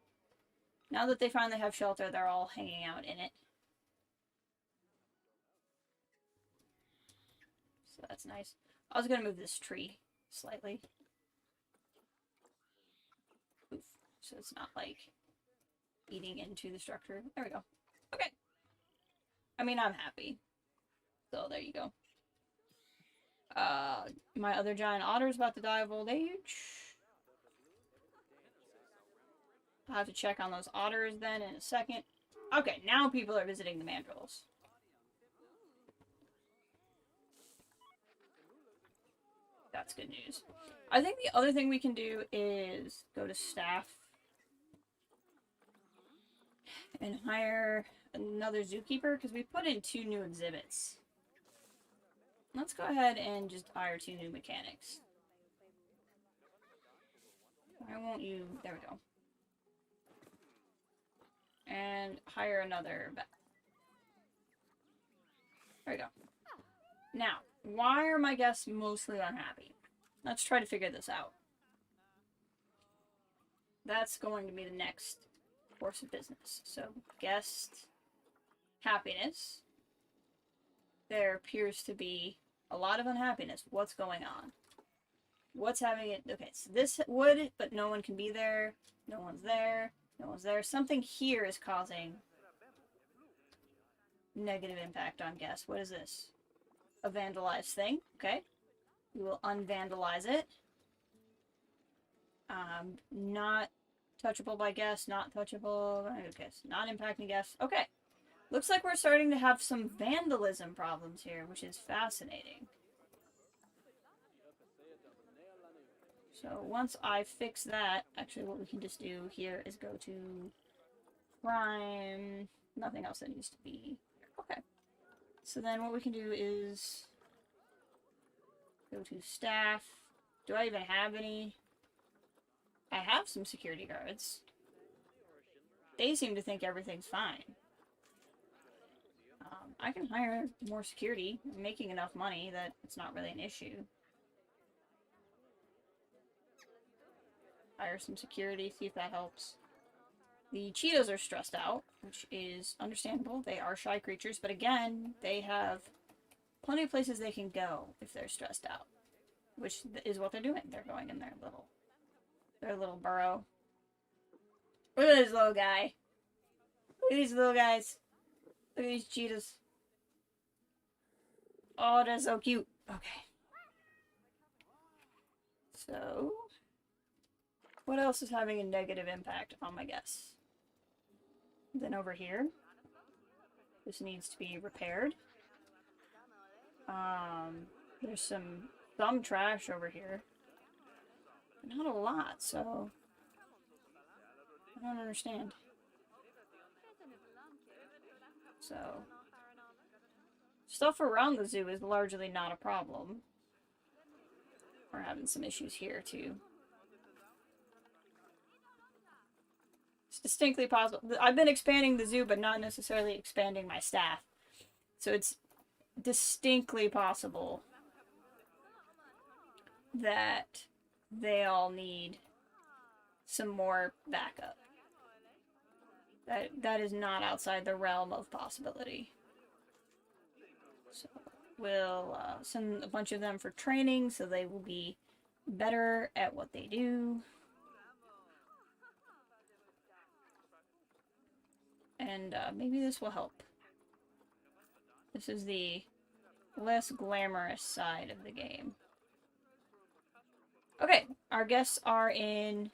Now that they finally have shelter, they're all hanging out in it. So that's nice. I was gonna move this tree slightly. Oof. So it's not like eating into the structure. There we go. Okay. I mean, I'm happy. So there you go. My other giant otter is about to die of old age. I'll have to check on those otters then in a second. Okay, now people are visiting the mandrills. That's good news. I think the other thing we can do is go to staff and hire another zookeeper, because we put in 2 new exhibits. Let's go ahead and just hire 2 new mechanics. Why won't you... There we go. And hire another vet. There we go. Now, why are my guests mostly unhappy? Let's try to figure this out. That's going to be the next course of business. So, guest happiness. There appears to be a lot of unhappiness. What's going on? What's having it? Okay, so this would, but no one can be there. No one's there. No one's there. Something here is causing negative impact on guests. What is this? A vandalized thing. Okay. We will unvandalize it. Not touchable by guests. Not touchable. Okay, so not impacting guests. Okay. Looks like we're starting to have some vandalism problems here, which is fascinating. So once I fix that, actually what we can just do here is go to crime. Nothing else that needs to be. Okay. So then what we can do is go to staff. Do I even have any? I have some security guards. They seem to think everything's fine. I can hire more security. I'm making enough money that it's not really an issue. Hire some security, see if that helps. The Cheetos are stressed out, which is understandable. They are shy creatures, but again, they have plenty of places they can go if they're stressed out, which is what they're doing. They're going in their little burrow. Look at this little guy. Look at these little guys. Look at these cheetahs. Oh, that's so cute. Okay. So, what else is having a negative impact on my guests? Then over here, this needs to be repaired. There's some trash over here. Not a lot, so I don't understand. So, stuff around the zoo is largely not a problem. We're having some issues here, too. It's distinctly possible. I've been expanding the zoo, but not necessarily expanding my staff. So it's distinctly possible that they all need some more backup. That is not outside the realm of possibility. So we'll send a bunch of them for training so they will be better at what they do. And maybe this will help. This is the less glamorous side of the game. Okay, our guests are in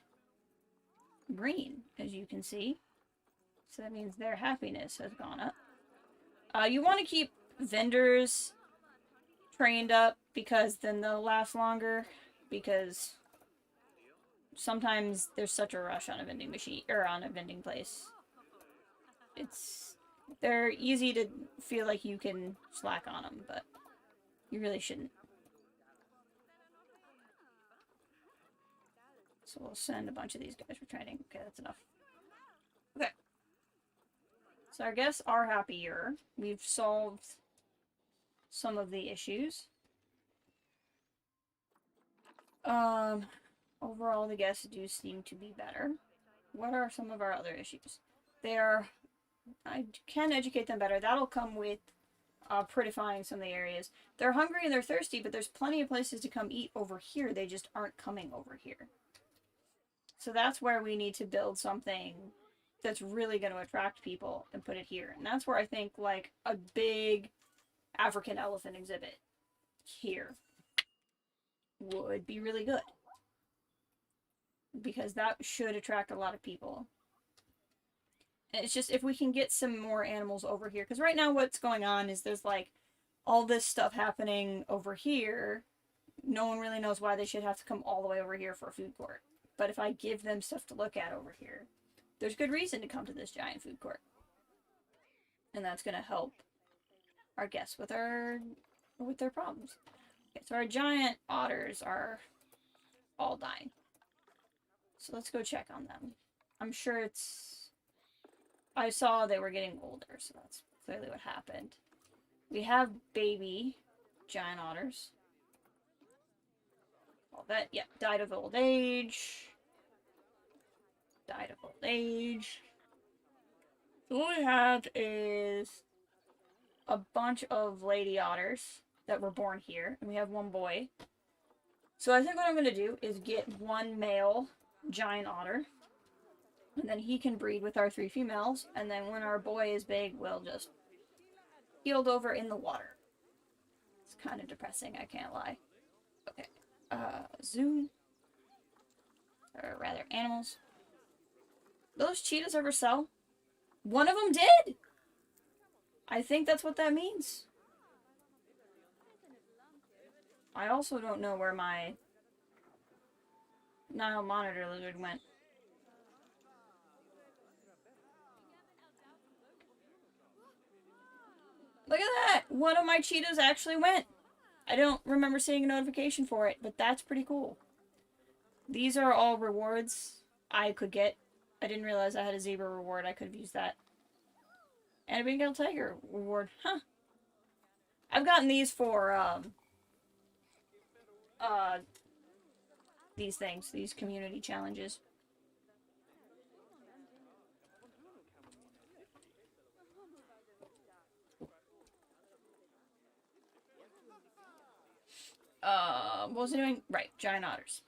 green, as you can see. So that means their happiness has gone up. You want to keep vendors trained up because then they'll last longer. Because sometimes there's such a rush on a vending machine or on a vending place. They're easy to feel like you can slack on them, but you really shouldn't. So we'll send a bunch of these guys for training. Okay, that's enough. Okay. So our guests are happier. We've solved some of the issues. Overall, the guests do seem to be better. What are some of our other issues? I can educate them better. That'll come with prettifying some of the areas. They're hungry and they're thirsty, but there's plenty of places to come eat over here. They just aren't coming over here. So that's where we need to build something that's really going to attract people and put it here. And that's where I think like a big African elephant exhibit here would be really good. Because that should attract a lot of people. And it's just if we can get some more animals over here. Because right now what's going on is there's like all this stuff happening over here. No one really knows why they should have to come all the way over here for a food court. But if I give them stuff to look at over here, there's good reason to come to this giant food court. And that's going to help our guests with their problems. Okay, so our giant otters are all dying. So let's go check on them. I'm sure I saw they were getting older, so that's clearly what happened. We have baby giant otters. All that, yeah, died of old age. Died of old age. So what we have is a bunch of lady otters that were born here, and we have one boy. So I think what I'm going to do is get one male giant otter, and then he can breed with our 3 females, and then when our boy is big, we'll just healed over in the water. It's kind of depressing, I can't lie. Okay, zoo, or rather animals. Those cheetahs ever sell? One of them did! I think that's what that means. I also don't know where my Nile monitor lizard went. Look at that! One of my cheetahs actually went. I don't remember seeing a notification for it, but that's pretty cool. These are all rewards I could get. I didn't realize I had a zebra reward. I could have used that. And a Bengal tiger reward. Huh. I've gotten these for, these things. These community challenges. What was I doing? Right, giant otters.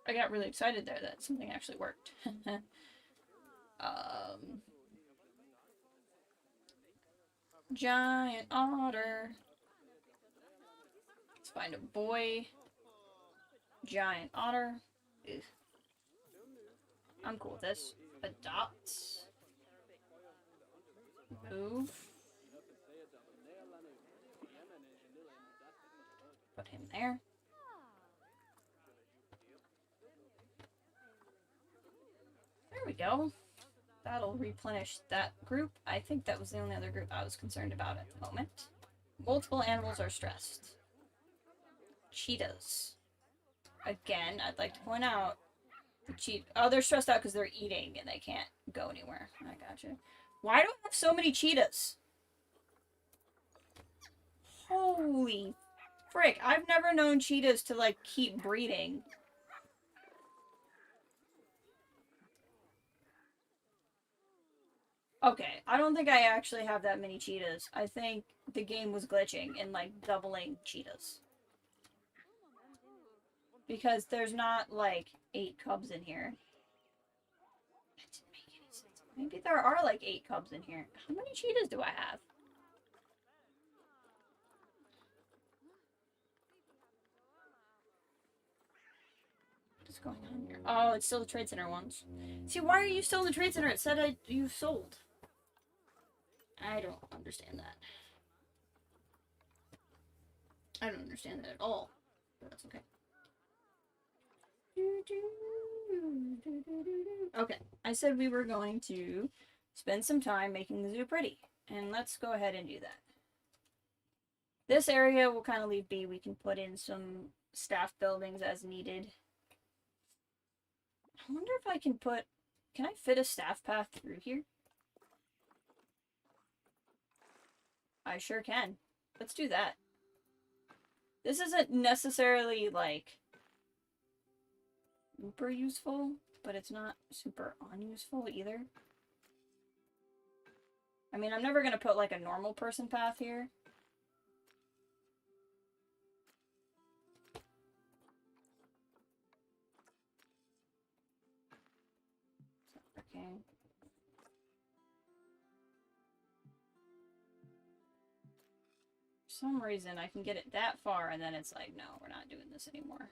I got really excited there that something actually worked. Giant otter. Let's find a boy. Giant otter. Ugh. I'm cool with this. Adopt. Move. Put him there. There we go. That'll replenish that group. I think that was the only other group I was concerned about at the moment. Multiple animals are stressed. Cheetahs. Again, I'd like to point out they're stressed out because they're eating and they can't go anywhere. I gotcha. Why do I have so many cheetahs? Holy frick. I've never known cheetahs to, like, keep breeding. Okay, I don't think I actually have that many cheetahs. I think the game was glitching and, like, doubling cheetahs. Because there's not, like, 8 cubs in here. That didn't make any sense. Maybe there are, like, 8 cubs in here. How many cheetahs do I have? What's going on here? Oh, it's still the Trade Center ones. See, why are you still in the Trade Center? It said you sold. I don't understand that. I don't understand that at all. But that's okay. Okay, I said we were going to spend some time making the zoo pretty. And let's go ahead and do that. This area we'll kind of leave be. We can put in some staff buildings as needed. I wonder if I can put... Can I fit a staff path through here? I sure can. Let's do that. This isn't necessarily, like, super useful, but it's not super unuseful either. I mean, I'm never going to put, like, a normal person path here. Okay. For some reason, I can get it that far, and then it's like, no, we're not doing this anymore.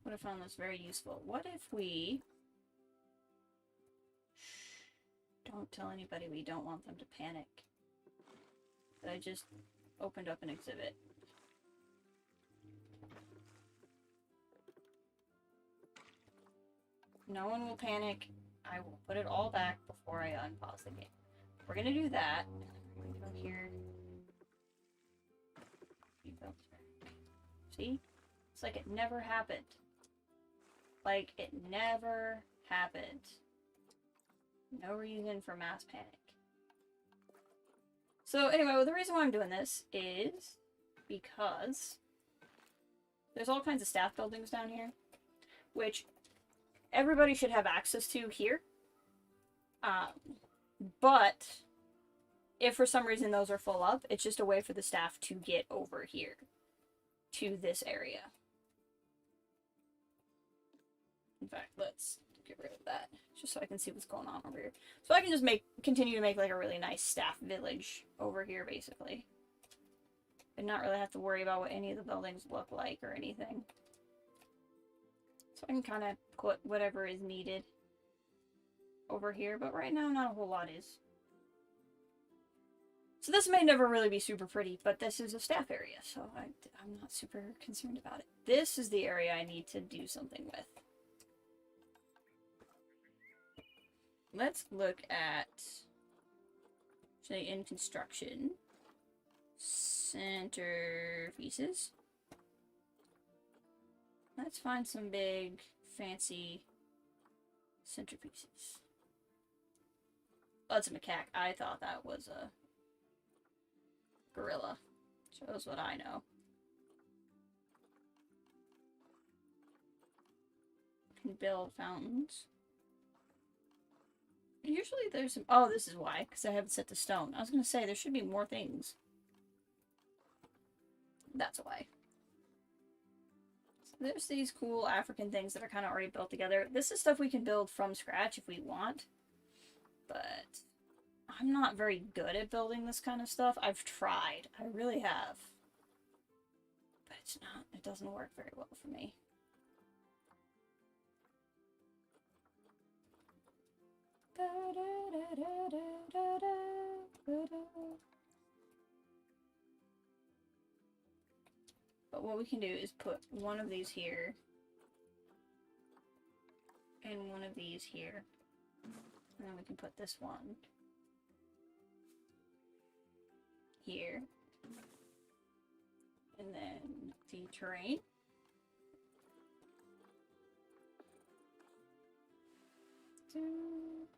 Would have found this very useful. What if we... Don't tell anybody, we don't want them to panic. That I just opened up an exhibit. No one will panic. I will put it all back before I unpause the game. We're gonna do that. We're gonna go here. See? It's like it never happened. Like, it never happened. No reason for mass panic. So anyway, well, the reason why I'm doing this is because there's all kinds of staff buildings down here, which everybody should have access to here. But if for some reason those are full up, it's just a way for the staff to get over here to this area. In fact, let's get rid of that just so I can see what's going on over here. So I can just continue to make like a really nice staff village over here, basically. And not really have to worry about what any of the buildings look like or anything. So I can kind of put whatever is needed over here, but right now not a whole lot is. So this may never really be super pretty, but this is a staff area, so I'm not super concerned about it. This is the area I need to do something with. Let's look at, say, in construction, centerpieces. Let's find some big, fancy centerpieces. Oh, it's a macaque. I thought that was a gorilla. Shows what I know. Can build fountains. Usually there's some... Oh, this is why. Because I have it set to stone. I was going to say, there should be more things. That's why. So there's these cool African things that are kind of already built together. This is stuff we can build from scratch if we want. But I'm not very good at building this kind of stuff. I've tried. I really have. But it's not... It doesn't work very well for me. But what we can do is put one of these here and one of these here, and then we can put this one here, and then the terrain.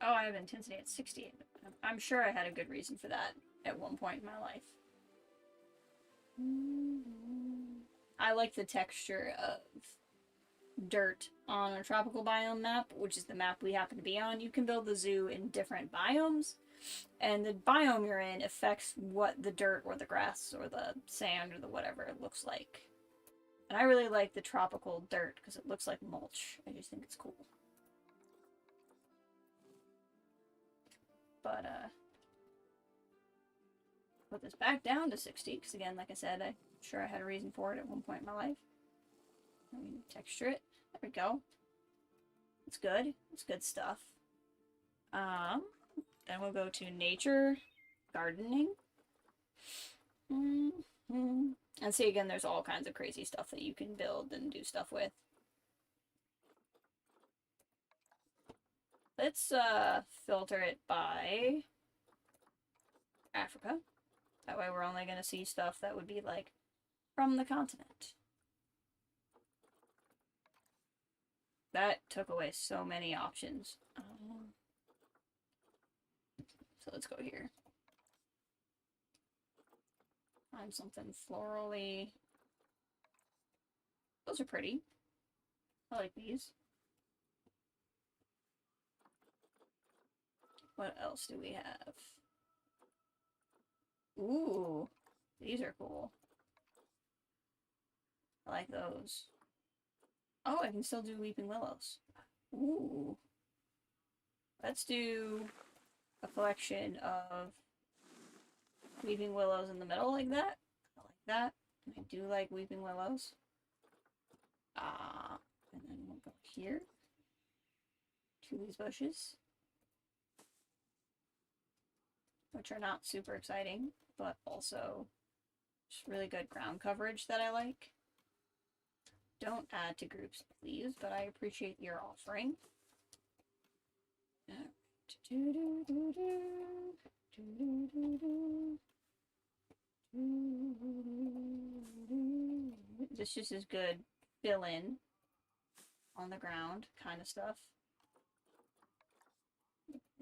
Oh, I have intensity at 60. I'm sure I had a good reason for that at one point in my life. I like the texture of dirt on a tropical biome map, which is the map we happen to be on, you can build the zoo in different biomes, and the biome you're in affects what the dirt or the grass or the sand or the whatever it looks like. And I really like the tropical dirt because it looks like mulch. I just think it's cool. But, put this back down to 60, because again, like I said, I'm sure I had a reason for it at one point in my life. Let me texture it. There we go. It's good. It's good stuff. Then we'll go to nature, gardening. And see, again, there's all kinds of crazy stuff that you can build and do stuff with. Let's filter it by Africa. That way we're only going to see stuff that would be like from the continent. That took away so many options. So let's go here. Find something florally. Those are pretty. I like these. What else do we have? Ooh, these are cool. I like those. Oh, I can still do weeping willows. Ooh. Let's do a collection of weeping willows in the middle like that. I like that. I do like weeping willows. And then we'll go here to these bushes, which are not super exciting, but also just really good ground coverage that I like. Don't add to groups, please, but I appreciate your offering. This just is good fill in on the ground kind of stuff.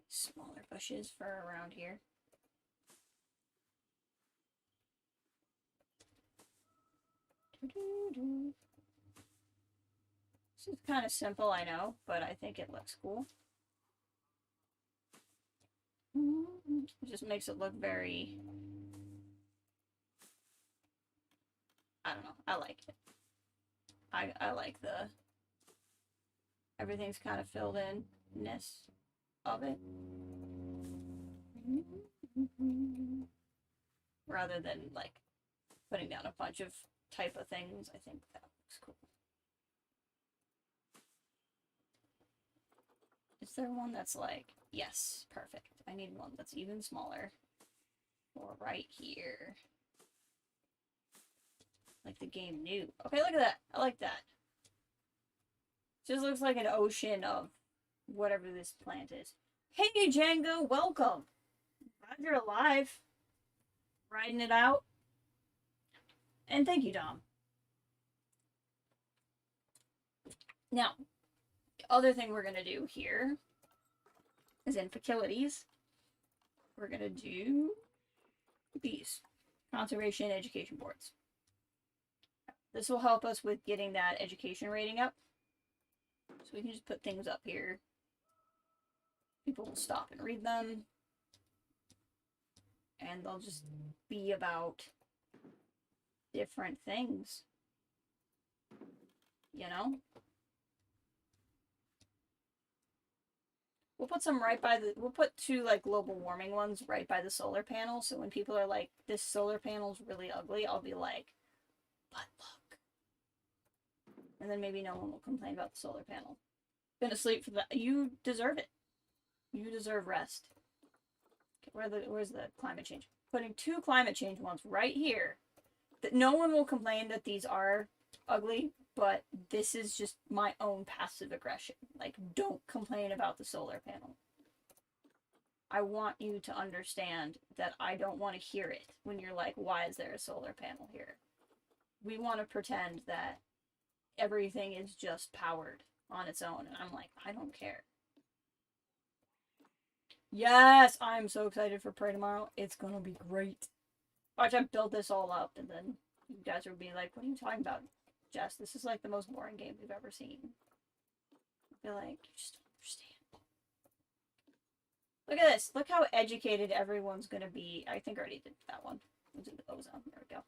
Smaller bushes for around here. This is kind of simple, I know, but I think it looks cool. It just makes it look very... I don't know. I like it. I like the... Everything's kind of filled in-ness of it. Rather than, like, putting down a bunch of type of things. I think that looks cool. Is there one that's like, yes, perfect. I need one that's even smaller. Or right here. Like the game knew. Okay, look at that. I like that. Just looks like an ocean of whatever this plant is. Hey, Django, welcome. Glad you're alive. Riding it out. And thank you, Dom. Now, the other thing we're going to do here is in facilities. We're going to do these. Conservation Education Boards. This will help us with getting that education rating up. So we can just put things up here. People will stop and read them. And they'll just be about different things. You know? We'll put some right by the... We'll put two, like, global warming ones right by the solar panel. So when people are like, this solar panel's really ugly, I'll be like, but look. And then maybe no one will complain about the solar panel. Been asleep for that. You deserve it. You deserve rest. Okay, where's the climate change? Putting two climate change ones right here. That no one will complain that these are ugly, but this is just my own passive aggression. Like, don't complain about the solar panel. I want you to understand that I don't want to hear it when you're like, why is there a solar panel here? We want to pretend that everything is just powered on its own. And I'm like, I don't care. Yes, I'm so excited for Prey tomorrow. It's gonna be great. Watch, I build this all up and then you guys will be like, what are you talking about? Jess, this is like the most boring game we've ever seen. I feel like you just don't understand. Look at this. Look how educated everyone's gonna be. I think I already did that one. We'll do the ozone. There we go.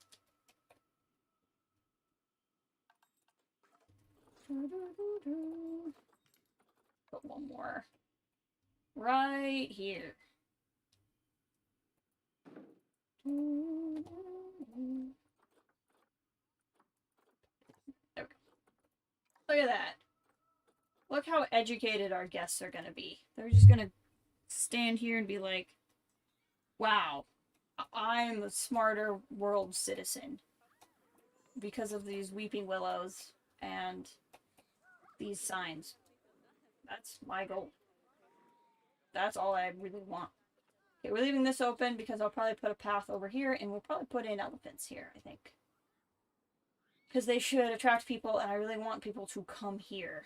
Put one more right here. Okay. Look at that. Look how educated our guests are gonna be. They're just gonna stand here and be like, wow, I'm a smarter world citizen because of these weeping willows and these signs. That's my goal. That's all I really want. Okay, we're leaving this open because I'll probably put a path over here, and we'll probably put in elephants here, I think. Because they should attract people, and I really want people to come here.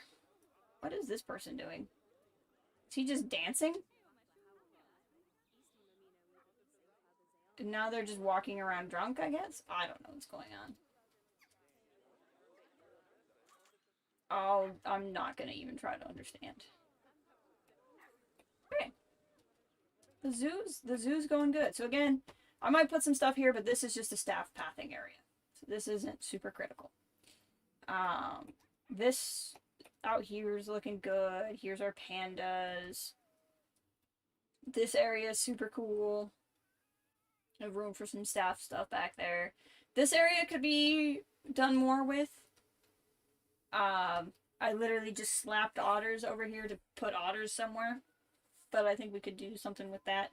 What is this person doing? Is he just dancing? And now they're just walking around drunk, I guess? I don't know what's going on. Oh, I'm not gonna even try to understand. Okay. The zoo's going good. So again, I might put some stuff here, but this is just a staff pathing area. So this isn't super critical. This out here is looking good. Here's our pandas. This area is super cool. Have room for some staff stuff back there. This area could be done more with. I literally just slapped otters over here to put otters somewhere. But I think we could do something with that.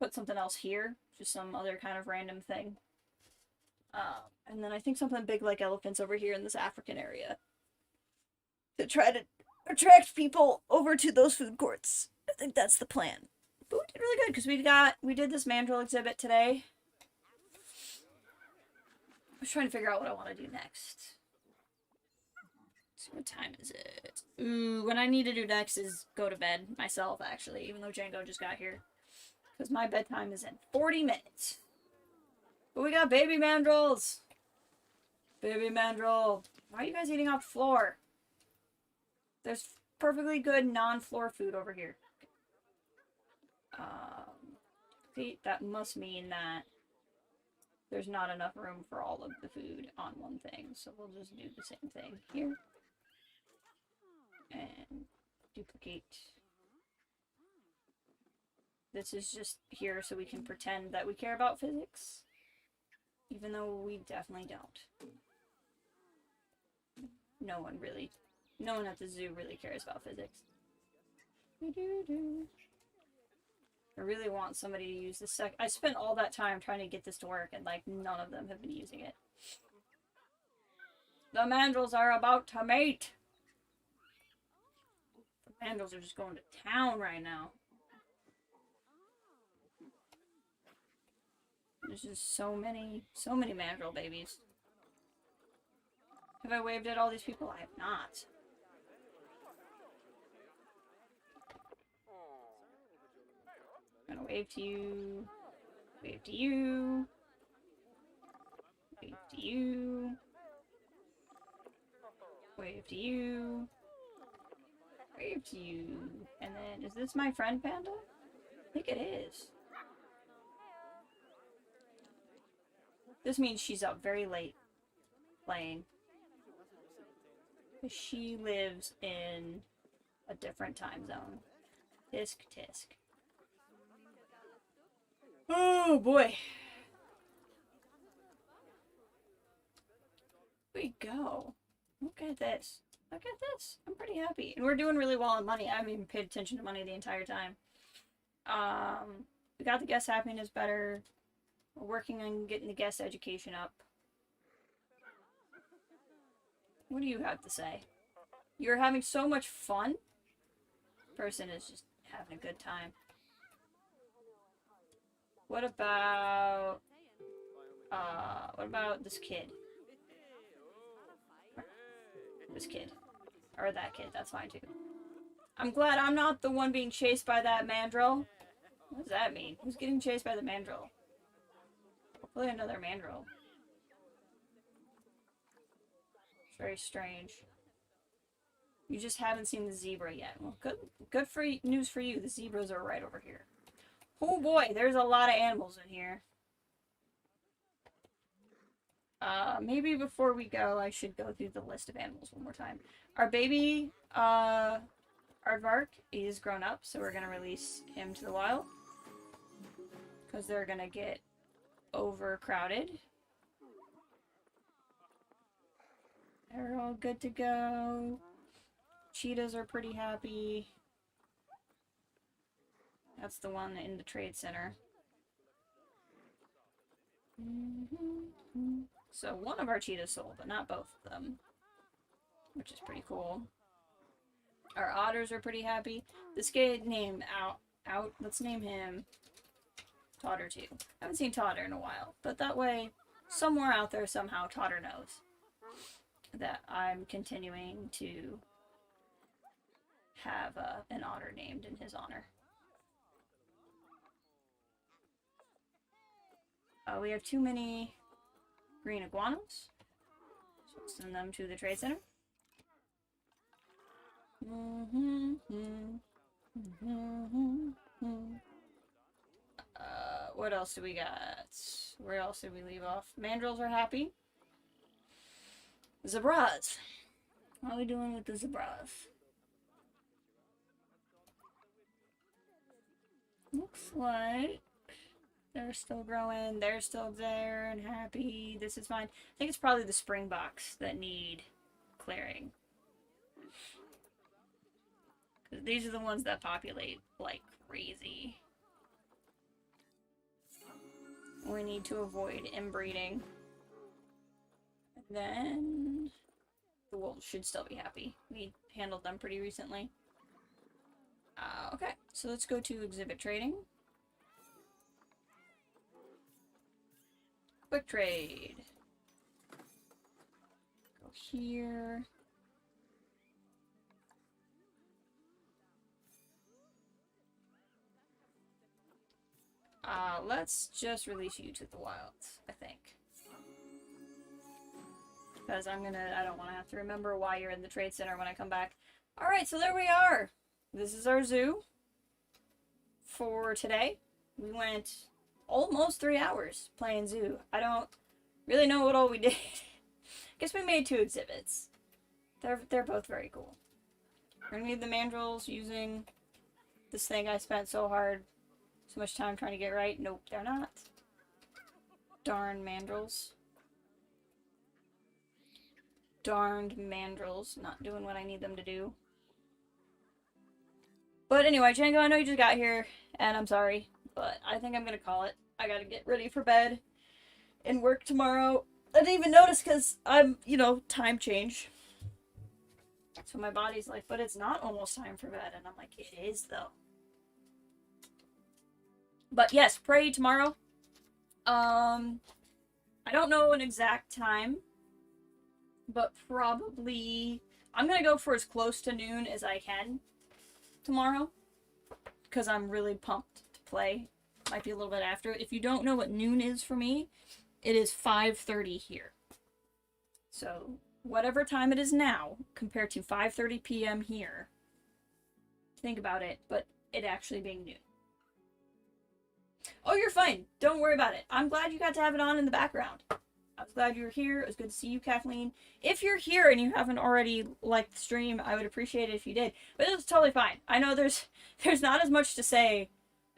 Put something else here. Just some other kind of random thing. And then I think something big like elephants over here in this African area. To try to attract people over to those food courts. I think that's the plan. But we did really good because we did this mandrill exhibit today. I was trying to figure out what I want to do next. Let's see, what time is it? Ooh, what I need to do next is go to bed myself, actually, even though Django just got here. Because my bedtime is in 40 minutes. But we got baby mandrills. Baby mandrill. Why are you guys eating off the floor? There's perfectly good non-floor food over here. See, that must mean that there's not enough room for all of the food on one thing. So we'll just do the same thing here. And duplicate. This is just here so we can pretend that we care about physics. Even though we definitely don't. No one at the zoo really cares about physics. I really want somebody to use this I spent all that time trying to get this to work, and like none of them have been using it. The mandrills are about to mate. The mandrills are just going to town right now. There's just so many mandrill babies. Have I waved at all these people? I have not. I'm gonna wave to you. Wave to you. Wave to you. Wave to you. Wave to you. And then, is this my friend panda? I think it is. This means she's up very late playing. She lives in a different time zone. Tisk tisk. Oh boy. Here we go. Look at this. Look at this. I'm pretty happy. And we're doing really well on money. I haven't even paid attention to money the entire time. We got the guest happiness better. We're working on getting the guest education up. What do you have to say? You're having so much fun? Person is just having a good time. What about this kid? This kid. Or that kid, that's fine too. I'm glad I'm not the one being chased by that mandrill. What does that mean? Who's getting chased by the mandrill? Hopefully another mandrill. It's very strange. You just haven't seen the zebra yet. Well, good for news for you. The zebras are right over here. Oh boy, there's a lot of animals in here. Maybe before we go, I should go through the list of animals one more time. Our baby, Aardvark is grown up, so we're gonna release him to the wild. Because they're gonna get overcrowded. They're all good to go. Cheetahs are pretty happy. That's the one in the trade center. So one of our cheetahs sold, but not both of them. Which is pretty cool. Our otters are pretty happy. This kid named Out. Let's name him Totter 2. I haven't seen Totter in a while, but that way, somewhere out there somehow Totter knows that I'm continuing to have an otter named in his honor. We have too many green iguanas, so we'll send them to the trade center. What else do we got? Where else did we leave off? Mandrills are happy. Zebras. How are we doing with the zebras? Looks like they're still growing. They're still there and happy. This is fine. I think it's probably the springboks that need clearing. Because these are the ones that populate like crazy. We need to avoid inbreeding. And then the wolves should still be happy. We handled them pretty recently. Okay, so let's go to exhibit trading. Quick trade. Go here. Let's just release you to the wilds, I think. Because I don't want to have to remember why you're in the trade center when I come back. Alright, so there we are. This is our zoo for today. We went almost 3 hours playing zoo. I don't really know what all we did. Guess we made 2 exhibits. They're both very cool. We're gonna need the mandrills using this thing I spent so much time trying to get right. Nope, they're not. Darn mandrills. Darned mandrills. Not doing what I need them to do. But anyway, Django, I know you just got here, and I'm sorry, but I think I'm gonna call it. I gotta get ready for bed and work tomorrow. I didn't even notice because I'm, time change. So my body's like, but it's not almost time for bed, and I'm like, it is though. But yes, pray tomorrow. I don't know an exact time, but probably I'm gonna go for as close to noon as I can tomorrow, because I'm really pumped to play. Might be a little bit after. If you don't know what noon is for me, it is 5:30 here. So whatever time it is now compared to 5:30 p.m. here, think about it, but it actually being noon. Oh, you're fine. Don't worry about it. I'm glad you got to have it on in the background. I was glad you were here. It was good to see you, Kathleen. If you're here and you haven't already liked the stream, I would appreciate it if you did. But it's totally fine. I know there's not as much to say.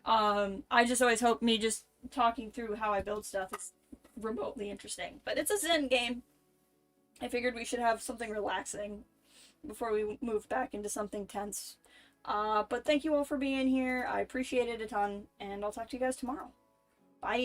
I just always hope me just talking through how I build stuff is remotely interesting. But it's a Zen game. I figured we should have something relaxing before we move back into something tense. But thank you all for being here. I appreciate it a ton, and I'll talk to you guys tomorrow. Bye.